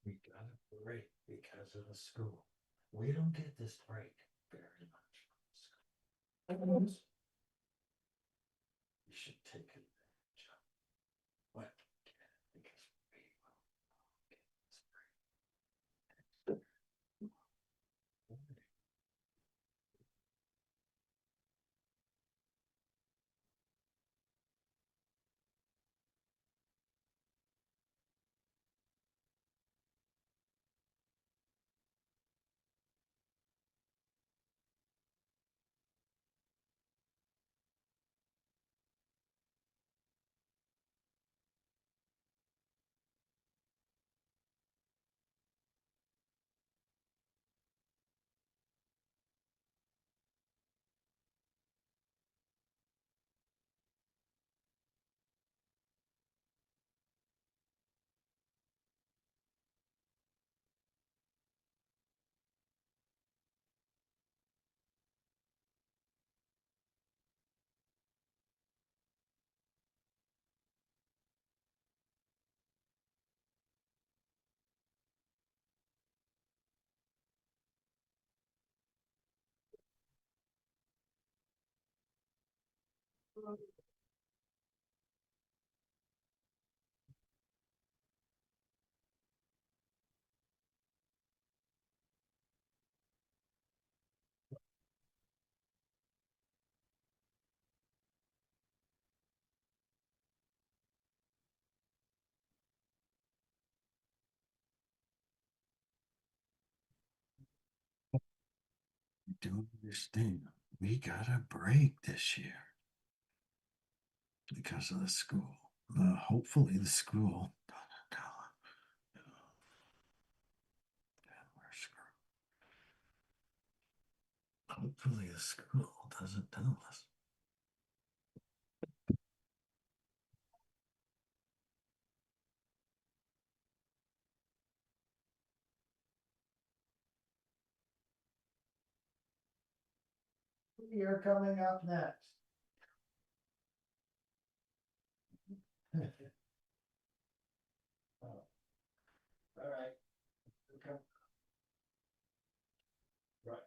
We got a break because of the school. We don't get this break very much from the school. You should take advantage of what we can because we will get this break. I don't understand. We got a break this year because of the school. Hopefully the school doesn't tell us. We're screwed. Hopefully the school doesn't tell us. You're coming up next. Oh. All right. Okay. Right.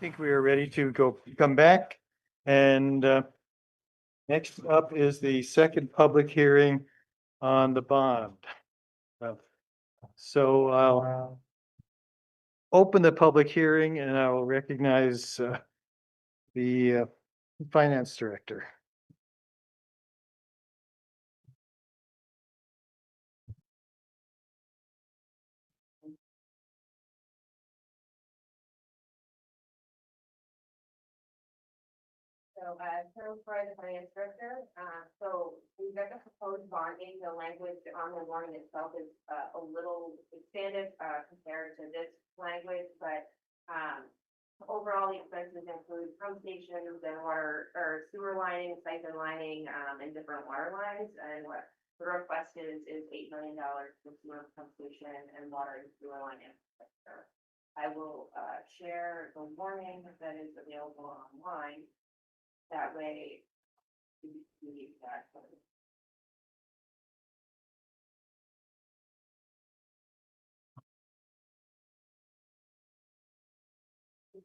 think we are ready to come back. And next up is the second public hearing on the bond. So I'll open the public hearing and I will recognize the finance director. So, Carol Fry, the finance director, so we've got the proposed bonding, the language on the warning itself is a little expanded, compared to this language, but, overall, the expenses include pump stations and water or sewer lining, siphon lining, and different water lines, and what the request is $8 million for sewer pump station and water and sewer line infrastructure. I will, share the warning that is available online. That way. You see exactly.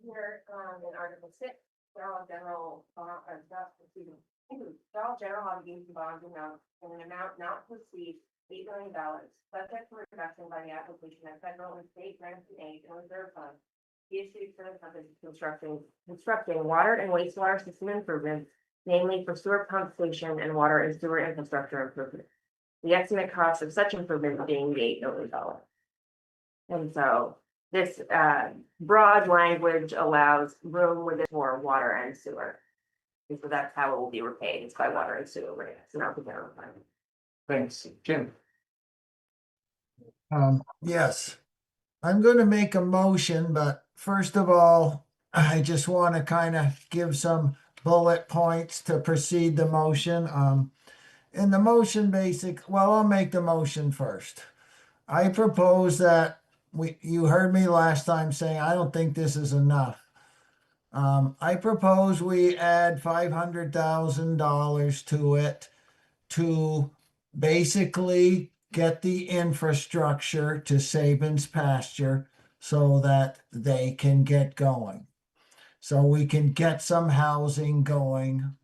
Here, in Article 6, general obligation bonds amount in an amount not to exceed $8 million, subject to reduction by the application of federal and state grants and aid and reserve funds. Be issued for the purpose of constructing water and wastewater system improvements, namely for sewer pump station and water and sewer infrastructure improvements. The estimate cost of such improvements being the $8 million. And so this broad language allows room with it for water and sewer. And so that's how it will be repaid. It's by water and sewer rates, not the general fund. Thanks, Jim. Yes, I'm going to make a motion, but first of all, I just want to kind of give some bullet points to precede the motion. In the motion I'll make the motion first. I propose that you heard me last time saying, I don't think this is enough. I propose we add $500,000 to it to basically get the infrastructure to Sabin's pasture so that they can get going. So we can get some housing going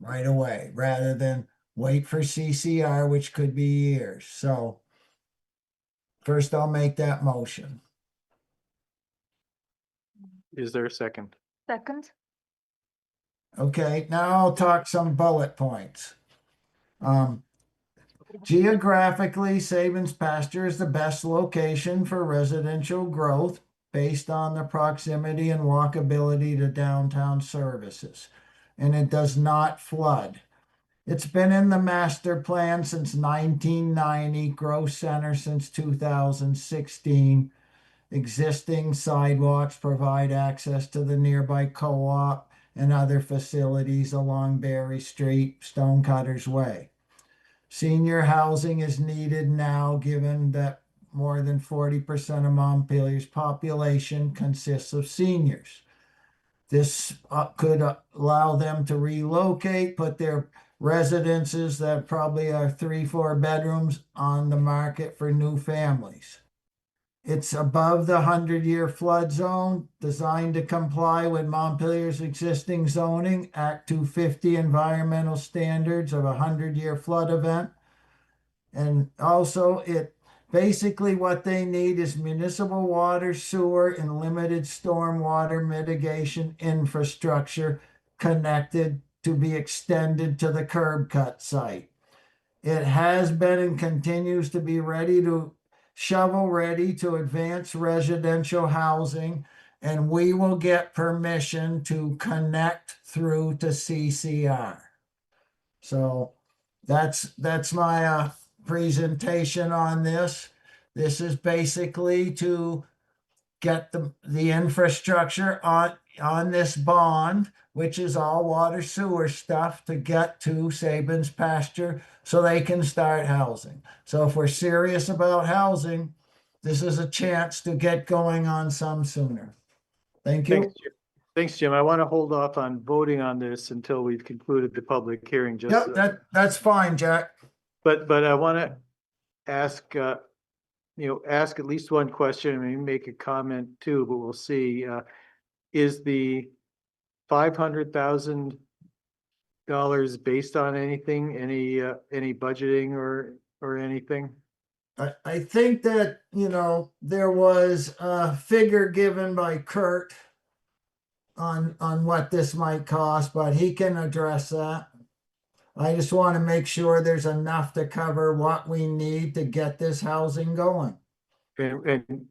right away rather than wait for CCR, which could be years. So first I'll make that motion. Is there a second? Second. Okay, now I'll talk some bullet points. Geographically, Sabin's pasture is the best location for residential growth based on the proximity and walkability to downtown services, and it does not flood. It's been in the master plan since 1990, growth center since 2016. Existing sidewalks provide access to the nearby co-op and other facilities along Berry Street, Stonecutters Way. Senior housing is needed now, given that more than 40% of Montpelier's population consists of seniors. This could allow them to relocate, put their residences that probably are 3-4 bedrooms on the market for new families. It's above the 100-year flood zone, designed to comply with Montpelier's existing zoning, Act 250 environmental standards of a 100-year flood event. And also basically what they need is municipal water, sewer, and limited stormwater mitigation infrastructure connected to be extended to the curb cut site. It has been and continues to be shovel ready to advance residential housing, and we will get permission to connect through to CCR. So that's my presentation on this. This is basically to get the infrastructure on this bond, which is all water sewer stuff, to get to Sabin's pasture so they can start housing. So if we're serious about housing, this is a chance to get going on some sooner. Thank you. Thanks, Jim. I want to hold off on voting on this until we've concluded the public hearing. Yep, that's fine, Jack. But I want to ask, ask at least one question and maybe make a comment too, but we'll see. is the $500,000 based on anything, any budgeting or anything? I think that, there was a figure given by Kurt on what this might cost, but he can address that. I just want to make sure there's enough to cover what we need to get this housing going. And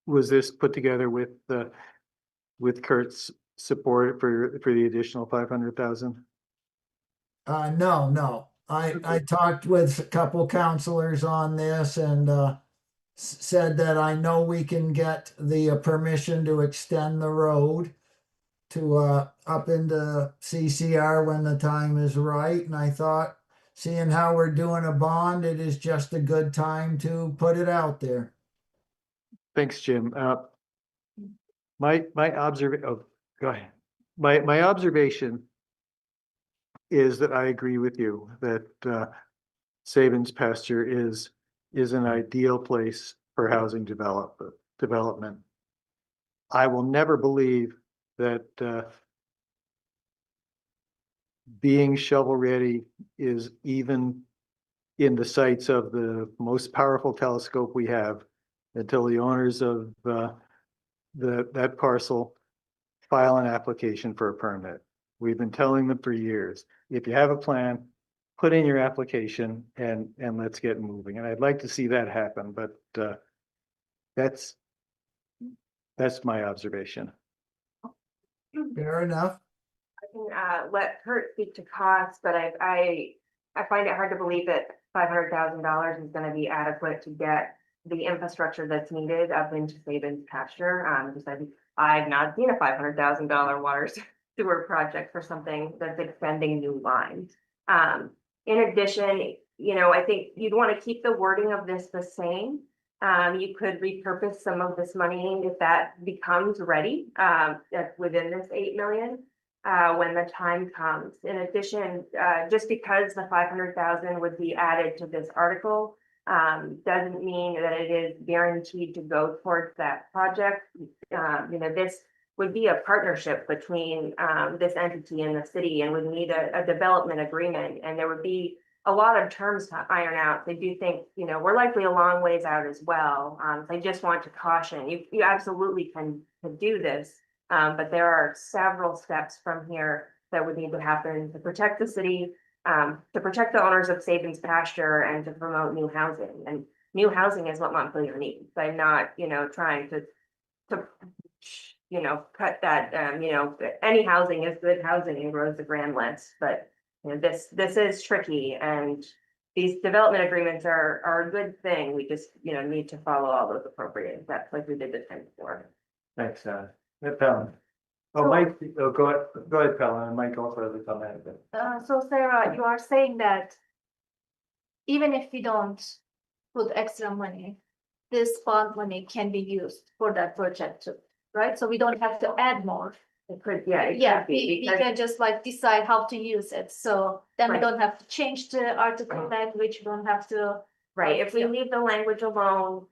was this put together with Kurt's support for the additional 500,000? No. I talked with a couple counselors on this and said that I know we can get the permission to extend the road to up into CCR when the time is right. And I thought, seeing how we're doing a bond, it is just a good time to put it out there. Thanks, Jim. My observation. Oh, go ahead. My observation is that I agree with you that Sabins Pasture is an ideal place for housing development. I will never believe that being shovel ready is even in the sights of the most powerful telescope we have until the owners of that parcel file an application for a permit. We've been telling them for years, if you have a plan, put in your application and let's get moving. And I'd like to see that happen, but that's my observation. Fair enough. I can let Kurt speak to costs, but I find it hard to believe that $500,000 is going to be adequate to get the infrastructure that's needed up into Sabins Pasture. Because I've not seen a $500,000 water sewer project for something that's extending new lines. In addition, I think you'd want to keep the wording of this the same. You could repurpose some of this money if that becomes ready within this 8 million when the time comes. In addition, just because the 500,000 would be added to this article doesn't mean that it is guaranteed to go towards that project. This would be a partnership between this entity and the city, and would need a development agreement, and there would be a lot of terms to iron out. I do think, we're likely a long ways out as well. So I just want to caution, you absolutely can do this, but there are several steps from here that would need to happen to protect the city, to protect the owners of Sabins Pasture, and to promote new housing. And new housing is what Montpelier needs. I'm not, trying to cut that, any housing is good housing and grows the grand list, but this is tricky, and these development agreements are a good thing. We just, need to follow all those appropriate steps like we did the time before. Thanks, Pelham. Oh, Mike, go ahead, Pelham, and Mike also has a comment. So Sarah, you are saying that even if we don't put extra money, this bond money can be used for that project too, right? So we don't have to add more. It could, yeah. We can just decide how to use it. So then we don't have to change the article language. We don't have to. Right, if we leave the language alone,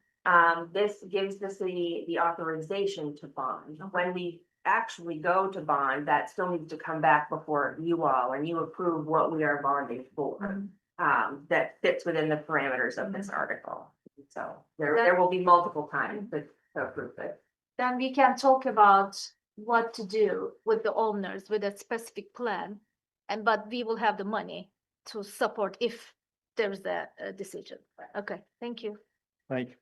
this gives the city the authorization to bond. When we actually go to bond, that still needs to come back before you all, and you approve what we are bonding for. That fits within the parameters of this article. So there will be multiple times to approve it. Then we can talk about what to do with the owners with a specific plan, but we will have the money to support if there's a decision. Okay, thank you. Mike.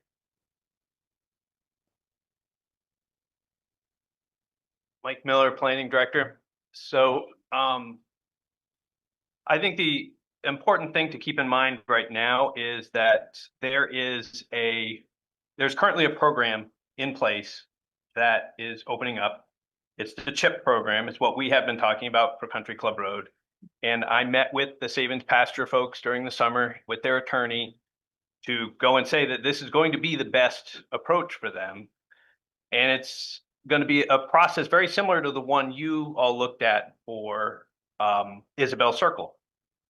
Mike Miller, Planning Director. So I think the important thing to keep in mind right now is that there's currently a program in place that is opening up. It's the CHIP program. It's what we have been talking about for Country Club Road. And I met with the Sabins Pasture folks during the summer with their attorney to go and say that this is going to be the best approach for them. And it's going to be a process very similar to the one you all looked at for Isabel Circle.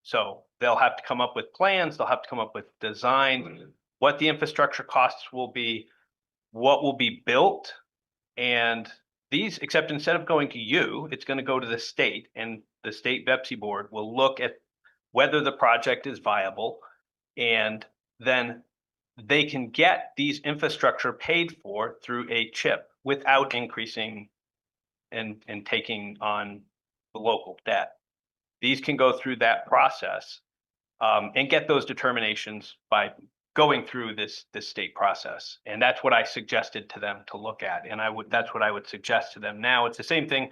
So they'll have to come up with plans, they'll have to come up with design, what the infrastructure costs will be, what will be built, and these, except instead of going to you, it's going to go to the state, and the state VEPSI board will look at whether the project is viable, and then they can get these infrastructure paid for through a chip without increasing and taking on the local debt. These can go through that process and get those determinations by going through this state process. And that's what I suggested to them to look at. And that's what I would suggest to them now. It's the same thing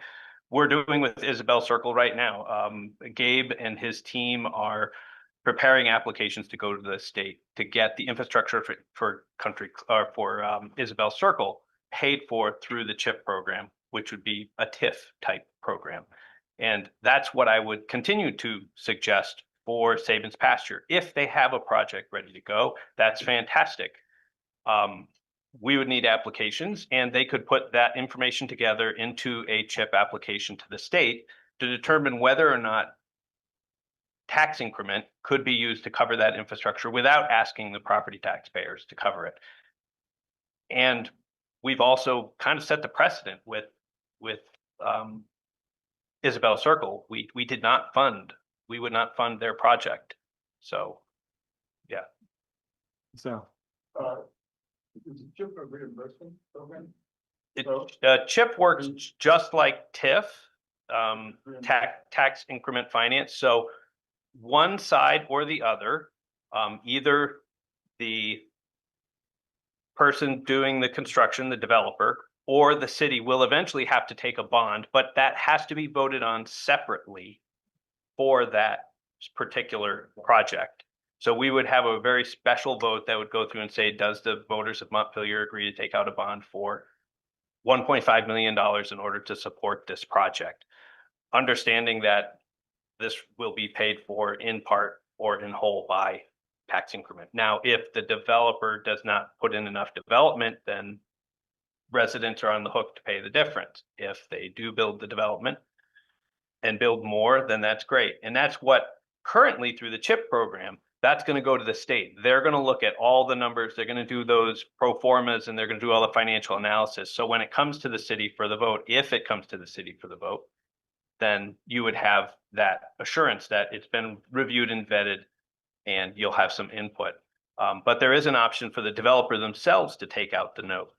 we're doing with Isabel Circle right now. Gabe and his team are preparing applications to go to the state to get the infrastructure for Isabel Circle paid for through the CHIP program, which would be a TIF type program. And that's what I would continue to suggest for Sabins Pasture. If they have a project ready to go, that's fantastic. We would need applications, and they could put that information together into a CHIP application to the state to determine whether or not tax increment could be used to cover that infrastructure without asking the property taxpayers to cover it. And we've also kind of set the precedent with Isabel Circle. We would not fund their project. So, yeah. So, Is it CHIP a reimbursement program? CHIP works just like TIF, tax increment finance. So one side or the other, either the person doing the construction, the developer, or the city will eventually have to take a bond, but that has to be voted on separately for that particular project. So we would have a very special vote that would go through and say, does the voters of Montpelier agree to take out a bond for $1.5 million in order to support this project? Understanding that this will be paid for in part or in whole by tax increment. Now, if the developer does not put in enough development, then residents are on the hook to pay the difference. If they do build the development and build more, then that's great. And that's what currently through the CHIP program, that's going to go to the state. They're going to look at all the numbers. They're going to do those pro formas, and they're going to do all the financial analysis. So when it comes to the city for the vote, if it comes to the city for the vote, then you would have that assurance that it's been reviewed and vetted, and you'll have some input. But there is an option for the developer themselves to take out the note,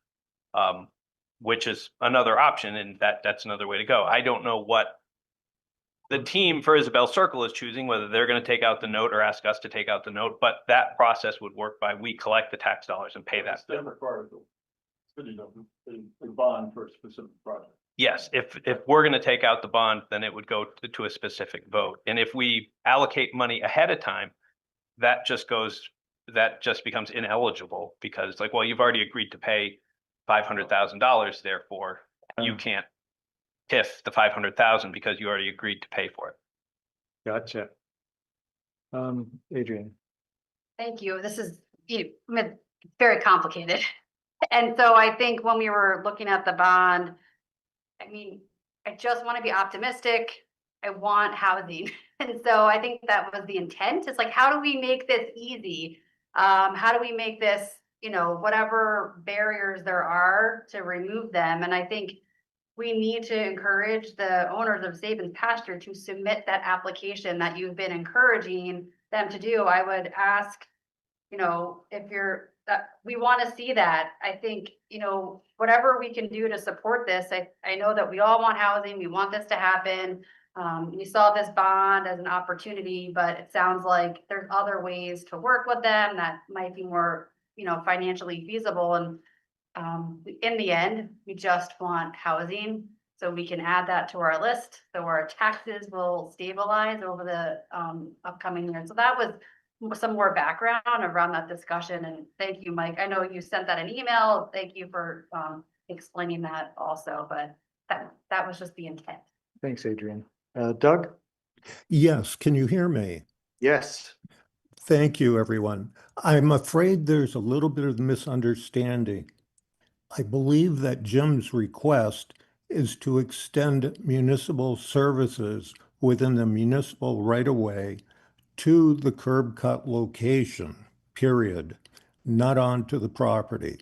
which is another option, and that's another way to go. I don't know what the team for Isabel Circle is choosing, whether they're going to take out the note or ask us to take out the note, but that process would work by we collect the tax dollars and pay that. Still requires a bond for a specific project. Yes, if we're going to take out the bond, then it would go to a specific vote. And if we allocate money ahead of time, that just becomes ineligible, because like, well, you've already agreed to pay $500,000, therefore you can't TIF the 500,000 because you already agreed to pay for it. gotcha. Adrian. Thank you. This is very complicated. And so I think when we were looking at the bond, I mean, I just want to be optimistic. I want housing. And so I think that was the intent. It's like, how do we make this easy? How do we make this, whatever barriers there are, to remove them? And I think we need to encourage the owners of Sabins Pasture to submit that application that you've been encouraging them to do. I would ask, if we want to see that. I think, whatever we can do to support this. I know that we all want housing. We want this to happen. We saw this bond as an opportunity, but it sounds like there's other ways to work with them that might be more, financially feasible. And in the end, we just want housing, so we can add that to our list, so our taxes will stabilize over the upcoming years. So that was some more background around that discussion. And thank you, Mike. I know you sent that an email. Thank you for explaining that also, but that was just the intent. Thanks, Adrian. Doug? Yes, can you hear me? Yes. Thank you, everyone. I'm afraid there's a little bit of misunderstanding. I believe that Jim's request is to extend municipal services within the municipal right-of-way to the curb cut location, period, not onto the property.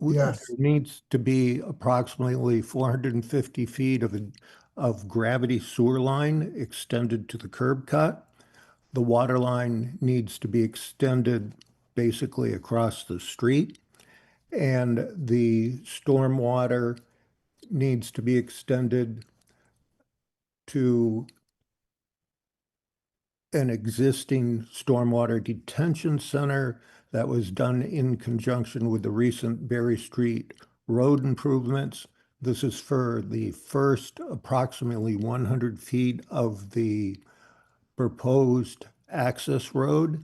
Yes. There needs to be approximately 450 feet of gravity sewer line extended to the curb cut. The water line needs to be extended basically across the street. And the stormwater needs to be extended to an existing stormwater detention center that was done in conjunction with the recent Berry Street road improvements. This is for the first approximately 100 feet of the proposed access road,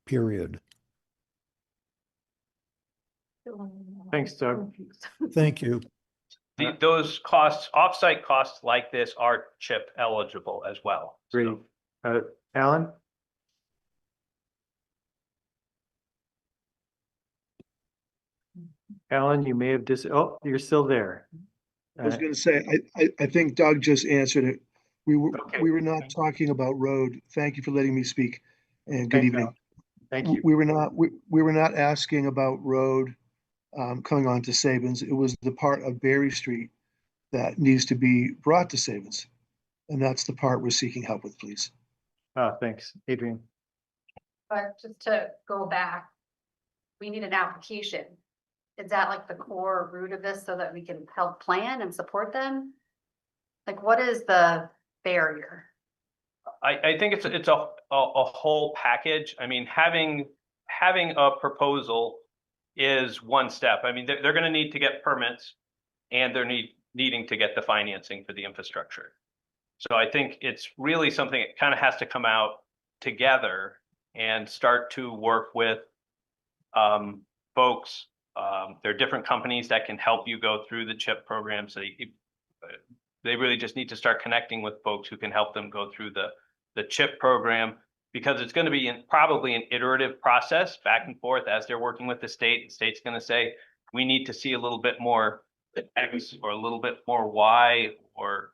period. Thanks, Doug. Thank you. Those costs, offsite costs like this are CHIP eligible as well. Great. Alan? Alan, you may have oh, you're still there. I was going to say, I think Doug just answered it. Okay. We were not talking about road. Thank you for letting me speak, and good Thanks, evening. Alan. Thank you. We were not asking about road coming on to Sabins. It was the part of Berry Street that needs to be brought to Sabins. And that's the part we're seeking help with, please. Thanks, Adrian. But just to go back, we need an application. Is that like the core root of this so that we can help plan and support them? Like, what is the barrier? I think it's a whole package. I mean, having a proposal is one step. I mean, they're going to need to get permits, and they're needing to get the financing for the infrastructure. So I think it's really something that kind of has to come out together and start to work with folks. There are different companies that can help you go through the CHIP program. So they really just need to start connecting with folks who can help them go through the CHIP program, because it's going to be probably an iterative process back and forth as they're working with the state. The state's going to say, we need to see a little bit more X or a little bit more Y, or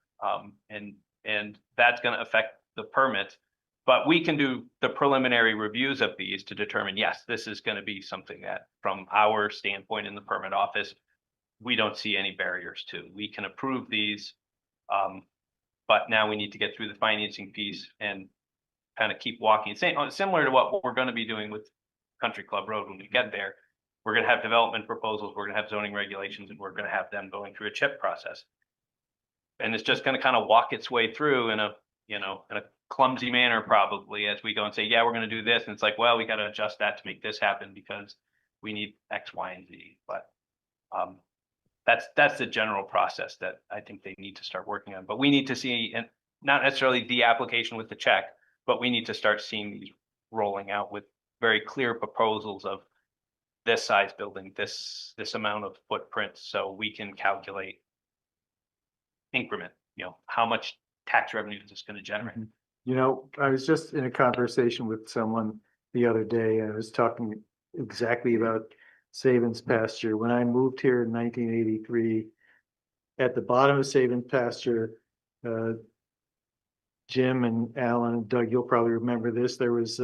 and that's going to affect the permit. But we can do the preliminary reviews of these to determine, yes, this is going to be something that from our standpoint in the permit office, we don't see any barriers to. We can approve these, but now we need to get through the financing piece and kind of keep walking. Similar to what we're going to be doing with Country Club Road when we get there. We're going to have development proposals, we're going to have zoning regulations, and we're going to have them going through a CHIP process. And it's just going to kind of walk its way through in a clumsy manner, probably, as we go and say, yeah, we're going to do this. And it's like, well, we got to adjust that to make this happen because we need X, Y, and Z. But that's the general process that I think they need to start working on. But we need to see, and not necessarily the application with the check, but we need to start seeing these rolling out with very clear proposals of this size building, this amount of footprint, so we can calculate increment, how much tax revenue is this going to generate? I was just in a conversation with someone the other day, and I was talking exactly about Sabins pasture. When I moved here in 1983, at the bottom of Sabins pasture, Jim and Alan and Doug, you'll probably remember this. There was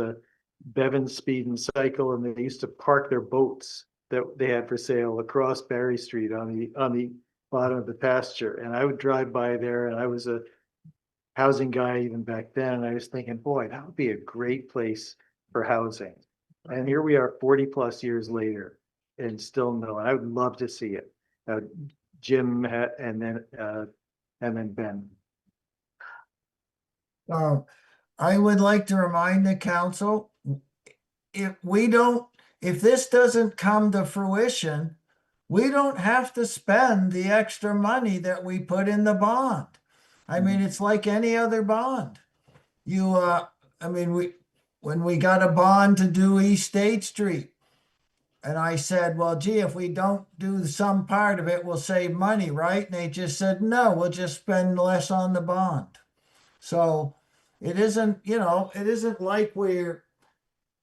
Bevan's Speed and Cycle, and they used to park their boats that they had for sale across Berry Street on the bottom of the pasture. And I would drive by there, and I was a housing guy even back then. And I was thinking, boy, that would be a great place for housing. And here we are 40 plus years later and still no. I would love to see it. Jim and then Ben. I would like to remind the council, if this doesn't come to fruition, we don't have to spend the extra money that we put in the bond. I mean, it's like any other bond. When we got a bond to do East State Street, and I said, well, gee, if we don't do some part of it, we'll save money, right? And they just said, no, we'll just spend less on the bond. So it isn't like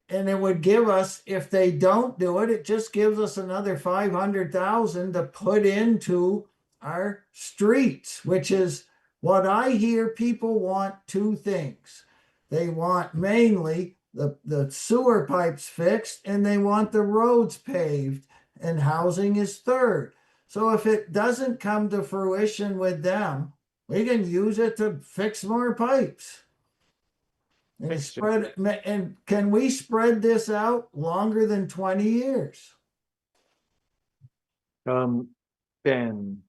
and it would give us, if they don't do it, it just gives us another 500,000 to put into our streets, which is what I hear people want. Two things. They want mainly the sewer pipes fixed, and they want the roads paved and housing is third. So if it doesn't come to fruition with them, we can use it to fix more pipes. And Thanks, Jim. spread, and can we spread this out longer than 20 years? Ben,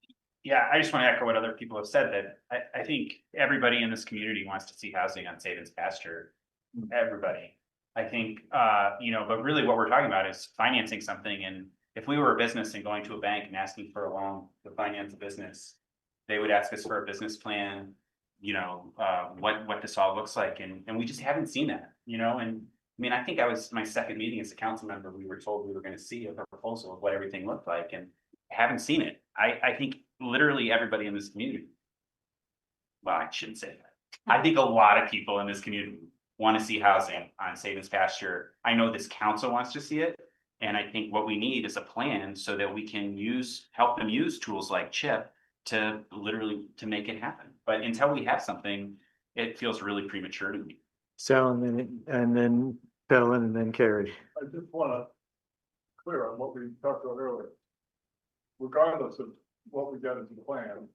Yeah, I just want to echo what other people have said, that I think everybody in this community wants to see housing on Sabins Pasture. Everybody. I think, but really what we're talking about is financing something. And if we were a business and going to a bank and asking for a loan to finance a business, they would ask us for a business plan, what this all looks like. And we just haven't seen that, and I mean, I think my second meeting as a council member, we were told we were going to see a proposal of what everything looked like, and haven't seen it. I think literally everybody in this community, well, I shouldn't say that. I think a lot of people in this community want to see housing on Sabins Pasture. I know this council wants to see it. And I think what we need is a plan so that we can help them use tools like CHIP to make it happen. But until we have something, it feels really premature to me. Sal, and then Helen, and then Carrie. I just want to clear on what we talked about earlier. Regardless of what we got as a plan,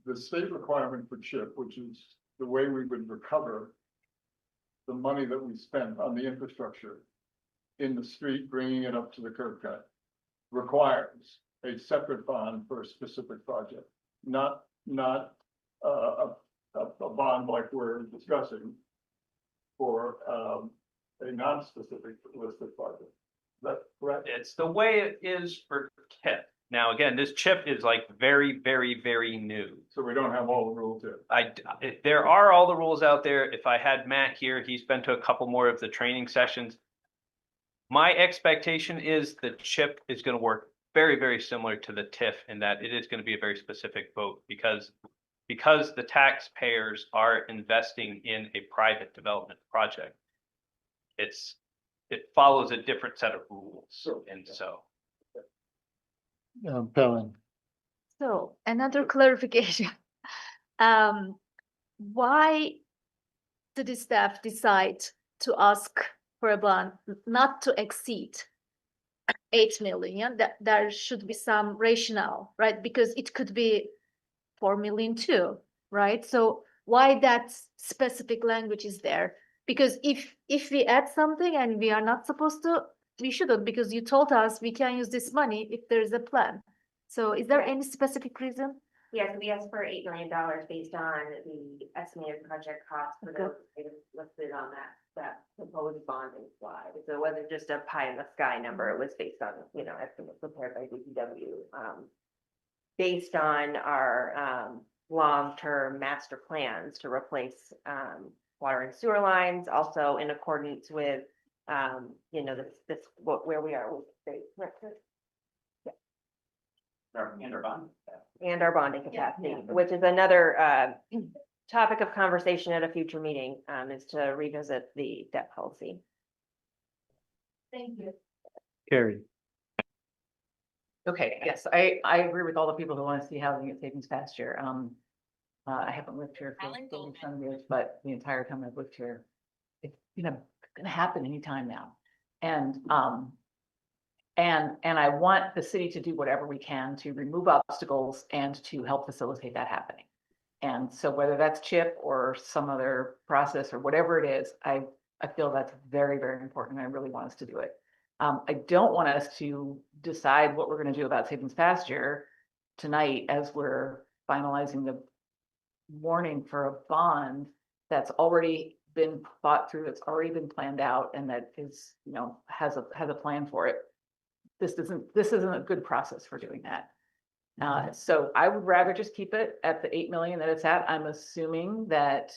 the state requirement for CHIP, which is the way we would recover the money that we spent on the infrastructure in the street, bringing it up to the curb cut, requires a separate bond for a specific project, not a bond like we're discussing for a non-specific listed project. Is that correct? It's the way it is for CHIP. Now, again, this CHIP is like very, very, very new. So we don't have all the rules yet. There are all the rules out there. If I had Matt here, he's been to a couple more of the training sessions. My expectation is the CHIP is going to work very, very similar to the TIF in that it is going to be a very specific vote because the taxpayers are investing in a private development project. It follows a different set of rules. And so. Helen. So another clarification. Why did the staff decide to ask for a bond not to exceed 8 million? That there should be some rationale, right? Because it could be 4 million too, right? So why that specific language is there? Because if we add something and we are not supposed to, we shouldn't, because you told us we can use this money if there is a plan. So is there any specific reason? Yes, we asked for $8 million based on the estimated project cost for those items listed on that proposed bonding slide. So it wasn't just a pie in the sky number. It was based on, estimates prepared by DPW, based on our long-term master plans to replace water and sewer lines, also in accordance with where we are with the state. And our bonding capacity, which is another topic of conversation at a future meeting, is to revisit the debt policy. Thank you. Carrie. Okay, yes, I agree with all the people who want to see housing at Sabins Pasture. I haven't lived here for some years, but the entire time I've lived here, it's gonna happen anytime now. And I want the city to do whatever we can to remove obstacles and to help facilitate that happening. And so whether that's CHIP or some other process or whatever it is, I feel that's very, very important. I really want us to do it. I don't want us to decide what we're going to do about Sabins Pasture tonight as we're finalizing the warning for a bond that's already been thought through, it's already been planned out, and that is, has a plan for it. This isn't a good process for doing that. So I would rather just keep it at the 8 million that it's at. I'm assuming that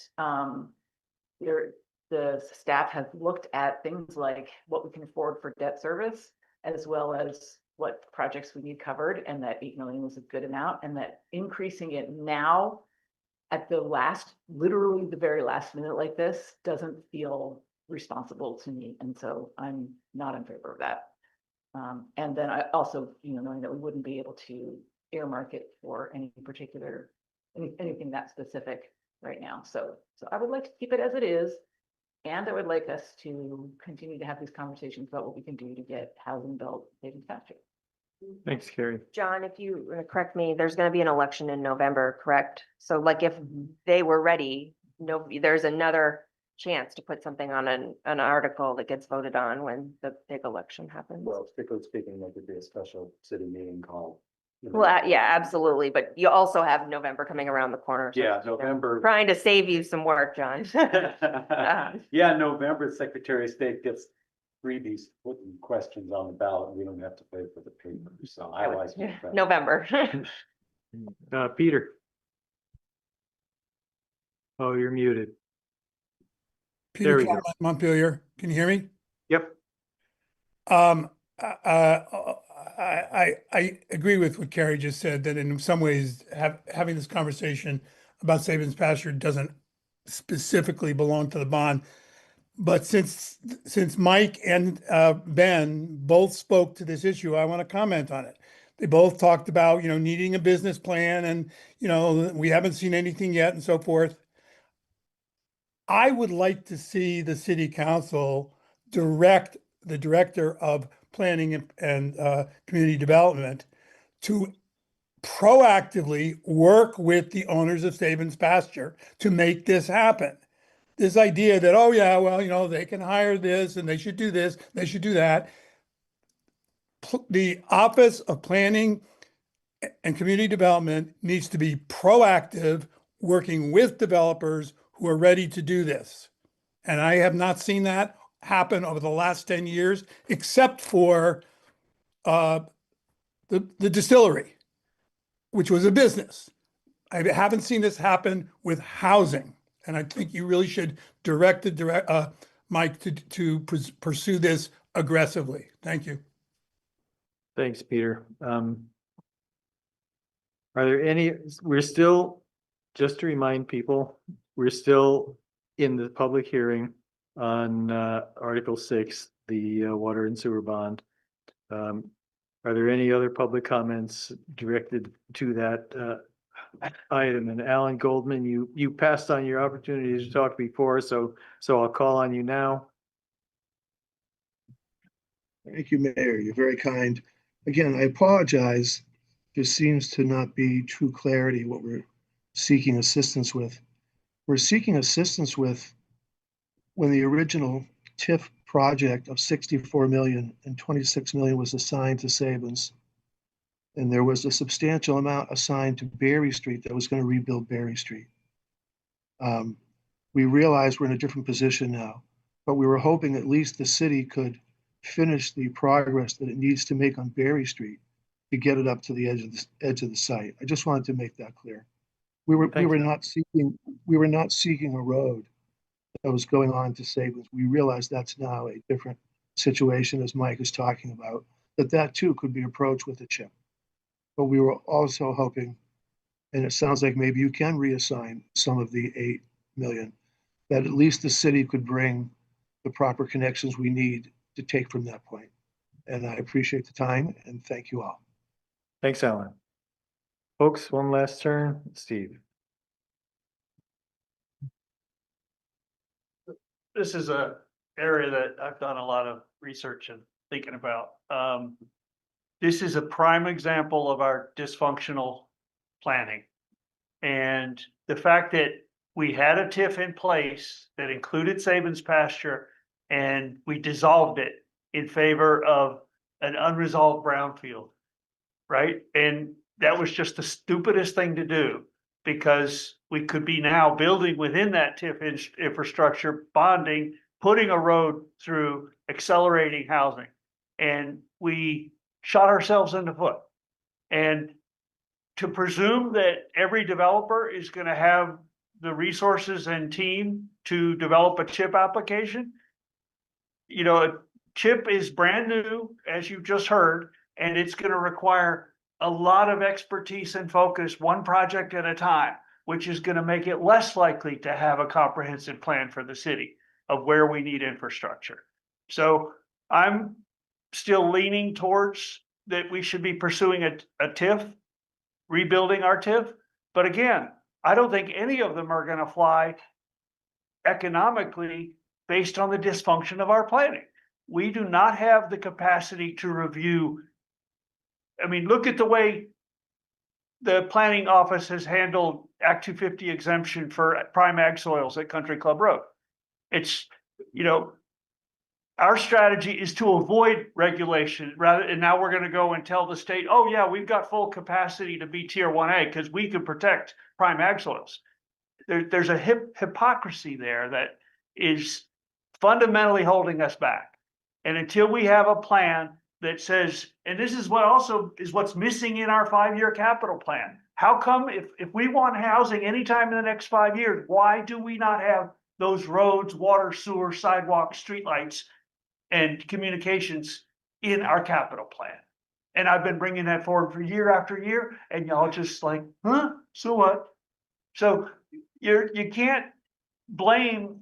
the staff has looked at things like what we can afford for debt service, as well as what projects we need covered, and that 8 million is a good amount, and that increasing it now at literally the very last minute like this doesn't feel responsible to me. And so I'm not in favor of that. And then I also, knowing that we wouldn't be able to earmark it for any particular, anything that specific right now. So I would like to keep it as it is. And I would like us to continue to have these conversations about what we can do to get housing built, Sabins Pasture. Thanks, Carrie. John, if you correct me, there's gonna be an election in November, correct? So like if they were ready, no, there's another chance to put something on an article that gets voted on when the big election happens. Well, strictly speaking, there could be a special city meeting called. Well, yeah, absolutely, but you also have November coming around the corner. so, Yeah, you know, November. Trying to save you some work, John. Yeah, November, Secretary of State gets freebies, putting questions on the ballot. We don't have to pay for the paper, so I like. that. November. Peter. Oh, you're muted. Peter we go. Cameron, Montpelier, can you hear me? Yep. I agree with what Carrie just said, that in some ways having this conversation about Sabins Pasture doesn't specifically belong to the bond. But since Mike and Ben both spoke to this issue, I want to comment on it. They both talked about, needing a business plan and, we haven't seen anything yet and so forth. I would like to see the city council direct the director of planning and community development to proactively work with the owners of Sabins Pasture to make this happen. This idea that, oh yeah, well, they can hire this and they should do this, they should do that. The Office of Planning and Community Development needs to be proactive, working with developers who are ready to do this. And I have not seen that happen over the last 10 years, except for the distillery, which was a business. I haven't seen this happen with housing. And I think you really should direct Mike to pursue this aggressively. Thank you. Thanks, Peter. Are there any, we're still, just to remind people, we're still in the public hearing on Article 6, the water and sewer bond. Are there any other public comments directed to that item? And Alan Goldman, you passed on your opportunity to talk before, so I'll call on you now. Thank you, Mayor. You're very kind. Again, I apologize. There seems to not be true clarity what we're seeking assistance with. We're seeking assistance with when the original TIF project of 64 million and 26 million was assigned to Sabins. And there was a substantial amount assigned to Berry Street that was going to rebuild Berry Street. We realize we're in a different position now, but we were hoping at least the city could finish the progress that it needs to make on Berry Street to get it up to the edge of the site. I just wanted to make that clear. We were not seeking a road that was going on to Sabins. We realize that's now a different situation, as Mike is talking about, that too could be approached with a chip. But we were also hoping, and it sounds like maybe you can reassign some of the 8 million, that at least the city could bring the proper connections we need to take from that point. And I appreciate the time and thank you all. Thanks, Alan. Folks, one last turn. Steve. This is a area that I've done a lot of research and thinking about. This is a prime example of our dysfunctional planning. And the fact that we had a TIF in place that included Sabins Pasture and we dissolved it in favor of an unresolved brownfield, right? And that was just the stupidest thing to do, because we could be now building within that TIF infrastructure, bonding, putting a road through, accelerating housing. And we shot ourselves in the foot. And to presume that every developer is going to have the resources and team to develop a chip application, a chip is brand new, as you just heard, and it's going to require a lot of expertise and focus, one project at a time, which is going to make it less likely to have a comprehensive plan for the city of where we need infrastructure. So I'm still leaning towards that we should be pursuing a TIF, rebuilding our TIF. But again, I don't think any of them are going to fly economically based on the dysfunction of our planning. We do not have the capacity to review I mean, look at the way the planning office has handled Act 250 exemption for prime ag soils at Country Club Road. It's, you know, our strategy is to avoid regulation rather, and now we're gonna go and tell the state, oh yeah, we've got full capacity to be tier 1A because we can protect prime ag soils. There's a hypocrisy there that is fundamentally holding us back. And until we have a plan that says, and this is what also is what's missing in our 5-year capital plan. How come if we want housing anytime in the next 5 years, why do we not have those roads, water, sewer, sidewalks, streetlights, and communications in our capital plan? And I've been bringing that forward for year after year, and y'all just like, huh, so what? So you can't blame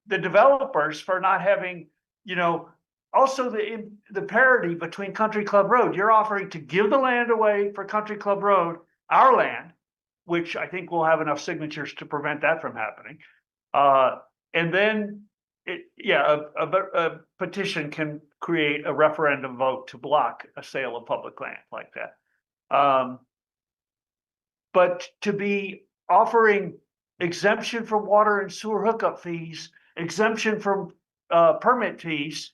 the developers for not having, you know, also the parity between Country Club Road. You're offering to give the land away for Country Club Road, our land, which I think will have enough signatures to prevent that from happening. And then a petition can create a referendum vote to block a sale of public land like that. But to be offering exemption from water and sewer hookup fees, exemption from permit fees,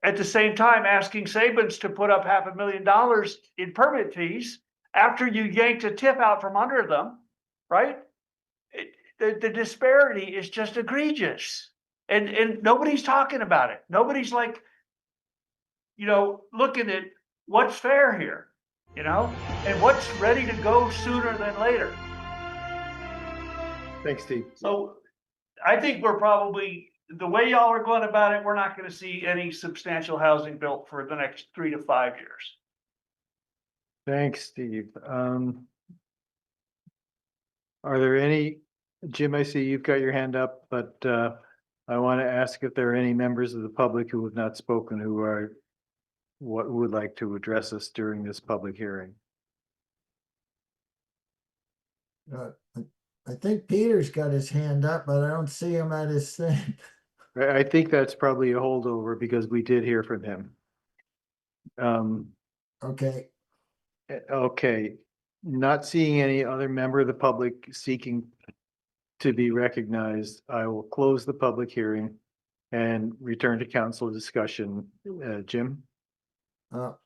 at the same time asking Sabins to put up $500,000 in permit fees after you yanked a tip out from under them, right? The disparity is just egregious. And nobody's talking about it. Nobody's like, you know, looking at what's fair here, you know, and what's ready to go sooner than later. Thanks, Steve. So I think we're probably, the way y'all are going about it, we're not going to see any substantial housing built for the next 3 to 5 years. Thanks, Steve. Are there any, Jim, I see you've got your hand up, but I want to ask if there are any members of the public who have not spoken who would like to address us during this public hearing. I think Peter's got his hand up, but I don't see him at his thing. I think that's probably a holdover because we did hear from him. Okay, Okay, not seeing any other member of the public seeking to be recognized, I will close the public hearing and return to council discussion. Jim?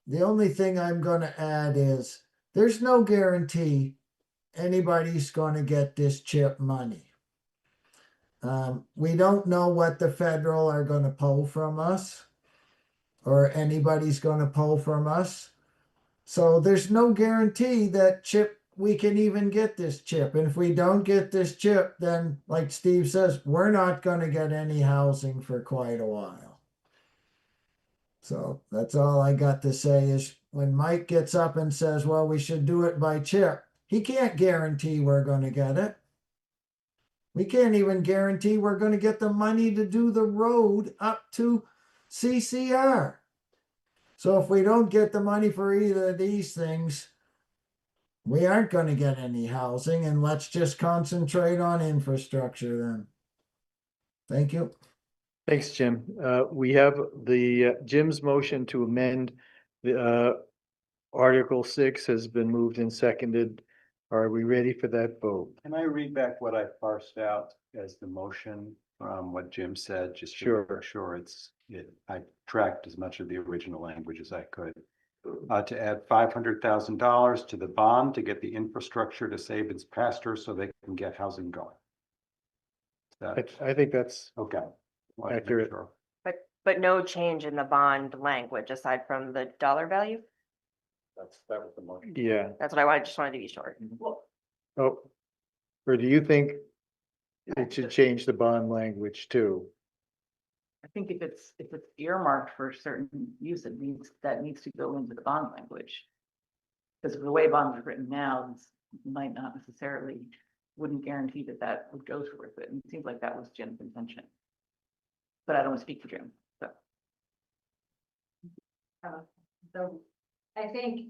the only thing I'm gonna add is, there's no guarantee anybody's gonna get this CHIP money. We don't know what the federal are gonna pull from us, or anybody's gonna pull from us. So there's no guarantee that we can even get this CHIP. And if we don't get this CHIP, then like Steve says, we're not gonna get any housing for quite a while. So that's all I got to say is, when Mike gets up and says, well, we should do it by CHIP, he can't guarantee we're gonna get it. We can't even guarantee we're gonna get the money to do the road up to CCR. So if we don't get the money for either of these things, we aren't going to get any housing, and let's just concentrate on infrastructure then. Thank you. Thanks, Jim. We have the Jim's motion to amend the Article 6 has been moved and seconded. Are we ready for that vote? Can I read back what I parsed out as the motion from what Jim said, just to make sure I tracked as much of the original language as I could. To add $500,000 to the bond to get the infrastructure to Sabins pasture so they can get housing going. I think that's okay. Accurate. Sure. But no change in the bond language aside from the dollar value? That was the motion. Yeah. That's what I just wanted to be sure. Oh, or do you think it should change the bond language too? I think if it's earmarked for certain use, that needs to go into the bond language. Because the way bonds are written now, might not necessarily, wouldn't guarantee that would go towards it. And it seems like that was Jim's intention. But I don't want to speak for Jim, so. So I think,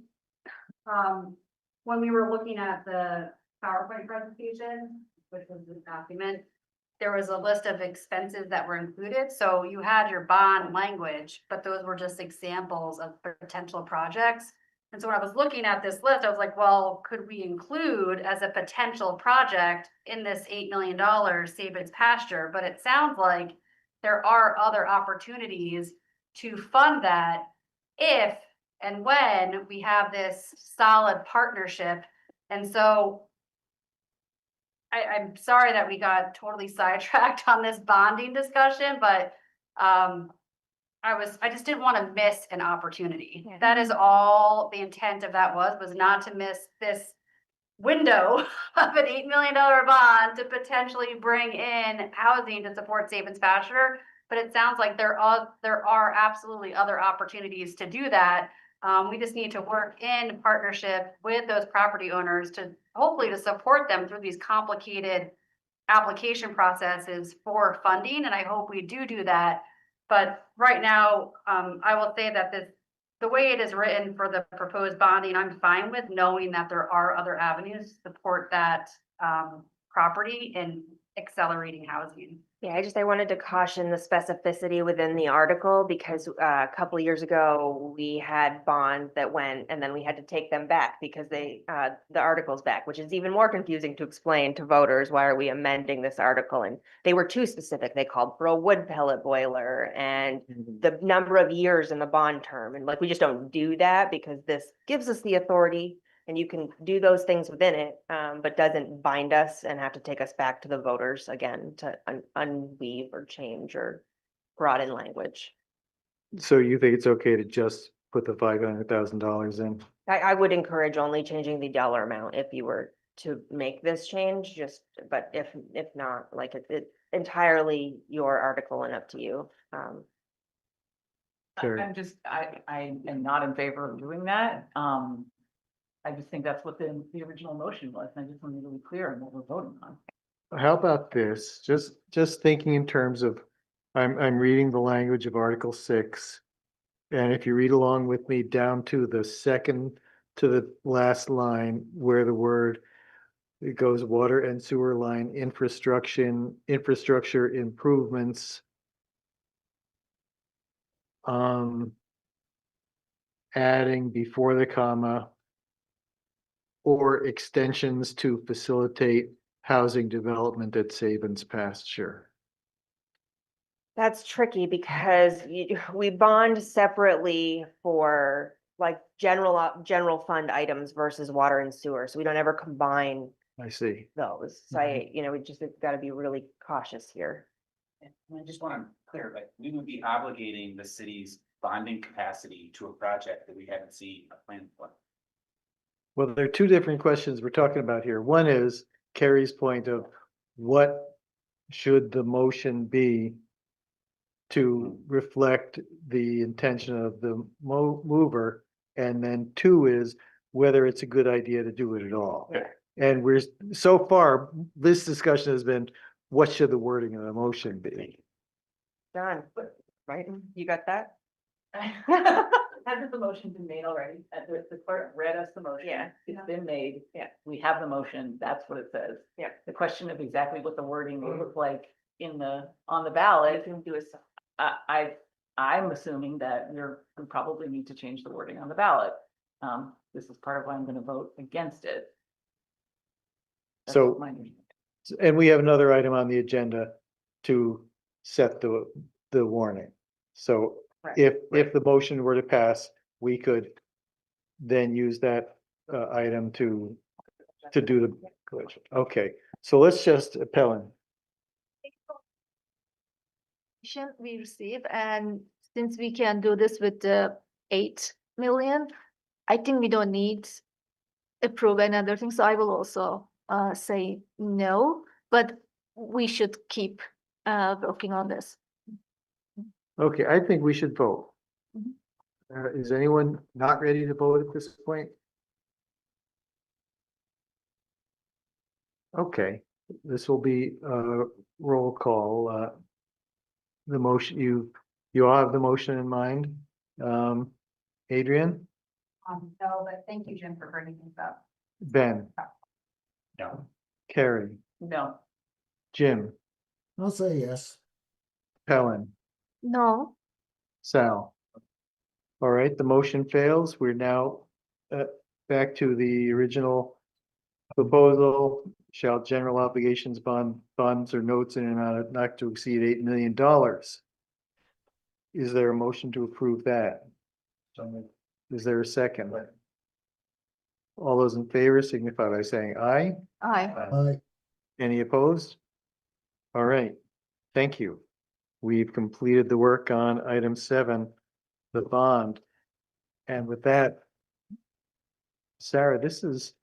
when we were looking at the PowerPoint presentation, which was this document, there was a list of expenses that were included. So you had your bond language, but those were just examples of potential projects. And so when I was looking at this list, I was like, well, could we include as a potential project in this $8 million Sabins pasture? But it sounds like there are other opportunities to fund that if and when we have this solid partnership. And so I'm sorry that we got totally sidetracked on this bonding discussion, but I just didn't want to miss an opportunity. Yeah. That is all the intent of that was not to miss this window of an $8 million bond to potentially bring in housing to support Sabins Pasture. But it sounds like there are absolutely other opportunities to do that. We just need to work in partnership with those property owners to hopefully to support them through these complicated application processes for funding. And I hope we do that. But right now, I will say that the way it is written for the proposed bonding, I'm fine with, knowing that there are other avenues to support that property and accelerating housing. Yeah, I wanted to caution the specificity within the article because a couple of years ago, we had bonds that went and then we had to take them back because the article's back, which is even more confusing to explain to voters. Why are we amending this article? And they were too specific. They called for a wood pellet boiler and the number of years in the bond term. And like, we just don't do that because this gives us the authority and you can do those things within it, but doesn't bind us and have to take us back to the voters again to unweave or change or broaden language. So you think it's okay to just put the $500,000 in? I would encourage only changing the dollar amount if you were to make this change, but if not, like it's entirely your article and up to you. Sure. I am not in favor of doing that. I just think that's what the original motion was, and I just want to be really clear on what we're voting on. How about this? Just thinking in terms of, I'm reading the language of Article 6. And if you read along with me down to the second to the last line where the word, it goes water and sewer line infrastructure improvements. Adding before the comma, or extensions to facilitate housing development at Sabins Pasture. That's tricky because we bond separately for like general fund items versus water and sewer. So we don't ever combine I see. those. So we just got to be really cautious here. And I just want to clarify, we would be obligating the city's bonding capacity to a project that we haven't seen a plan for. Well, there are two different questions we're talking about here. One is Carrie's point of what should the motion be to reflect the intention of the mover, and then two is whether it's a good idea to do it at all. Yeah. And so far, this discussion has been, what should the wording of the motion be? John, right? You got that? Hasn't the motion been made already? The clerk read us the motion. Yeah. It's been made. Yeah. We have the motion. That's what it says. Yeah. The question of exactly what the wording will look like on the ballot. You can do I'm assuming that we probably need to change the wording on the ballot. This is part of why I'm going to vote against it. That's So, my- and we have another item on the agenda to set the warning. So if the motion were to pass, we could then use that item to do the collection. Okay, so let's just, Pelin. We receive, and since we can do this with the 8 million, I think we don't need approve another thing. So I will also say no, but we should keep working on this. Okay, I think we should vote. Is anyone not ready to vote at this point? Okay, this will be a roll call. The motion, you all have the motion in mind. Adrian, No, but thank you, Jim, for bringing this up. Ben, No. Carrie, No. Jim, I'll say yes. Pelin, No. Sal. All right, the motion fails. We're now back to the original proposal, shall general obligations bonds or notes in an amount of not to exceed $8 million. Is there a motion to approve that? Is there a second? All those in favor signify by saying aye. Aye. Any opposed? All right, thank you. We've completed the work on item 7, the bond. And with that, Sarah, this is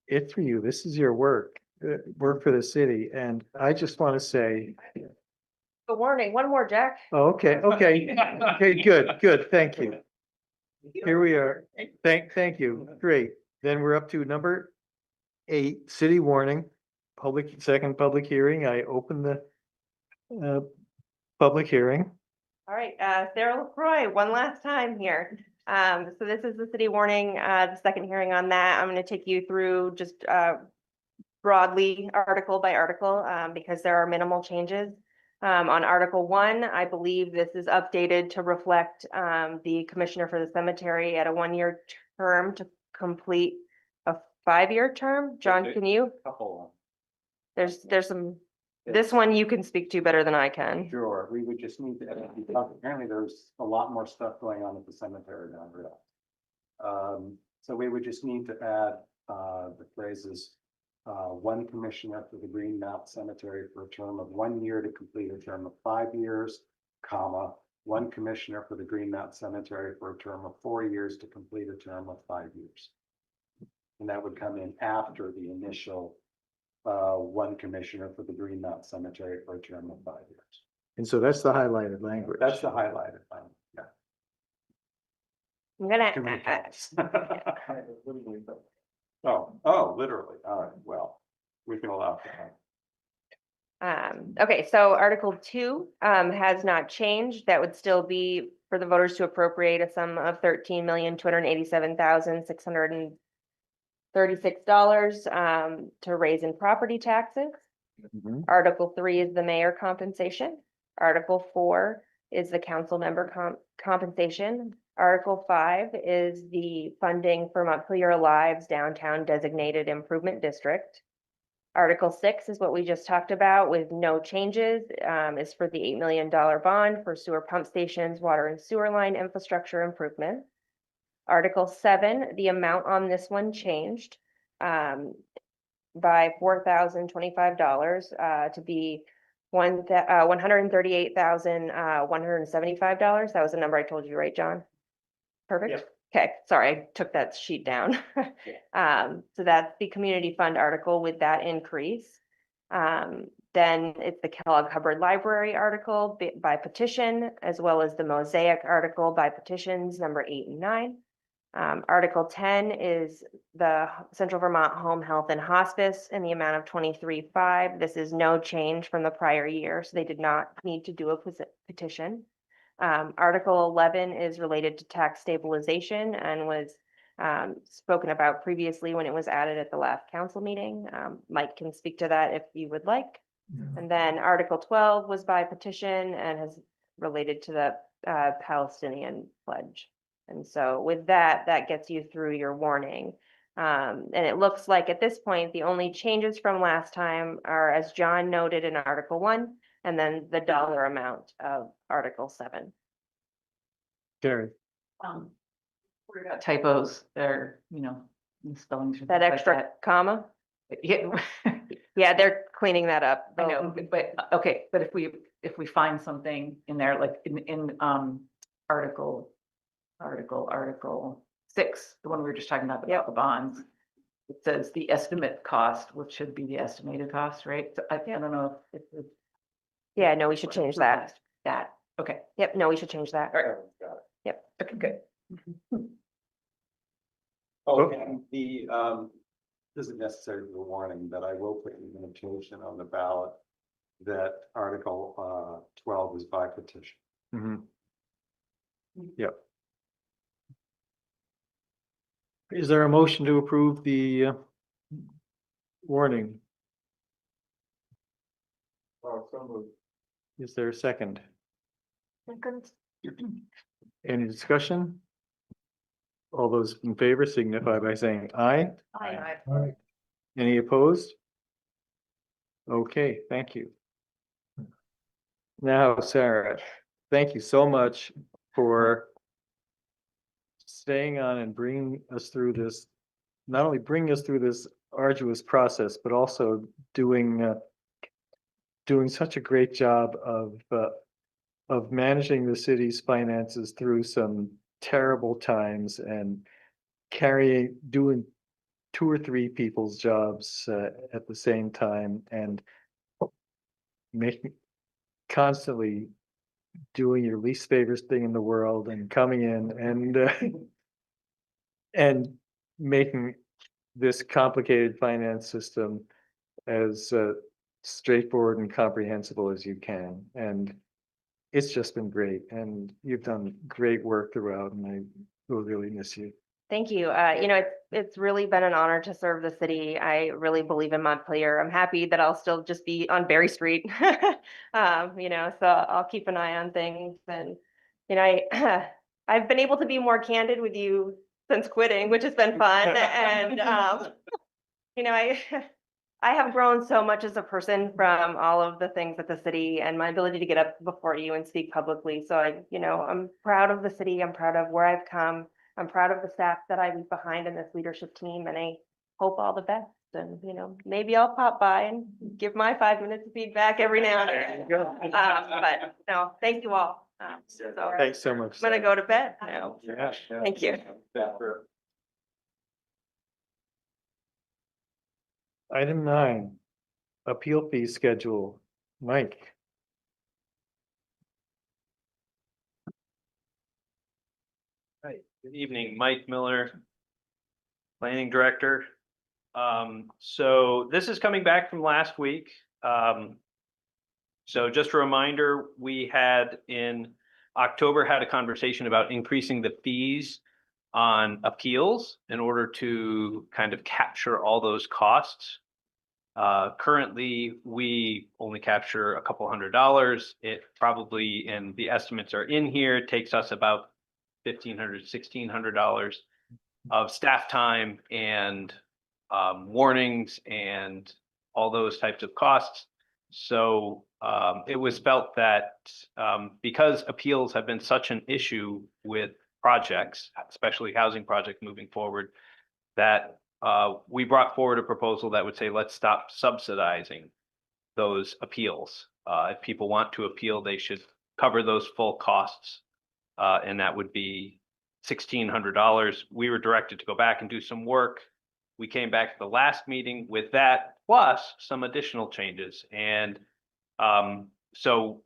it for you. This is your work for the city. And I just want to say, A warning, one more, Jack. oh, okay, good, thank you. Here we are. Thank you. Great. Then we're up to number 8, city warning, second public hearing. I open the public hearing. All right, Sarah LaCroix, one last time here. So this is the city warning, the second hearing on that. I'm going to take you through just broadly article by article because there are minimal changes. On Article 1, I believe this is updated to reflect the commissioner for the cemetery at a 1-year term to complete a 5-year term. John, can you? There's some, this one you can speak to better than I can. Sure, we would just need to, apparently there's a lot more stuff going on at the cemetery than I realized. So we would just need to add the phrases, one commissioner for the Green Mountain Cemetery for a term of 1 year to complete a term of 5 years, comma, one commissioner for the Green Mountain Cemetery for a term of 4 years to complete a term of 5 years. And that would come in after the initial one commissioner for the Green Mountain Cemetery for a term of 5 years. And so that's the highlighted language. That's the highlighted language, yeah. I'm gonna. Too many colors. Oh, literally. All right, well, we can allow that. Okay, so Article 2 has not changed. That would still be for the voters to appropriate a sum of $13,287,636 to raise in property taxes. Article 3 is the mayor compensation. Article 4 is the council member compensation. Article 5 is the funding for Montpelier Alive's downtown designated improvement district. Article 6 is what we just talked about with no changes, is for the $8 million bond for sewer pump stations, water and sewer line infrastructure improvement. Article 7, the amount on this one changed by $4,025 to be $138,175. That was the number I told you, right, John? Perfect. Yep. Okay, sorry, I took that sheet down. So that's the community fund article with that increase. Then it's the Kellogg Hubbard Library article by petition, as well as the Mosaic article by petitions number 8 and 9. Article 10 is the Central Vermont Home Health and Hospice in the amount of $23,500. This is no change from the prior year, so they did not need to do a petition. Article 11 is related to tax stabilization and was spoken about previously when it was added at the last council meeting. Mike can speak to that if you would like. And then Article 12 was by petition and has related to the Palestinian pledge. And so with that, that gets you through your warning. And it looks like at this point, the only changes from last time are, as John noted in Article 1, and then the dollar amount of Article 7. Gary. We've got typos there, misspellings. That extra comma? Yeah, Yeah, they're cleaning that up. I know, but okay, but if we find something in there, like in Article 6, the one we were just talking about the bonds, it says the estimate cost, which should be the estimated cost, right? So I don't know if it's. Yeah, no, we should change that. Okay. Yep, no, we should change that. All right, got it. Yep. Okay, good. Oh, and the, this isn't necessary for the warning, but I will put an invitation on the ballot that Article 12 is by petition. Yep. Is there a motion to approve the warning? Is there a second? Second. Any discussion? All those in favor signify by saying aye. Aye. All right. Any opposed? Okay, thank you. Now, Sarah, thank you so much for staying on and bringing us through this, not only bringing us through this arduous process, but also doing such a great job of managing the city's finances through some terrible times and doing 2 or 3 people's jobs at the same time, and making constantly doing your least favorite thing in the world and coming in and making this complicated finance system as straightforward and comprehensible as you can. And it's just been great, and you've done great work throughout, and I will really miss you. Thank you. It's really been an honor to serve the city. I really believe in Montpelier. I'm happy that I'll still just be on Berry Street. So I'll keep an eye on things. And, I've been able to be more candid with you since quitting, which has been fun. And, I have grown so much as a person from all of the things at the city and my ability to get up before you and speak publicly. So I'm proud of the city. I'm proud of where I've come. I'm proud of the staff that I leave behind in this leadership team, and I hope all the best. And, maybe I'll pop by and give my 5 minutes of feedback every now and then. But no, thank you all. Thanks so much. I'm gonna go to bed now. Yeah. Thank you. Item 9, appeal fee schedule. Mike. Hi, good evening, Mike Miller, Planning Director. So this is coming back from last week. So just a reminder, we had in October had a conversation about increasing the fees on appeals in order to kind of capture all those costs. Currently, we only capture a couple $100. It probably, and the estimates are in here, it takes us about $1,500, $1,600 of staff time and warnings and all those types of costs. So it was felt that because appeals have been such an issue with projects, especially housing projects moving forward, that we brought forward a proposal that would say, let's stop subsidizing those appeals. If people want to appeal, they should cover those full costs. And that would be $1,600. We were directed to go back and do some work. We came back at the last meeting with that, plus some additional changes. And so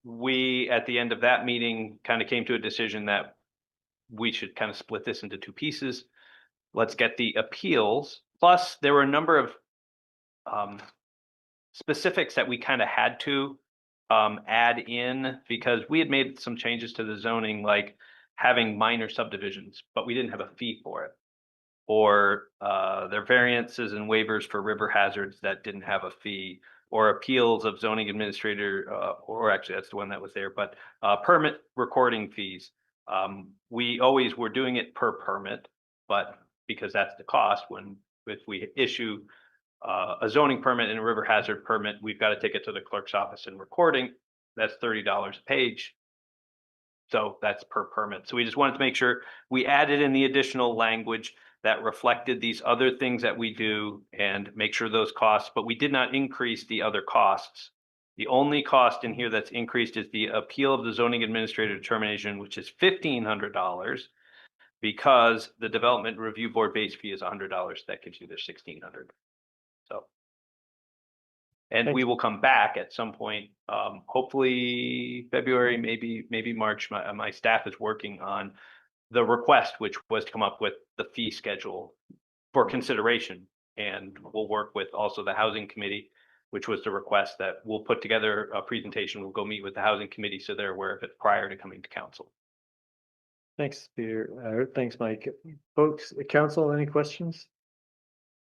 we, at the end of that meeting, kind of came to a decision that we should kind of split this into 2 pieces. Let's get the appeals. Plus, there were a number of specifics that we kind of had to add in because we had made some changes to the zoning, like having minor subdivisions, but we didn't have a fee for it. Or their variances and waivers for river hazards that didn't have a fee, or appeals of zoning administrator, or actually that's the one that was there, but permit recording fees. We always were doing it per permit, but because that's the cost, if we issue a zoning permit and a river hazard permit, we've got to take it to the clerk's office and recording. That's $30 a page. So that's per permit. So we just wanted to make sure we added in the additional language that reflected these other things that we do and make sure those costs, but we did not increase the other costs. The only cost in here that's increased is the appeal of the zoning administrator determination, which is $1,500, because the development review board base fee is $100. That gives you the $1,600. So, and we will come back at some point, hopefully February, maybe March. My staff is working on the request, which was to come up with the fee schedule for consideration. And we'll work with also the housing committee, which was the request that we'll put together a presentation. We'll go meet with the housing committee so they're aware of it prior to coming to council. Thanks, Peter. Thanks, Mike. Folks, council, any questions?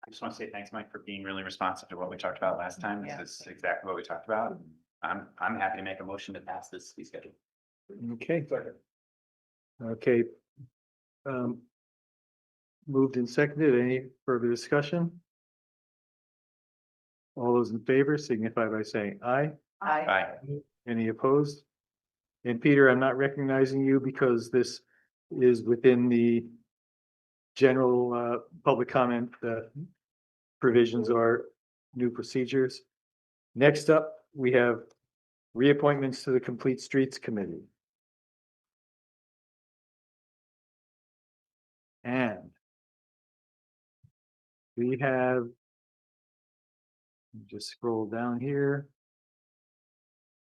I just want to say thanks, Mike, for being really responsive to what we talked about last time. This is exactly what we talked about. I'm happy to make a motion to pass this fee schedule. Okay. Okay. Moved and seconded. Any further discussion? All those in favor signify by saying aye. Aye. Any opposed? And Peter, I'm not recognizing you because this is within the general public comment provisions are new procedures. Next up, we have reappointments to the Complete Streets Committee. And we have, just scroll down here.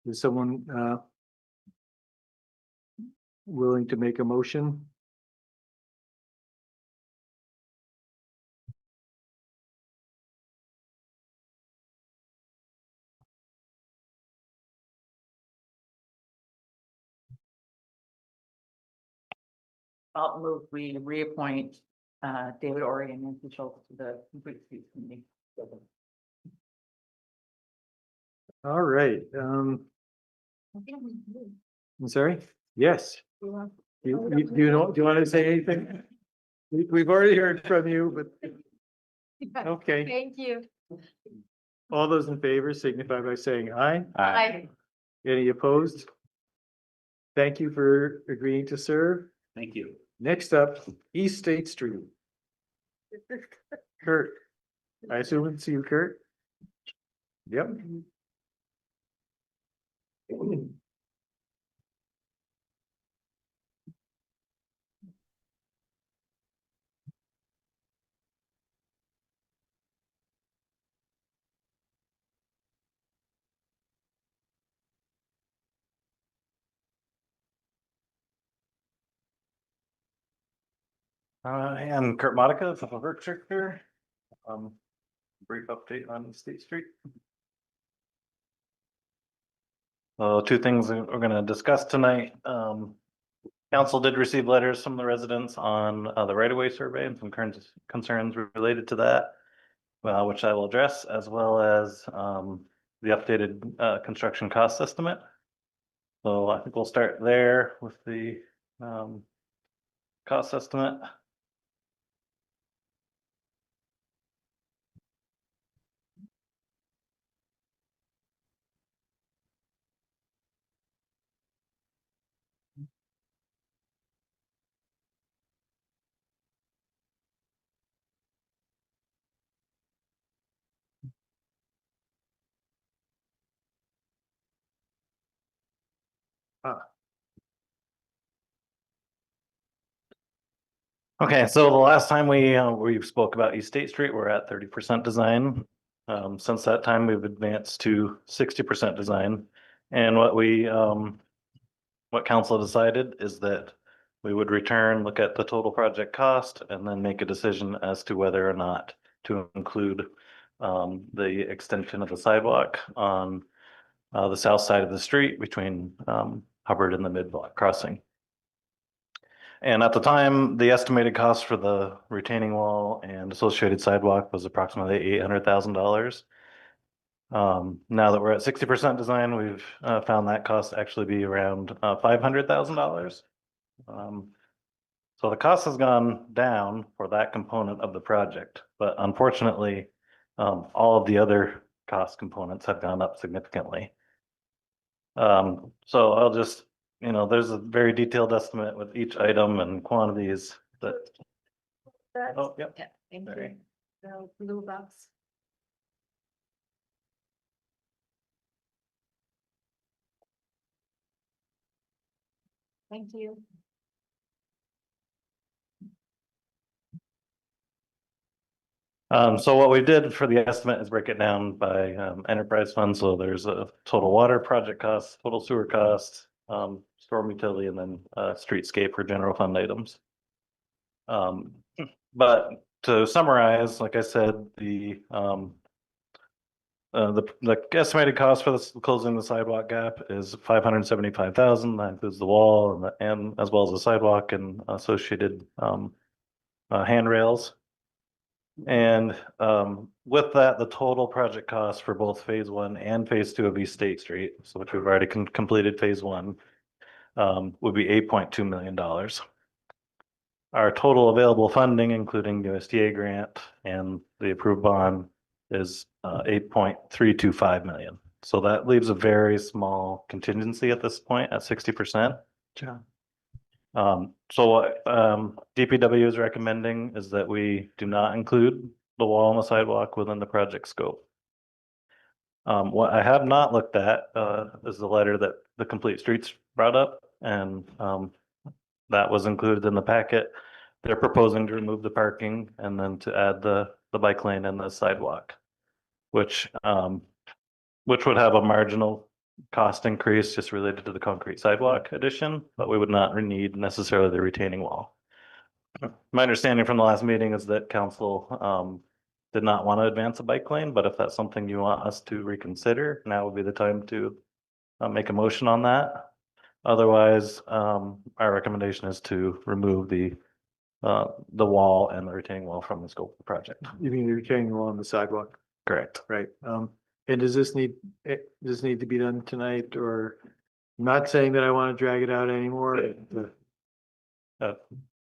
Is someone willing to make a motion? I'll move, we reappoint David Ori and Nancy Schultz to the Complete Streets Committee. All right. I'm sorry? Yes. Do you want to say anything? We've already heard from you, but okay. Thank you. All those in favor signify by saying aye. Aye. Any opposed? Thank you for agreeing to serve. Thank you. Next up, East State Street. Kurt, I assume it's you, Kurt? Yep. I am Kurt Monica, the Public Works Director. Brief update on State Street. Two things that we're gonna discuss tonight. Council did receive letters from the residents on the right-of-way survey and some current concerns related to that, which I will address, as well as the updated construction cost estimate. So I think we'll start there with the cost estimate. Okay, so the last time we spoke about East State Street, we're at 30% design. Since that time, we've advanced to 60% design. And what council decided is that we would return, look at the total project cost, and then make a decision as to whether or not to include the extension of the sidewalk on the south side of the street between Hubbard and the mid-block crossing. And at the time, the estimated cost for the retaining wall and associated sidewalk was approximately $800,000. Now that we're at 60% design, we've found that cost to actually be around $500,000. So the cost has gone down for that component of the project, but unfortunately, all of the other cost components have gone up significantly. So I'll just, there's a very detailed estimate with each item and quantities that. Oh, yep. Yeah, thank Sorry. you. The blue box. Thank you. So what we did for the estimate is break it down by enterprise fund. So there's a total water project cost, total sewer cost, storm utility, and then streetscape or general fund items. But to summarize, like I said, the estimated cost for this closing the sidewalk gap is $575,000. That includes the wall and as well as the sidewalk and associated handrails. And with that, the total project cost for both phase 1 and phase 2 of East State Street, so which we've already completed phase 1, would be $8.2 million. our total available funding, including USDA grant and the approved bond, is 8.325 million. So that leaves a very small contingency at this point at 60%. John. So what DPW is recommending is that we do not include the wall and the sidewalk within the project scope. What I have not looked at is the letter that the Complete Streets brought up, and that was included in the packet. They're proposing to remove the parking and then to add the bike lane and the sidewalk, which would have a marginal cost increase just related to the concrete sidewalk addition, but we would not need necessarily the retaining wall. My understanding from the last meeting is that council did not want to advance a bike lane, but if that's something you want us to reconsider, now would be the time to make a motion on that. Otherwise, our recommendation is to remove the wall and the retaining wall from the scope of the project. You mean the retaining wall on the sidewalk? Correct. Right. And does this need to be done tonight, or I'm not saying that I want to drag it out anymore?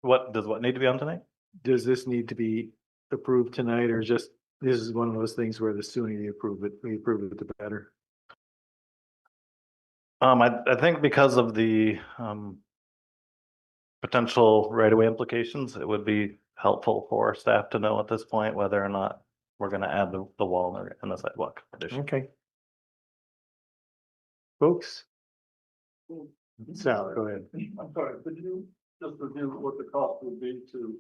What need to be on tonight? Does this need to be approved tonight, or just, this is one of those things where the sooner we approve it, the better? I think because of the potential right-of-way implications, it would be helpful for staff to know at this point whether or not we're going to add the wall and the sidewalk addition. Okay. Folks? Sal, go ahead. I'm sorry, could you just review what the cost would be to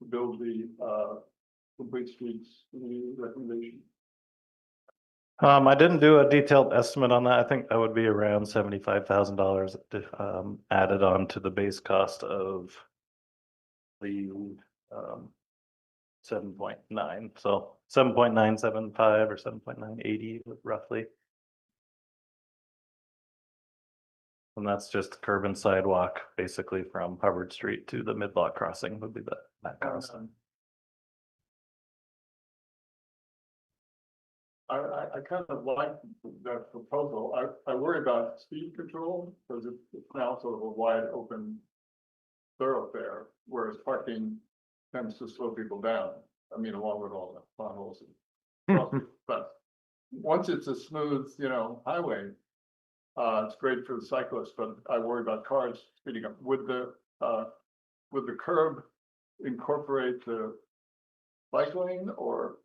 build the Complete Streets recommendation? I didn't do a detailed estimate on that. I think that would be around $75,000 added on to the base cost of the 7.9. So 7.975 or 7.980 roughly. And that's just curb and sidewalk, basically from Hubbard Street to the mid-block crossing would be that cost. I kind of like that proposal. I worry about speed control because it's now sort of a wide open thoroughfare, whereas parking tends to slow people down. I mean, along with all the potholes. But once it's a smooth, highway, it's great for the cyclists, but I worry about cars speeding up. Would the curb incorporate the bike lane, or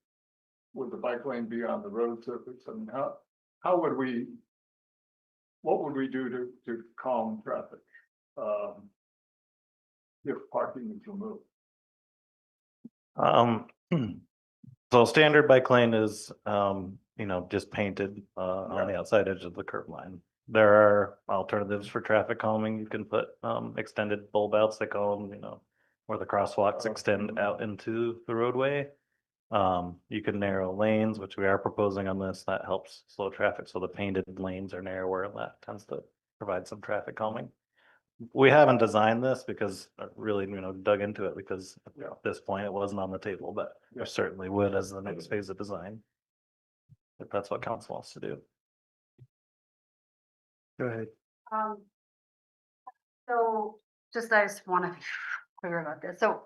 would the bike lane be on the road surface? I mean, what would we do to calm traffic if parking is removed? So standard bike lane is, just painted on the outside edge of the curb line. There are alternatives for traffic calming. You can put extended bulb outs, they call them, where the crosswalks extend out into the roadway. You can narrow lanes, which we are proposing on this. That helps slow traffic. So the painted lanes are narrower, and that tends to provide some traffic calming. We haven't designed this because really, dug into it because at this point it wasn't on the table, but we certainly would as the next phase of design. If that's what council wants to do. Go ahead. So I just want to be clear about this. So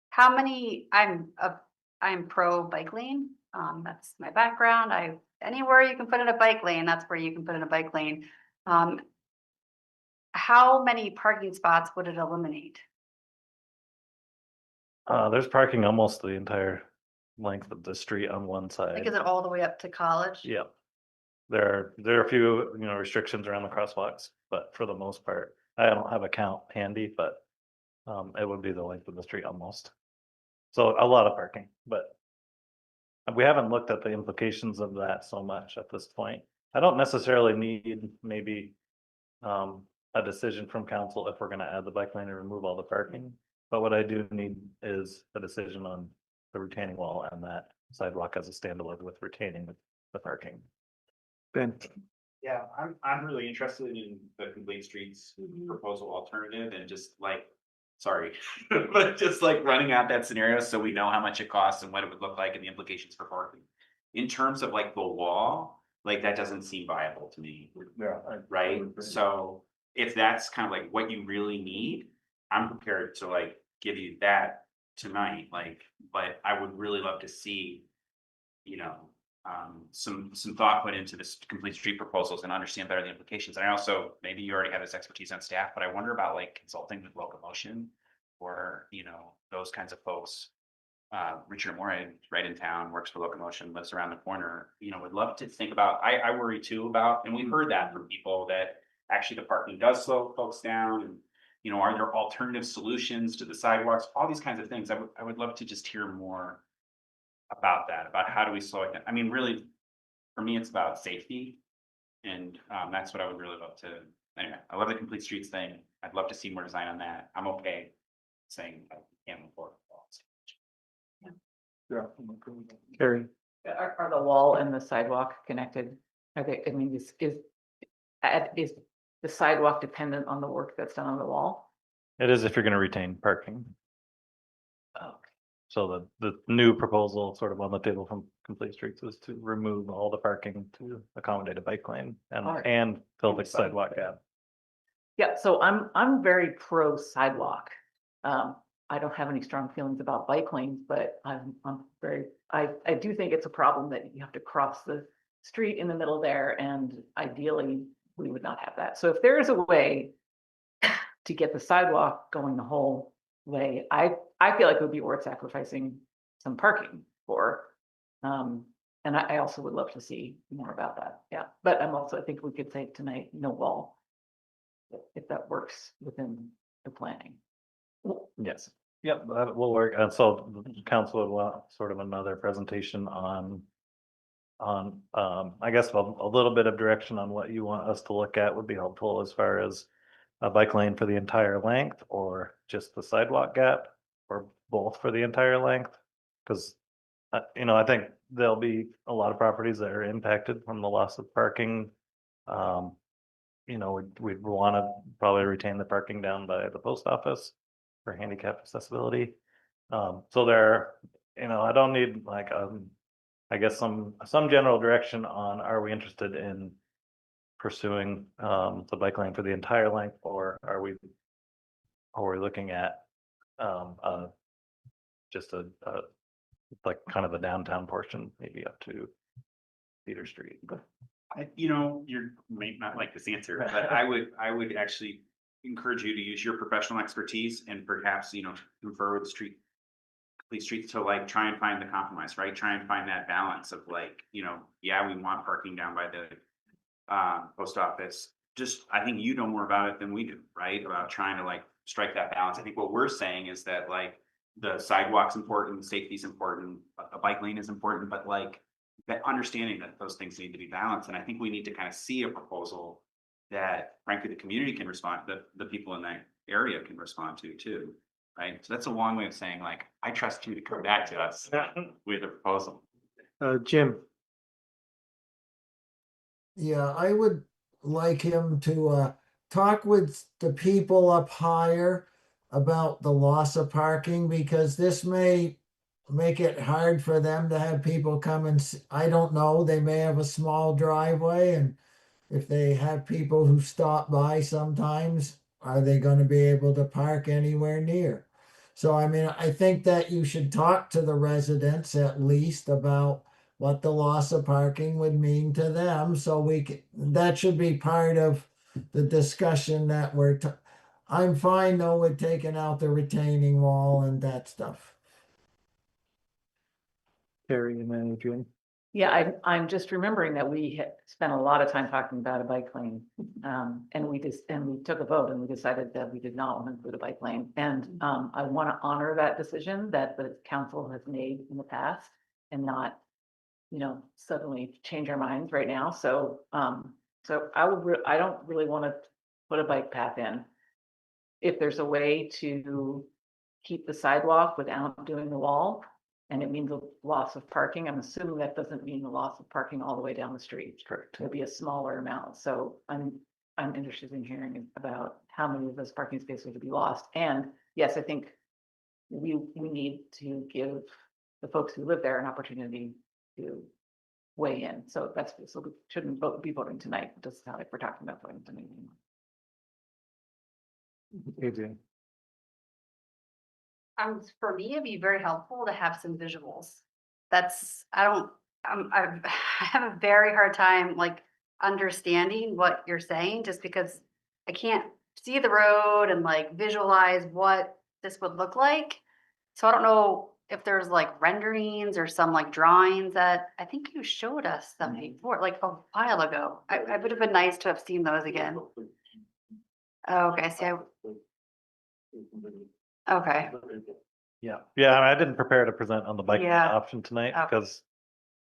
how many, I'm pro bike lane. That's my background. Anywhere you can put in a bike lane, that's where you can put in a bike lane. How many parking spots would it eliminate? There's parking almost the entire length of the street on one side. Like, is it all the way up to College? Yeah. There are a few, restrictions around the crosswalks, but for the most part, I don't have a count handy, but it would be the length of the street almost. So a lot of parking, but we haven't looked at the implications of that so much at this point. I don't necessarily need maybe a decision from council if we're going to add the bike lane and remove all the parking. But what I do need is a decision on the retaining wall and that sidewalk as a standalone with retaining the parking. Ben. Yeah, I'm really interested in the Complete Streets proposal alternative and just sorry, but just running out that scenario so we know how much it costs and what it would look like and the implications for parking. In terms of the wall, that doesn't seem viable to me. Yeah. Right? So if that's kind of what you really need, I'm prepared to like give you that tonight, like, but I would really love to see, you know, some thought put into this complete street proposals and understand better the implications. And I also, maybe you already have this expertise on staff, but I wonder about like consulting with locomotion or, you know, those kinds of folks. Richard Moore, right in town, works for locomotion, lives around the corner, you know, would love to think about, I worry too about, and we've heard that from people that actually the parking does slow folks down and, you know, are there alternative solutions to the sidewalks, all these kinds of things. I would love to just hear more about that, about how do we slow it down? I mean, really, for me, it's about safety. And that's what I would really love to, anyway, I love the complete streets thing. I'd love to see more design on that. I'm okay saying I can't move forward. Carrie? Are the wall and the sidewalk connected? Are they, I mean, is the sidewalk dependent on the work that's done on the wall? It is if you're gonna retain parking. Okay. So the new proposal sort of on the table from Complete Streets was to remove all the parking to accommodate a bike lane Alright. and fill the sidewalk gap. Yeah, so I'm very pro sidewalk. I don't have any strong feelings about bike lanes, but I'm very, I do think it's a problem that you have to cross the street in the middle there, and ideally, we would not have that. So if there is a way to get the sidewalk going the whole way, I feel like it would be worth sacrificing some parking for. And I also would love to see more about that, yeah. But I think we could say tonight, no wall, if that works within the planning. Yes. Yep, that will work. And so the council would want sort of another presentation on, I guess a little bit of direction on what you want us to look at would be helpful as far as a bike lane for the entire length or just the sidewalk gap or both for the entire length. Because, you know, I think there'll be a lot of properties that are impacted from the loss of parking. You know, we'd want to probably retain the parking down by the post office for handicap accessibility. So there, you know, I don't need like, I guess some general direction on, are we interested in pursuing the bike lane for the entire length, or are we looking at just a like kind of a downtown portion, maybe up to Cedar Street? You know, you may not like this answer, but I would actually encourage you to use your professional expertise and perhaps, you know, confer with Complete Streets to like try and find the compromise, right? Try and find that balance of like, you know, yeah, we want parking down by the post office. Just, I think you know more about it than we do, right? About trying to like strike that balance. I think what we're saying is that like the sidewalk's important, safety's important, a bike lane is important, but like that understanding that those things need to be balanced. And I think we need to kind of see a proposal that frankly the community can respond, the people in that area can respond to too, right? So that's a long way of saying like, I trust you to come back to us with a proposal. Jim? Yeah, I would like him to talk with the people up higher about the loss of parking, because this may make it hard for them to have people come and, I don't know, they may have a small driveway, and if they have people who stop by sometimes, are they going to be able to park anywhere near? So, I mean, I think that you should talk to the residents at least about what the loss of parking would mean to them. So that should be part of the discussion that I'm fine though with taking out the retaining wall and that stuff. Carrie and then Adrian? Yeah, I'm just remembering that we had spent a lot of time talking about a bike lane. And we took a vote and we decided that we did not want to include a bike lane. And I want to honor that decision that the council has made in the past and not, you know, suddenly change our minds right now. So I don't really want to put a bike path in. If there's a way to keep the sidewalk without doing the wall, and it means a loss of parking, I'm assuming that doesn't mean the loss of parking all the way down the street. Correct. It'll be a smaller amount. So I'm interested in hearing about how many of those parking spaces would be lost. And yes, I think we need to give the folks who live there an opportunity to weigh in. So we shouldn't be voting tonight. It doesn't sound like we're talking about voting tonight. Adrian? for me, it'd be very helpful to have some visuals. That's, I don't, I have a very hard time like understanding what you're saying, just because I can't see the road and like visualize what this would look like. So I don't know if there's like renderings or some like drawings that, I think you showed us some before, like a while ago. I would have been nice to have seen those again. Oh, okay, see, okay, Yeah, yeah, I didn't prepare to present on the bike lane Yeah. option tonight Okay. because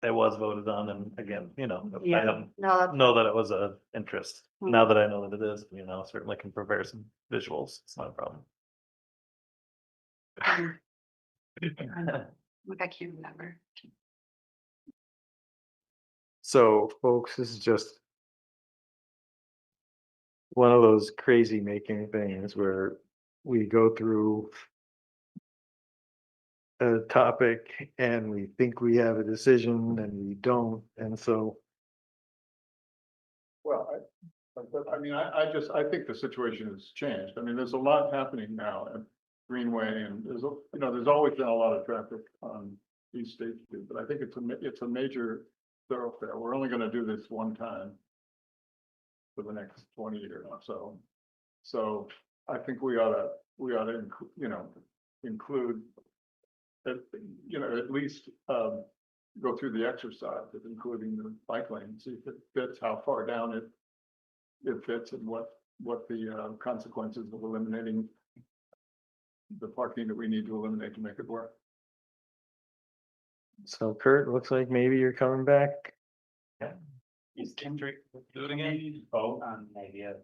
it was voted on, and again, I Yeah. didn't No, that's know that it was a interest. Hmm. Now that I know that it is, certainly can prepare some visuals. It's not a problem. like I can't remember. So folks, this is just one of those crazy making things where we go through a topic and we think we have a decision and we don't. And so, Well, I think the situation has changed. I mean, there's a lot happening now at Greenway, and there's always been a lot of traffic on East State Street, but I think it's a major thoroughfare. We're only gonna do this one time for the next 20 years or so. So I think we ought to, include, at least, go through the exercise of including the bike lane, see if it fits, how far down it fits, and what the consequences of eliminating the parking that we need to eliminate to make it work. so Kurt, looks like maybe you're coming back. Is Kendrick do it again? Vote on the idea.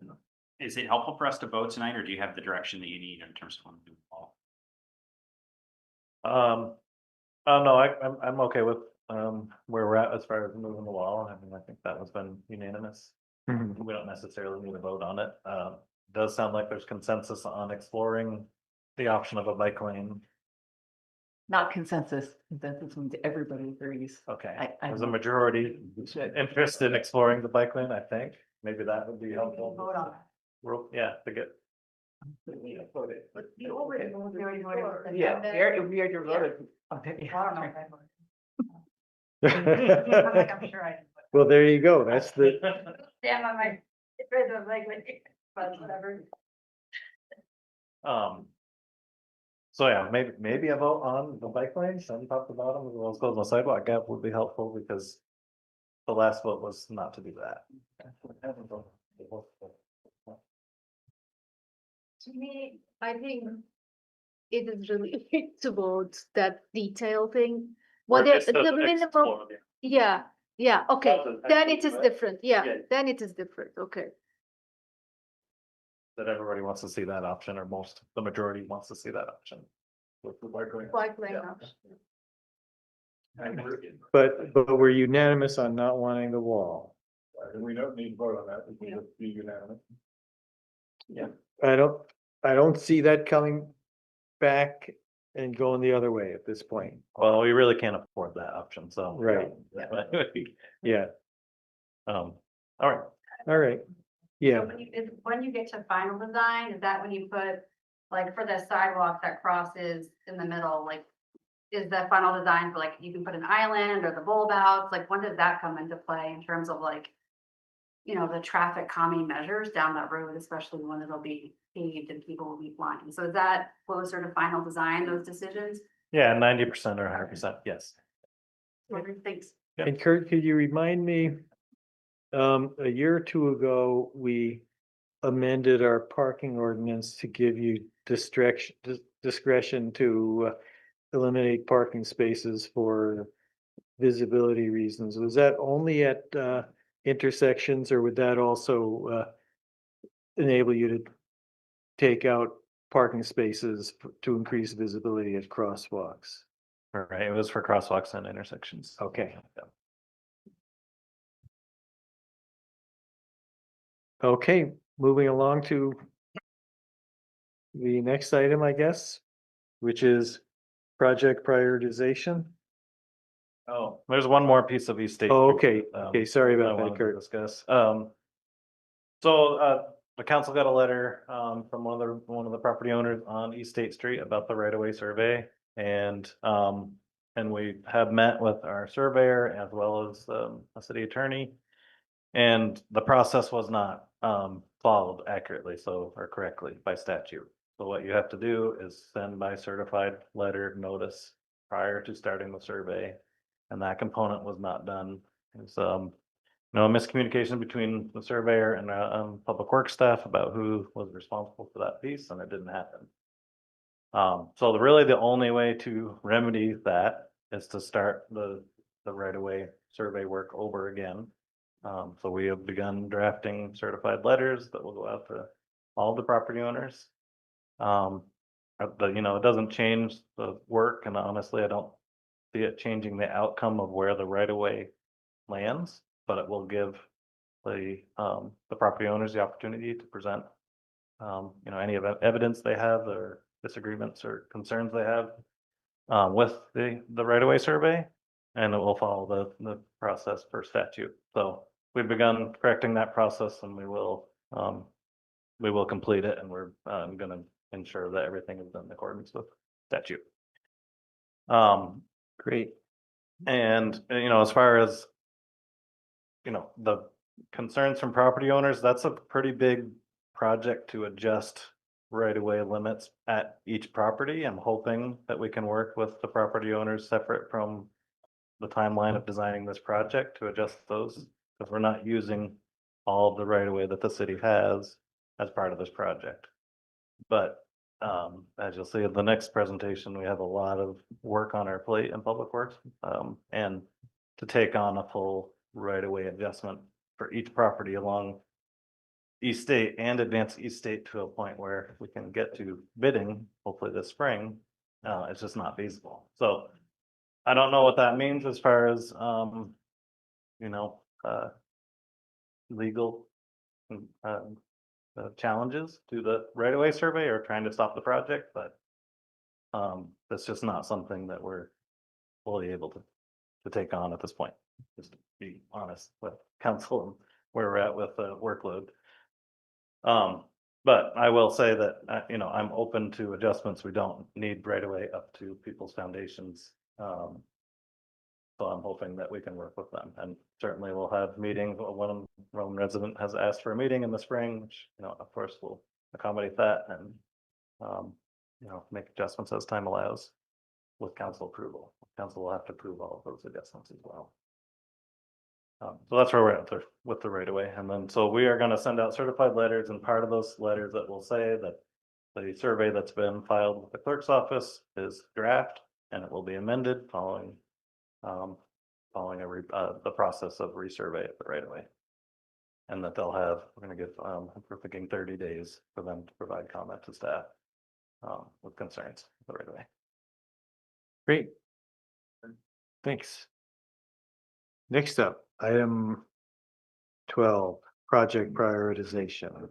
Is it helpful for us to vote tonight, or do you have the direction that you need in terms of what to do? Oh, no, I'm okay with, where we're at as far as moving the wall. I mean, I think that has been unanimous. Mhm. We don't necessarily need a vote on it. Does sound like there's consensus on exploring the option of a bike lane. Not consensus. Consensus means everybody agrees. Okay, I there's a know. majority interest in exploring the bike lane, I think. Maybe that would be helpful. Vote on Yeah, to get. it. You already voted. Yeah, we already voted. I don't know if I voted. I'm like, I'm sure I did. Well, there you go. That's the, Damn, I might, but whatever. So yeah, maybe a vote on the bike lanes on top to bottom as well as close the sidewalk gap would be helpful, because the last vote was not to do that. To me, I think it is really to vote that detail thing. Well, the minimum, yeah, okay, then it is different, yeah, then it is different, okay. That everybody wants to see that option, or the majority wants to see that option. With the bike lane. Bike lane option. but we're unanimous on not wanting the wall. And we don't need to vote on that. We can just be unanimous. Yeah. I don't see that coming back and going the other way at this point. Well, we really can't afford that option, so. Right. Yeah, All right. all right. Yeah, When you get to final design, is that when you put, like, for the sidewalk that crosses in the middle, like, is the final design for, like, you can put an island or the bulb outs, like, when does that come into play in terms of, like, the traffic calming measures down that road, especially when it'll be paved and people will be flying? So is that closer to final design, those decisions? Yeah, 90% or 100%, yes. Thanks. and Kurt, could you remind me, a year or two ago, we amended our parking ordinance to give you discretion to eliminate parking spaces for visibility reasons. Was that only at intersections, or would that also enable you to take out parking spaces to increase visibility at crosswalks? Right, it was for crosswalks and intersections. Okay. Okay, moving along to the next item, I guess, which is project prioritization. Oh, there's one more piece of East State. Oh, Street, okay, sorry I about that, wanted to Kurt. discuss. the council got a letter, from one of the property owners on East State Street about the right-of-way survey. And we have met with our surveyor as well as, a city attorney. And the process was not, followed accurately, or correctly by statute. So what you have to do is send by certified letter notice prior to starting the survey. And that component was not done. It's, a miscommunication between the surveyor and, public works staff about who was responsible for that piece, and it didn't happen. So really the only way to remedy that is to start the right-of-way survey work over again. So we have begun drafting certified letters that will go out to all the property owners. But it doesn't change the work, and honestly, I don't see it changing the outcome of where the right-of-way lands, but it will give the property owners the opportunity to present, any evidence they have or disagreements or concerns they have, with the right-of-way survey, and it will follow the process per statute. So we've begun correcting that process, and we will complete it, and we're gonna ensure that everything is done in accordance with statute. Great. And, as far as, the concerns from property owners, that's a pretty big project to adjust right-of-way limits at each property. I'm hoping that we can work with the property owners separate from the timeline of designing this project to adjust those, because we're not using all of the right-of-way that the city has as part of this project. But as you'll see in the next presentation, we have a lot of work on our plate in Public Works, and to take on a full right-of-way adjustment for each property along East State and advance East State to a point where we can get to bidding, hopefully this spring, it's just not feasible. So I don't know what that means as far as, legal challenges to the right-of-way survey or trying to stop the project, but that's just not something that we're fully able to take on at this point, just to be honest with council and where we're at with the workload. But I will say that, I'm open to adjustments. We don't need right away up to people's foundations. So I'm hoping that we can work with them, and certainly we'll have meetings. One Rome resident has asked for a meeting in the spring, which, of course we'll accommodate that and, make adjustments as time allows with council approval. Council will have to approve all of those adjustments as well. So that's where we're at with the right of way. And then, so we are going to send out certified letters, and part of those letters that will say that the survey that's been filed with the clerk's office is draft, and it will be amended following the process of resurvey of the right of way. And that we're going to give, we're thinking 30 days for them to provide comment to staff with concerns with the right of way. Great. Thanks. Next up, item 12, project prioritization.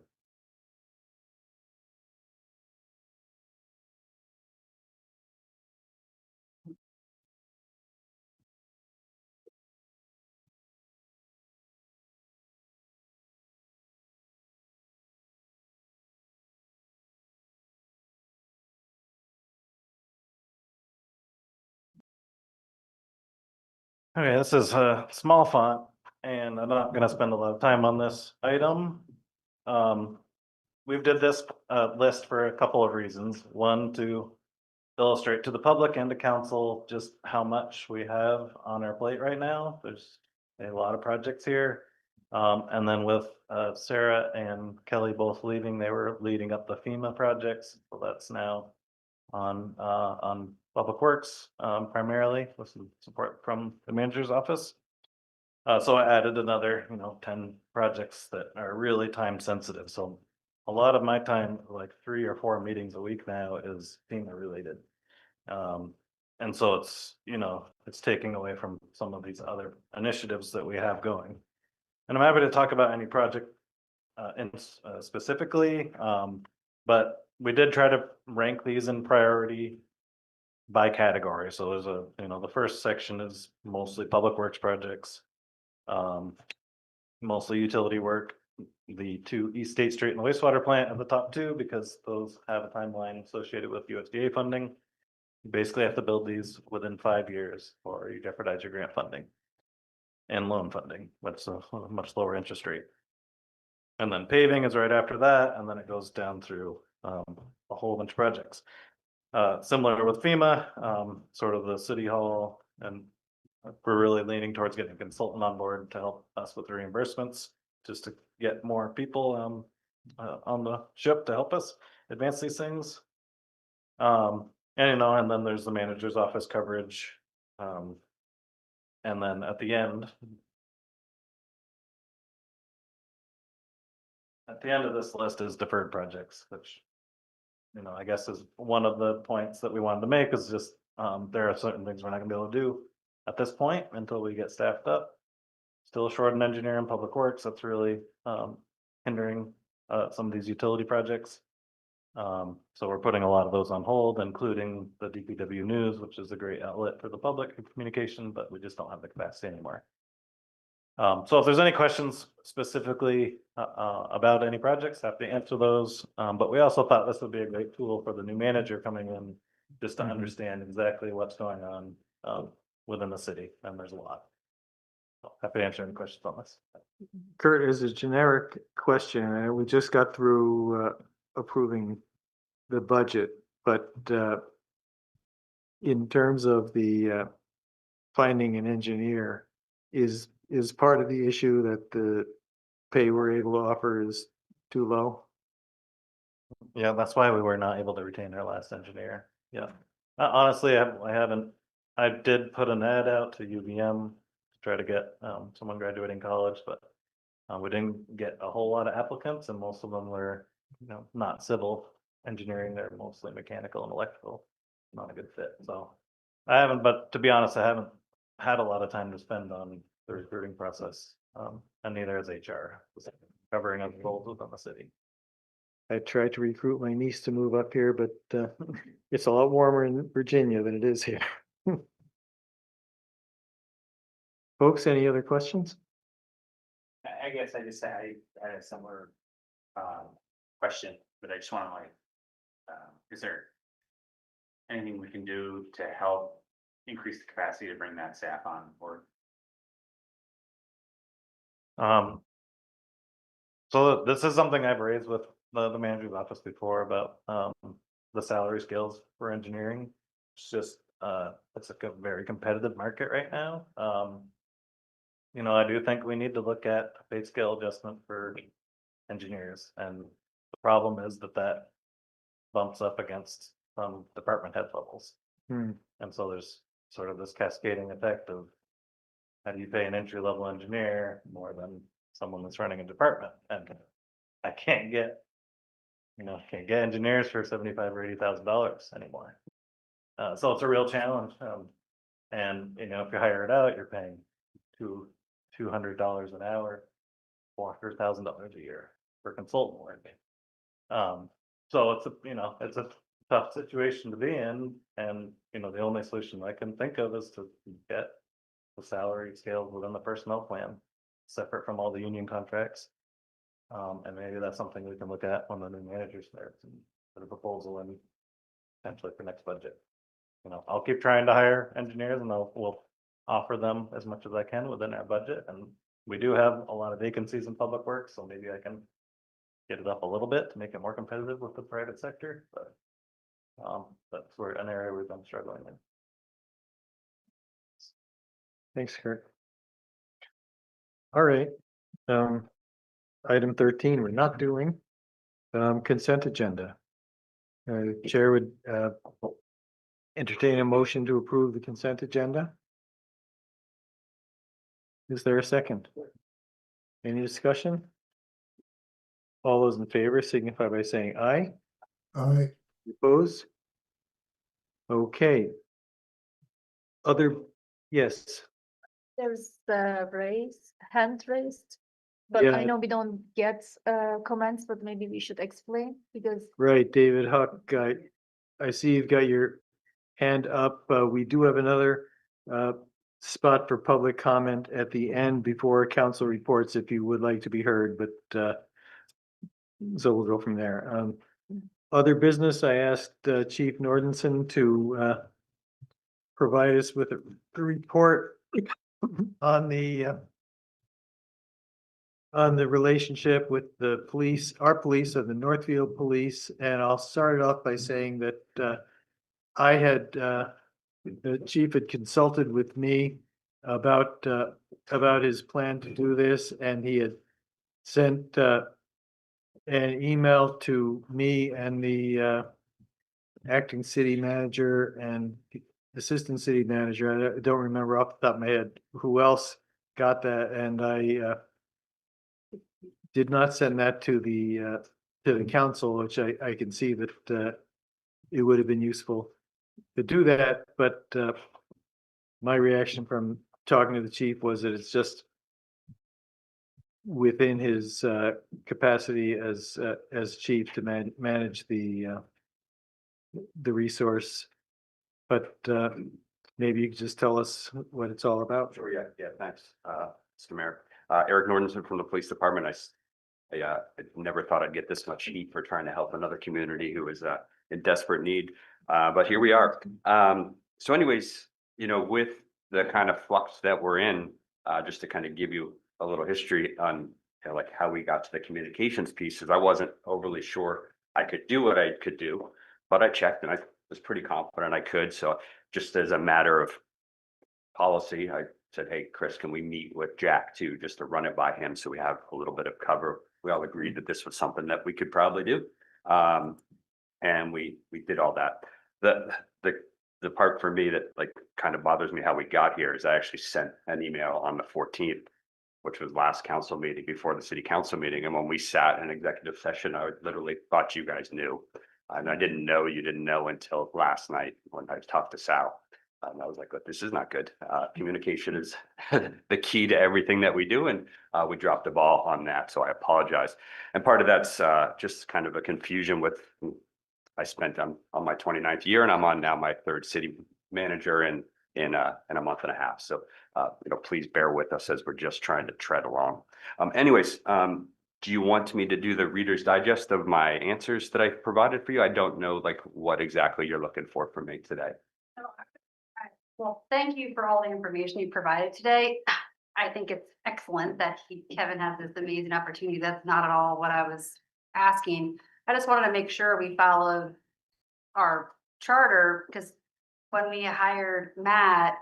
Okay, this is a small font, and I'm not gonna spend a lot of time on this item. We've did this list for a couple of reasons. One, to illustrate to the public and to council just how much we have on our plate right now. There's a lot of projects here. And then with Sarah and Kelly both leaving, they were leading up the FEMA projects. So that's now on Public Works primarily, with some support from the manager's office. So I added another, 10 projects that are really time sensitive. So a lot of my time, like 3 or 4 meetings a week now, is FEMA related. And so it's taking away from some of these other initiatives that we have going. And I'm happy to talk about any project specifically, but we did try to rank these in priority by category. So there's the first section is mostly public works projects, mostly utility work. the two East State Street and the wastewater plant are the top two because those have a timeline associated with USDA funding. You basically have to build these within 5 years or you jeopardize your grant funding and loan funding, which is a much lower interest rate. And then paving is right after that, and then it goes down through a whole bunch of projects. Similar with FEMA, sort of the city hall, and we're really leaning towards getting a consultant on board to help us with the reimbursements, just to get more people on the ship to help us advance these things. And and then there's the manager's office coverage. And then at the end of this list is deferred projects, which, I guess is one of the points that we wanted to make is just, there are certain things we're not gonna be able to do at this point until we get staffed up. Still short an engineer and public works. That's really hindering some of these utility projects. So we're putting a lot of those on hold, including the DPW news, which is a great outlet for the public communication, but we just don't have the capacity anymore. So if there's any questions specifically about any projects, happy to answer those. But we also thought this would be a great tool for the new manager coming in, just to understand exactly what's going on within the city, and there's a lot. So happy to answer any questions on this. Kurt, as a generic question, and we just got through approving the budget, but in terms of the finding an engineer, is part of the issue that the pay we're able to offer is too low? Yeah, that's why we were not able to retain our last engineer. Yeah, honestly, I did put an ad out to UVM to try to get someone graduating college, but we didn't get a whole lot of applicants, and most of them were, not civil engineering. They're mostly mechanical and electrical. Not a good fit. So but to be honest, I haven't had a lot of time to spend on the recruiting process, and neither has HR, covering other roles within the city. I tried to recruit my niece to move up here, but it's a lot warmer in Virginia than it is here. Folks, any other questions? I guess I just say I had a similar question, but I just want to is there anything we can do to help increase the capacity to bring that staff on board? So this is something I've raised with the manager's office before about the salary scales for engineering. It's just it's a very competitive market right now. I do think we need to look at a pay scale adjustment for engineers, and the problem is that bumps up against department head levels. And so there's sort of this cascading effect of how do you pay an entry level engineer more than someone that's running a department, and I can't get engineers for $75,000 or $80,000 anymore. So it's a real challenge. And if you hire it out, you're paying $200 an hour, $400,000 a year for consultant work. So it's a tough situation to be in, and the only solution I can think of is to get the salary scales within the personnel plan separate from all the union contracts. And maybe that's something we can look at when the new manager's there and put a proposal in potentially for next budget. I'll keep trying to hire engineers, and we'll offer them as much as I can within our budget. And we do have a lot of vacancies in public works, so maybe I can get it up a little bit to make it more competitive with the private sector. But that's an area we've been struggling in. Thanks, Kurt. All right. Item 13, we're not doing consent agenda. Chair would entertain a motion to approve the consent agenda. Is there a second? Any discussion? All those in favor signify by saying aye. Aye. Opposed? Okay. Yes. There's the hand raised, but I Yeah. know we don't get comments, but maybe we should explain because. Right, David Huck, I see you've got your hand up. We do have another spot for public comment at the end before council reports if you would like to be heard, but so we'll go from there. Other business, I asked Chief Nordenson to provide us with a report on the relationship with the police, our police and the Northfield Police. And I'll start it off by saying that I had, the chief had consulted with me about his plan to do this, and he had sent an email to me and the acting city manager and assistant city manager. I don't remember off the top of my head who else got that, and I did not send that to the council, which I can see that it would have been useful to do that, but my reaction from talking to the chief was that it's just within his capacity as chief to manage the resource. But maybe you could just tell us what it's all about. Sure, yeah, thanks, Mr. Mayor. Eric Nordenson from the police department. I never thought I'd get this much heat for trying to help another community who is in desperate need, but here we are. So anyways, with the kind of flux that we're in, just to kind of give you a little history on like how we got to the communications pieces, I wasn't overly sure I could do what I could do, but I checked and I was pretty confident I could. So just as a matter of policy, I said, hey, Chris, can we meet with Jack too, just to run it by him so we have a little bit of cover. We all agreed that this was something that we could probably do. And we did all that. The part for me that like kind of bothers me how we got here is I actually sent an email on the 14th, which was last council meeting before the city council meeting. And when we sat in executive session, I literally thought you guys knew. And I didn't know you didn't know until last night when I talked to Sal. And I was like, look, this is not good. Communication is the key to everything that we do. And we dropped the ball on that. So I apologize. And part of that's just kind of a confusion with, I spent on my 29th year and I'm on now my third city manager in a month and a half. So, please bear with us as we're just trying to tread along. Anyways, do you want me to do the Reader's Digest of my answers that I provided for you? I don't know like what exactly you're looking for from me today. Well, thank you for all the information you provided today. I think it's excellent that Kevin has this amazing opportunity. That's not at all what I was asking. I just wanted to make sure we followed our charter, because when we hired Matt,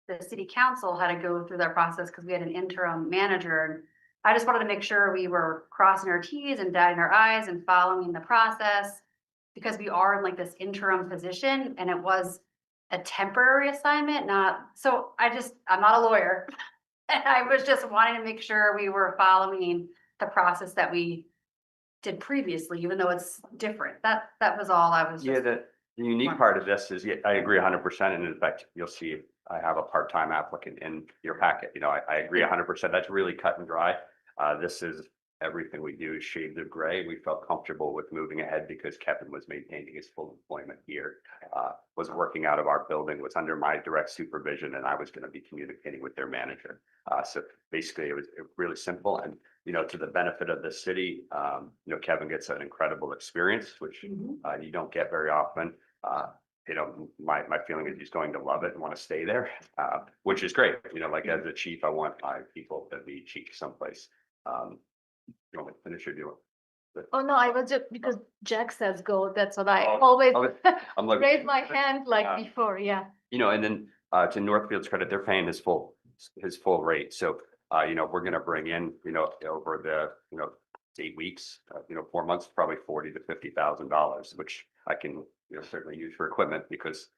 the city council had to go through that process because we had an interim manager. And I just wanted to make sure we were crossing our T's and dotting our I's and following the process, because we are in like this interim position and it was a temporary assignment, so I'm not a lawyer. And I was just wanting to make sure we were following the process that we did previously, even though it's different. That was all I was. Yeah, the unique part of this is, I agree 100%. And in fact, you'll see I have a part-time applicant in your packet. I agree 100%. That's really cut and dry. This is everything we do is shades of gray. We felt comfortable with moving ahead because Kevin was maintaining his full employment here, was working out of our building, was under my direct supervision, and I was going to be communicating with their manager. So basically it was really simple. And, to the benefit of the city, Kevin gets an incredible experience, which you don't get very often. My feeling is he's going to love it and want to stay there, which is great. Like as a chief, I want my people to be chief someplace. You want me to finish your deal? Oh, no, I was just, because Jack says go, that's what I always I'm like, raise my hand like before, yeah. And then to Northfield's credit, they're paying his full rate. So, we're going to bring in, over the, 8 weeks, 4 months, probably $40,000 to $50,000, which I can, certainly use for equipment because,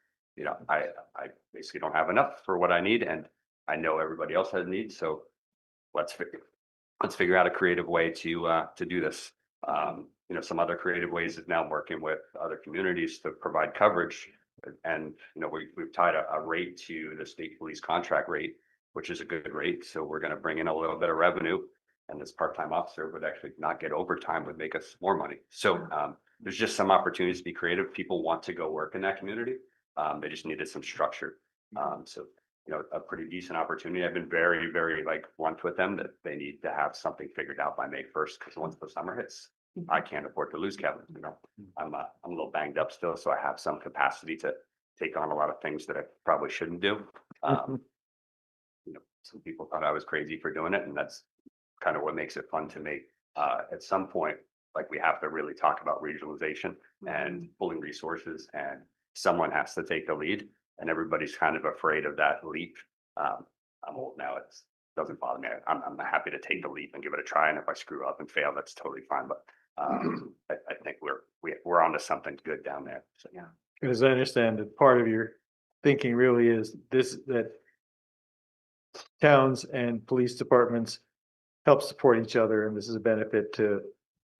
I basically don't have enough for what I need. And I know everybody else has needs. So let's figure out a creative way to do this. Some other creative ways is now working with other communities to provide coverage. And, we've tied a rate to the state police contract rate, which is a good rate. So we're going to bring in a little bit of revenue, and this part-time officer would actually not get overtime, would make us more money. So there's just some opportunities to be creative. People want to go work in that community. They just needed some structure. So you know, a pretty decent opportunity. I've been very, very like blunt with them that they need to have something figured out by May 1st, because once the summer hits, I can't afford to lose Kevin, you know. I'm a little banged up still, so I have some capacity to take on a lot of things that I probably shouldn't do. You know, some people thought I was crazy for doing it, and that's kind of what makes it fun to me. At some point, like, we have to really talk about regionalization and pulling resources, and someone has to take the lead, and everybody's kind of afraid of that leap. I'm old now, it doesn't bother me. I'm happy to take the leap and give it a try, and if I screw up and fail, that's totally fine, but I think we're onto something good down there. So, yeah. As I understand it, part of your thinking really is that towns and police departments help support each other, and this is a benefit to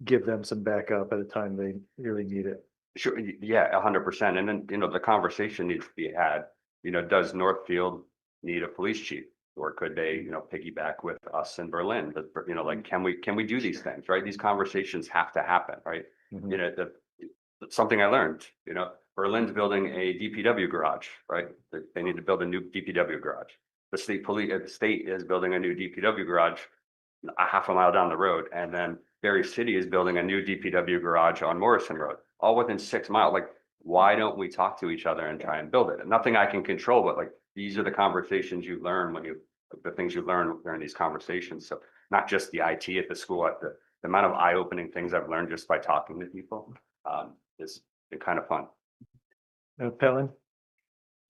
give them some backup at a time they really need it. Sure, yeah, 100%. And then, you know, the conversation needs to be had, you know, does Northfield need a police chief? Or could they, you know, piggyback with us in Berlin? But, you know, like, can we do these things, right? These conversations have to happen, right? You know, something I learned, you know, Berlin's building a DPW garage, right? They need to build a new DPW garage. The state is building a new DPW garage a half a mile down the road, and then Berry City is building a new DPW garage on Morrison Road, all within 6 miles. Like, why don't we talk to each other and try and build it? And nothing I can control, but like, these are the conversations you learn the things you learn during these conversations. So not just the IT at the school, the amount of eye-opening things I've learned just by talking to people has been kind of fun. Pelin?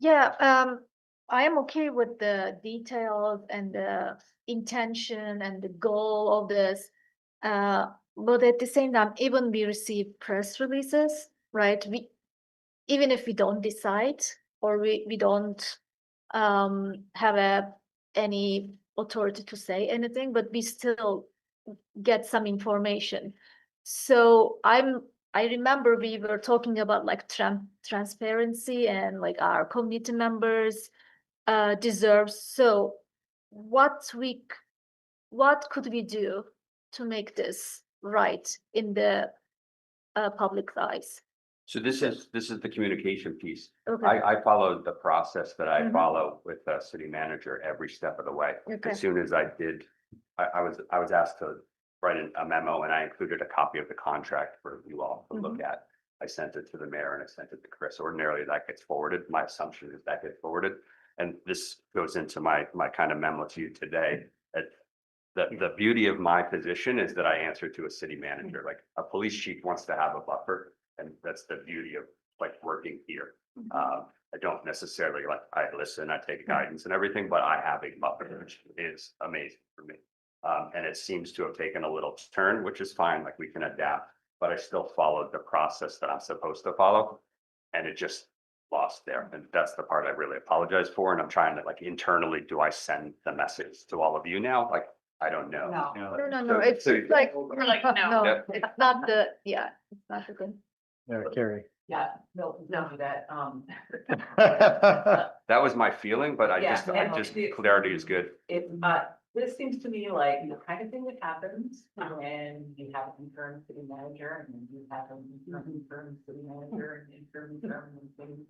Yeah, I am okay with the details and the intention and the goal of this. But at the same time, even we receive press releases, right? Even if we don't decide or we don't have any authority to say anything, but we still get some information. So I remember we were talking about like transparency and like our community members deserve. So what could we do to make this right in the public eyes? So this is the communication piece. Okay. I followed the process that I follow with the city manager every step of the way. Okay. As soon as I did, I was asked to write a memo, and I included a copy of the contract for you all to look at. I sent it to the mayor and I sent it to Chris. Ordinarily that gets forwarded. My assumption is that gets forwarded. And this goes into my kind of memo to you today. The beauty of my position is that I answer to a city manager. Like, a police chief wants to have a buffer, and that's the beauty of like working here. I don't necessarily like, I listen, I take guidance and everything, but I have a buffer, which is amazing for me. And it seems to have taken a little turn, which is fine. Like, we can adapt, but I still followed the process that I'm supposed to follow, and it just lost there. And that's the part I really apologize for. And I'm trying to, like, internally, do I send the message to all of you now? Like, I don't know. No. You know, No. It's like, We're like, no. Yeah. it's not it's not the good. Carrie. Yeah, no, that, That was my feeling, but I Yeah, just and clarity is good. this seems to me like the kind of thing that happens when you have an interim city manager and then you have an interim city manager and interim,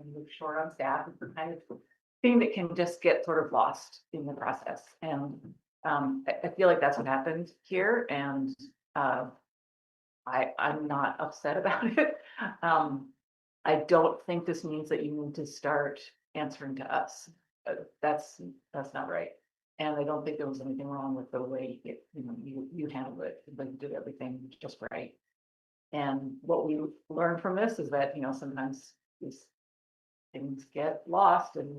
and you're short on staff. It's the kind of thing that can just get sort of lost in the process. And I feel like that's what happened here, and I'm not upset about it. I don't think this means that you need to start answering to us. That's not right. And I don't think there was anything wrong with the way you handled it. Like, you did everything just right. And what we learned from this is that, sometimes these things get lost, and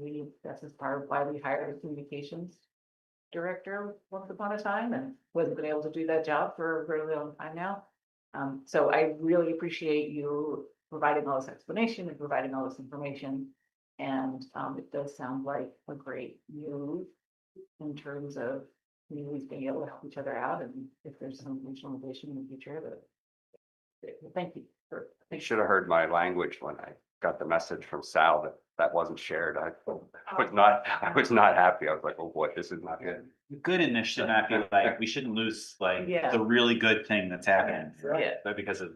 that's just part of why we hired a communications director once upon a time, and wasn't been able to do that job for a very long time now. So I really appreciate you providing all this explanation and providing all this information. And it does sound like a great move in terms of communities being able to help each other out. And if there's some regionalization in the future, thank you. You should have heard my language when I got the message from Sal that wasn't shared. I was not happy. I was like, oh boy, this is not good. Good in this should not be like, we shouldn't lose like the really good thing that's happening. Yeah. But because of,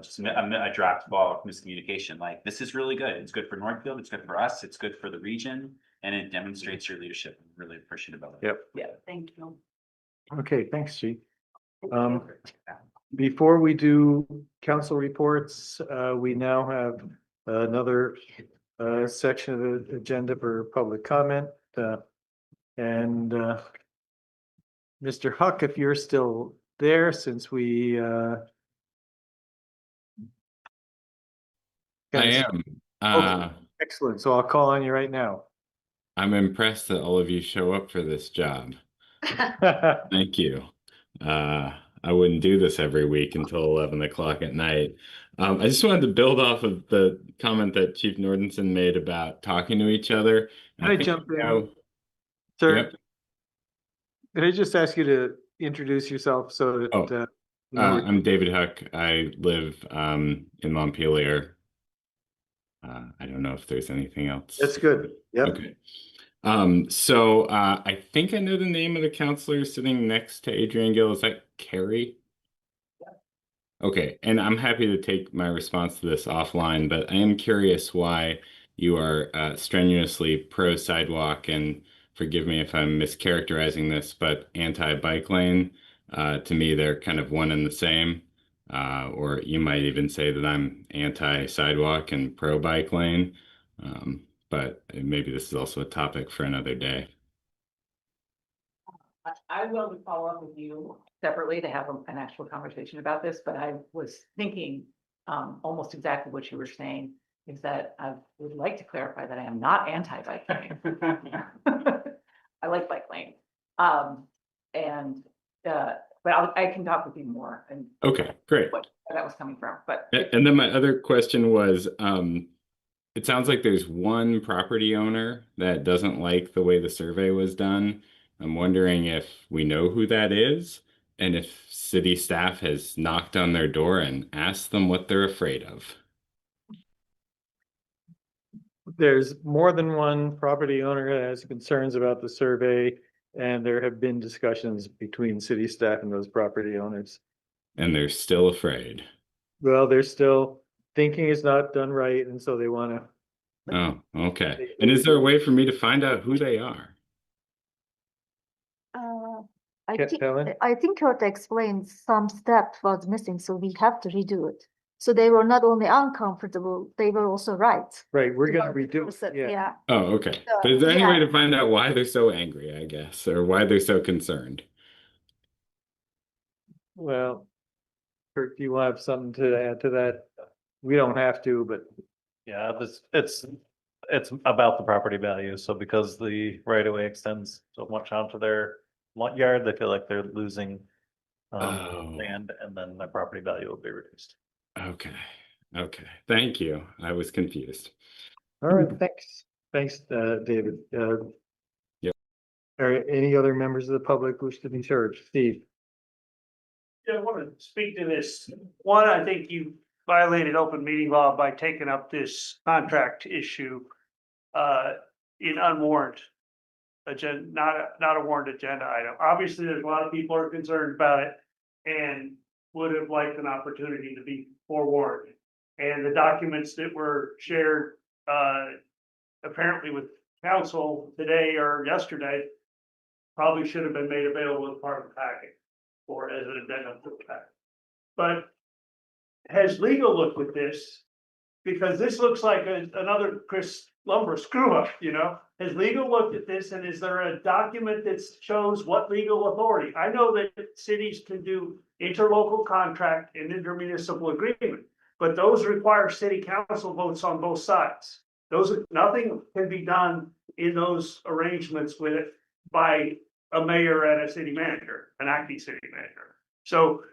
just a dropped ball of miscommunication, like, this is really good. It's good for Northfield. It's good for us. It's good for the region. and it demonstrates your leadership. I'm really appreciative of it. Yep. Yeah, thank you. Okay, thanks, Chief. Before we do council reports, we now have another section of the agenda for public comment. And Mr. Huck, if you're still there, since we I am. Okay, excellent. So I'll call on you right now. I'm impressed that all of you show up for this job. Thank you. I wouldn't do this every week until 11 o'clock at night. I just wanted to build off of the comment that Chief Nordenson made about talking to each other. Can I jump in? Sir, Yep. Can I just ask you to introduce yourself so that I'm David Huck. I live in Montpelier. I don't know if there's anything else. That's good. Yep. Okay. So I think I know the name of the counselor sitting next to Adrian Gill. Is that Carrie? Okay, and I'm happy to take my response to this offline, but I am curious why you are strenuously pro sidewalk, and forgive me if I'm mischaracterizing this, but anti-bike lane. To me, they're kind of one and the same. Or you might even say that I'm anti-sidewalk and pro-bike lane. But maybe this is also a topic for another day. I will follow up with you separately to have an actual conversation about this, but I was thinking almost exactly what you were saying, is that I would like to clarify that I am not anti-bike lane. I like bike lane. But I can talk with you more and Okay, great. what that was coming from, but. And then my other question was, it sounds like there's one property owner that doesn't like the way the survey was done. I'm wondering if we know who that is and if city staff has knocked on their door and asked them what they're afraid of. There's more than one property owner that has concerns about the survey, and there have been discussions between city staff and those property owners. And they're still afraid. Well, they're still thinking it's not done right, and so they want to. Oh, okay. And is there a way for me to find out who they are? I think Kurt explained some step was missing, so we have to redo it. So they were not only uncomfortable, they were also right. Right, we're gonna redo it. Yeah. Oh, okay. But is there any way to find out why they're so angry, I guess, or why they're so concerned? Well, Kurt, do you have something to add to that? We don't have to, but. Yeah, it's about the property value. So because the right of way extends so much onto their yard, they feel like they're losing land, and then their property value will be reduced. Okay. Okay. Thank you. I was confused. All right, thanks, David. Yep. Are any other members of the public wish to be heard? Steve? Yeah, I want to speak to this. One, I think you violated open meeting law by taking up this contract issue in unwarranted agenda, not a warranted agenda item. Obviously, there's a lot of people are concerned about it and would have liked an opportunity to be forewarned. And the documents that were shared apparently with council today or yesterday probably should have been made available as part of the packet or as an addendum to the packet. But has legal looked at this? Because this looks like another Chris Lumber screw up, you know? Has legal looked at this, and is there a document that shows what legal authority? I know that cities can do interlocal contract and intermunicipal agreement, but those require city council votes on both sides. Nothing can be done in those arrangements with it by a mayor and a city manager, an acting city manager. So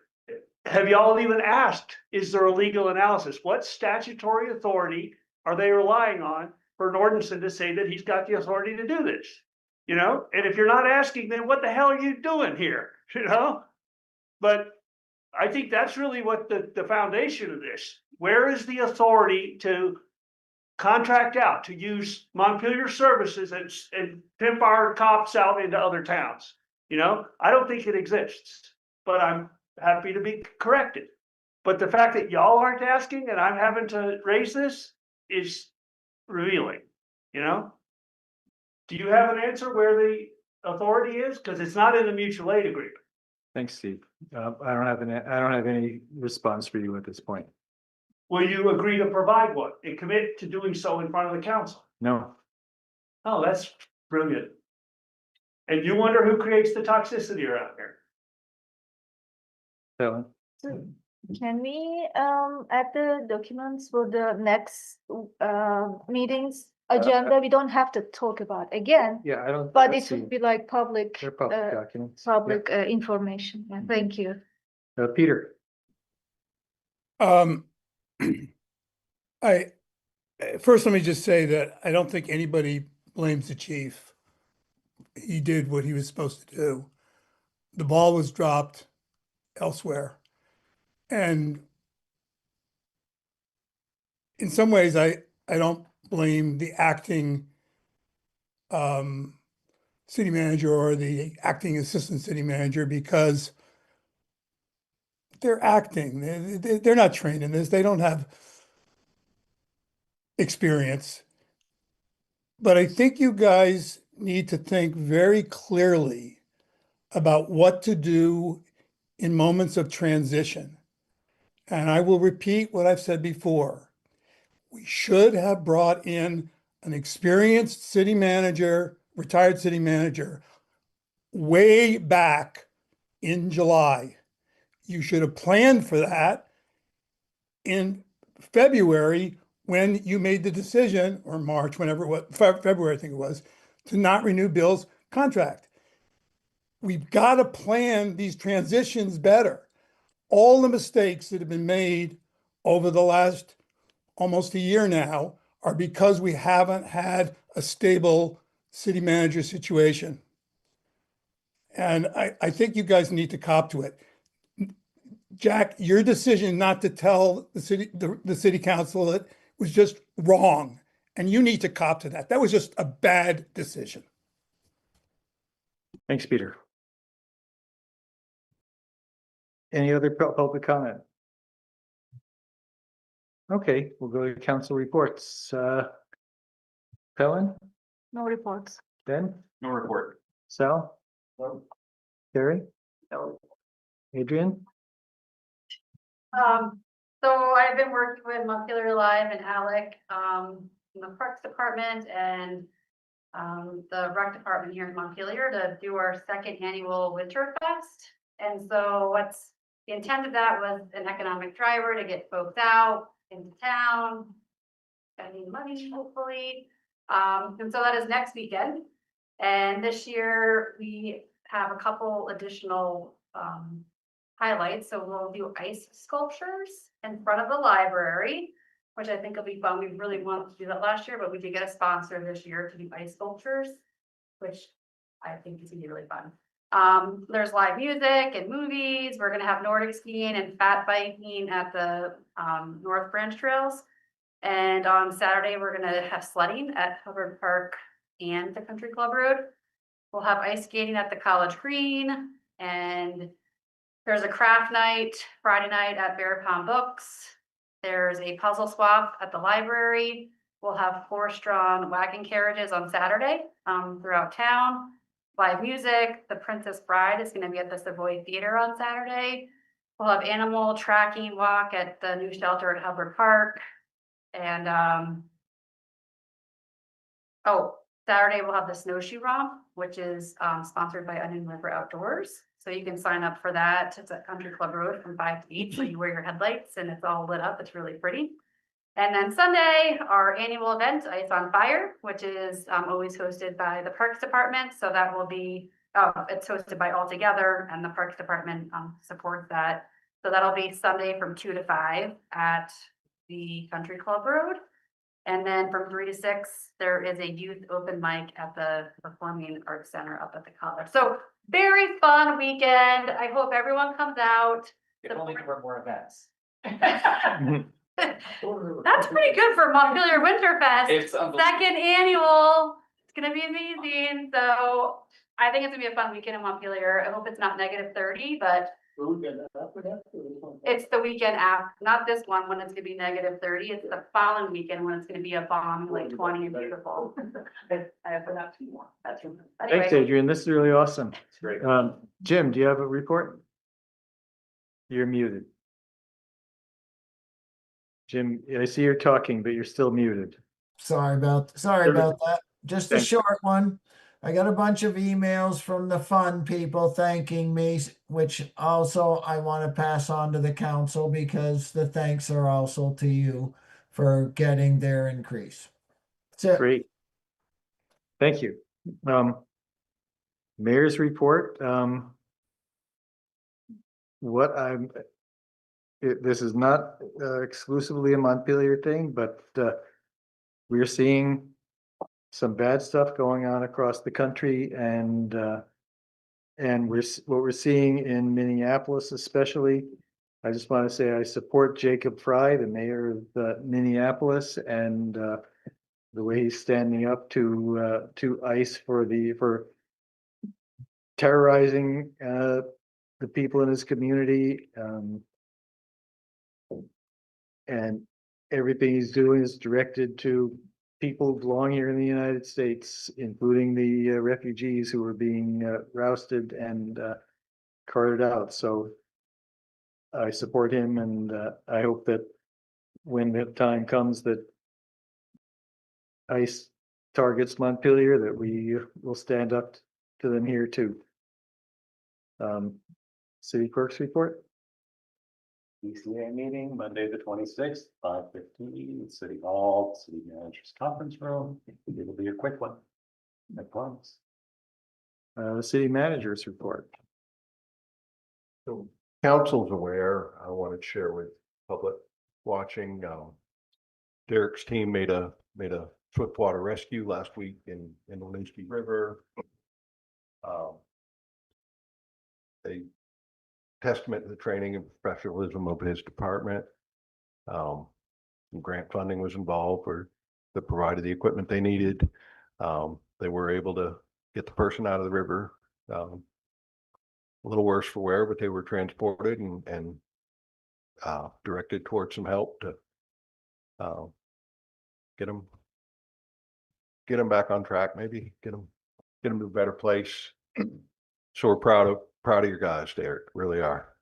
have y'all even asked, is there a legal analysis? What statutory authority are they relying on for Nordenson to say that he's got the authority to do this? You know, and if you're not asking, then what the hell are you doing here? You know, but I think that's really what the foundation of this. Where is the authority to contract out, to use Montpelier services and pimp our cops out into other towns? You know, I don't think it exists, but I'm happy to be corrected. But the fact that y'all aren't asking and I'm having to raise this is revealing, you know? Do you have an answer where the authority is? Because it's not in the mutual aid agreement. Thanks, Steve. I don't have any response for you at this point. Will you agree to provide one and commit to doing so in front of the council? No. Oh, that's brilliant. And you wonder who creates the toxicity around here? Helen? Can we add the documents for the next meetings agenda? We don't have to talk about again, Yeah, I don't. but let's it would see. be like public They're public documents. public information. Yeah, thank you. Peter? First, let me just say that I don't think anybody blames the chief. He did what he was supposed to do. The ball was dropped elsewhere. And in some ways, I don't blame the acting city manager or the acting assistant city manager, because they're acting. They're not trained in this. They don't have experience. But I think you guys need to think very clearly about what to do in moments of transition. And I will repeat what I've said before. We should have brought in an experienced city manager, retired city manager, way back in July. You should have planned for that in February when you made the decision, or March, whenever it was, February, I think it was, to not renew Bill's contract. We've got to plan these transitions better. All the mistakes that have been made over the last almost a year now are because we haven't had a stable city manager situation. And I think you guys need to cop to it. Jack, your decision not to tell the city council it was just wrong. And you need to cop to that. That was just a bad decision. Thanks, Peter. Any other public comment? Okay, we'll go to council reports. Helen? No reports. Ben? No report. Sal? No. Terry? No. Adrian? So I've been working with Montpelier Live and Alec, in the Parks Department and the Rec Department here in Montpelier to do our second annual Winter Fest. And so what's the intent of that was an economic driver to get folks out into town, spending money, hopefully. And so that is next weekend. And this year we have a couple additional highlights. So we'll do ice sculptures in front of the library, which I think will be fun. We really wanted to do that last year, but we did get a sponsor this year to do ice sculptures, which I think is gonna be really fun. There's live music and movies. We're gonna have Nordic skiing and fat biking at the North Branch Trails. And on Saturday, we're gonna have sledding at Hubbard Park and the Country Club Road. We'll have ice skating at the College Green, and there's a craft night Friday night at Bear Pond Books. There's a puzzle swap at the library. We'll have horse-drawn wagon carriages on Saturday throughout town. Live music. The Princess Bride is going to be at the Savoy Theater on Saturday. We'll have animal tracking walk at the new shelter at Hubbard Park. And Saturday we'll have the snowshoe romp, which is sponsored by Onion River Outdoors. So you can sign up for that. It's at Country Club Road from 5 to 8. So you wear your headlights and it's all lit up. It's really pretty. And then Sunday, our annual event, Ice on Fire, which is always hosted by the Parks Department. So that will be, it's hosted by All Together, and the Parks Department supports that. So that'll be Sunday from 2 to 5 at the Country Club Road. And then from 3 to 6, there is a youth open mic at the Performing Arts Center up at the college. So very fun weekend. I hope everyone comes out. If only there were more events. That's pretty good for Montpelier Winterfest. It's Second annual. It's gonna be amazing. So I think it's gonna be a fun weekend in Montpelier. I hope it's not -30, but It's the weekend after, not this one when it's gonna be -30. It's the following weekend when it's gonna be a bomb, like 20 and beautiful. I have enough more. That's Thanks, anyway. Adrian. This is really awesome. It's great. Jim, do you have a report? You're muted. Jim, I see you're talking, but you're still muted. Sorry about that. Just a Thanks. short one. I got a bunch of emails from the fund people thanking me, which also I want to pass on to the council because the thanks are also to you for getting their increase. That's it. Great. Thank you. Mayor's report. This is not exclusively a Montpelier thing, but we're seeing some bad stuff going on across the country, and what we're seeing in Minneapolis especially. I just want to say I support Jacob Fry, the mayor of Minneapolis, and the way he's standing up to ICE for terrorizing the people in his community. And everything he's doing is directed to people who belong here in the United States, including the refugees who are being rousted and carted out. So I support him, and I hope that when the time comes that ICE targets Montpelier, that we will stand up to them here too. City clerk's report. ECA meeting, Monday, the 26th, 5:15, City Hall, City Manager's Conference Room. It'll be a quick one. I promise. City manager's report. So council's aware, I want to share with public watching, Derek's team made a swiftwater rescue last week in the Linsky River. A testament to the training and professionalism of his department. Some grant funding was involved that provided the equipment they needed. They were able to get the person out of the river. A little worse for wear, but they were transported and directed towards some help to get them back on track, maybe get them to a better place. So we're proud of your guys, Derek, really are.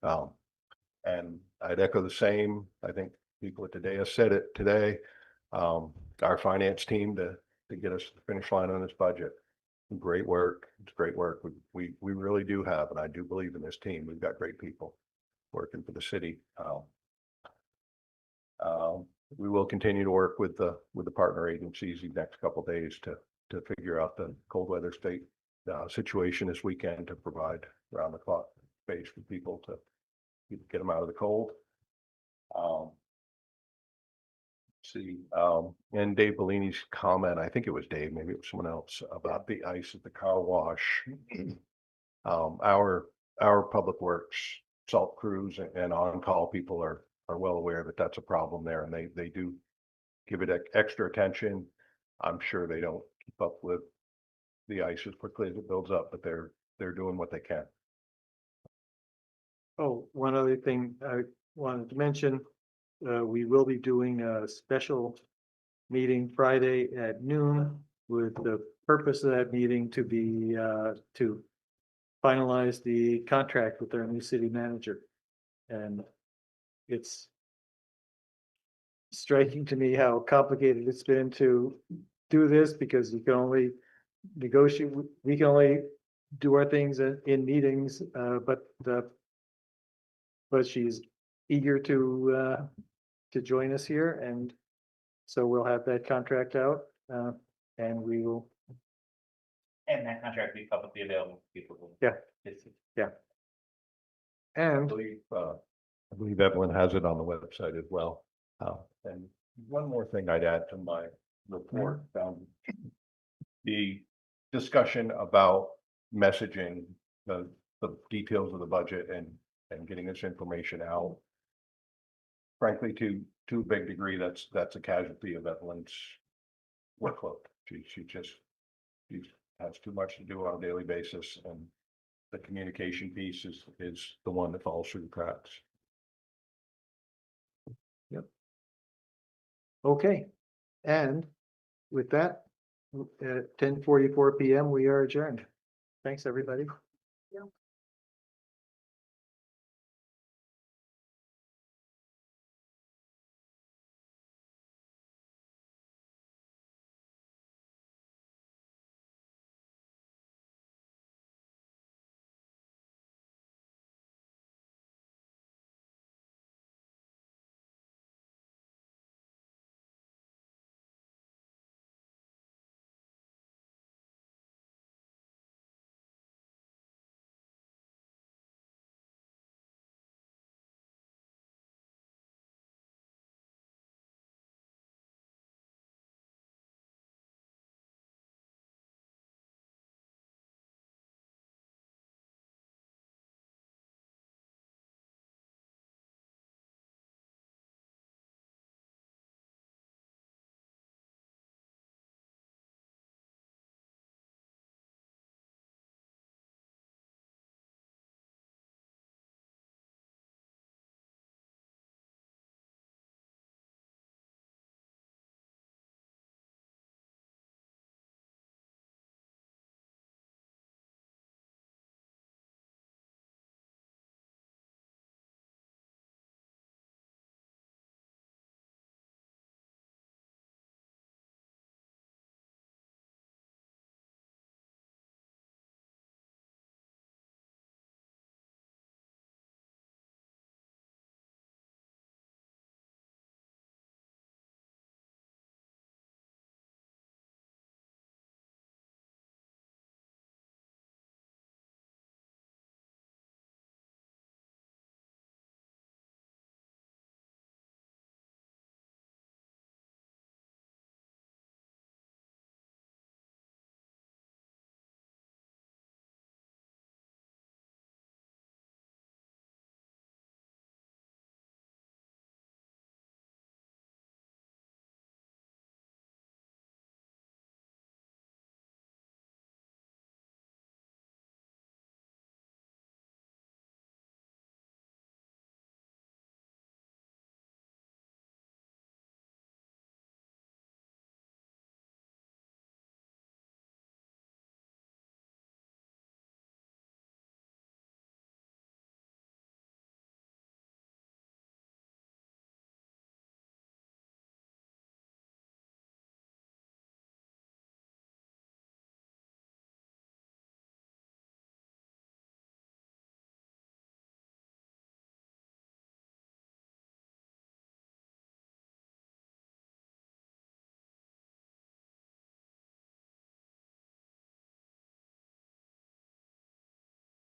And I'd echo the same. I think people at today have said it today. Our finance team to get us to the finish line on this budget. Great work. It's great work. We really do have, and I do believe in this team. We've got great people working for the city. We will continue to work with the partner agencies these next couple of days to figure out the cold weather state situation this weekend to provide round the clock space for people to get them out of the cold. And Dave Bellini's comment, I think it was Dave, maybe it was someone else, about the ice at the car wash. Our public works salt crews and on-call people are well aware that that's a problem there, and they do give it extra attention. I'm sure they don't keep up with the ice as quickly as it builds up, but they're doing what they can. Oh, one other thing I wanted to mention, we will be doing a special meeting Friday at noon with the purpose of that meeting to be to finalize the contract with our new city manager. And it's striking to me how complicated it's been to do this, because you can only negotiate, we can only do our things in meetings, but she's eager to join us here, and so we'll have that contract out, and we will. And that contract will be publicly available for people. Yeah. Yeah. And I believe Evelyn has it on the website as well. And one more thing I'd add to my report, the discussion about messaging the details of the budget and getting this information out. Frankly, to a big degree, that's a casualty of Evelyn's workload. She has too much to do on a daily basis, and the communication piece is the one that falls through the cracks. Okay, and with that, at 10:44 PM, we are adjourned. Thanks, everybody.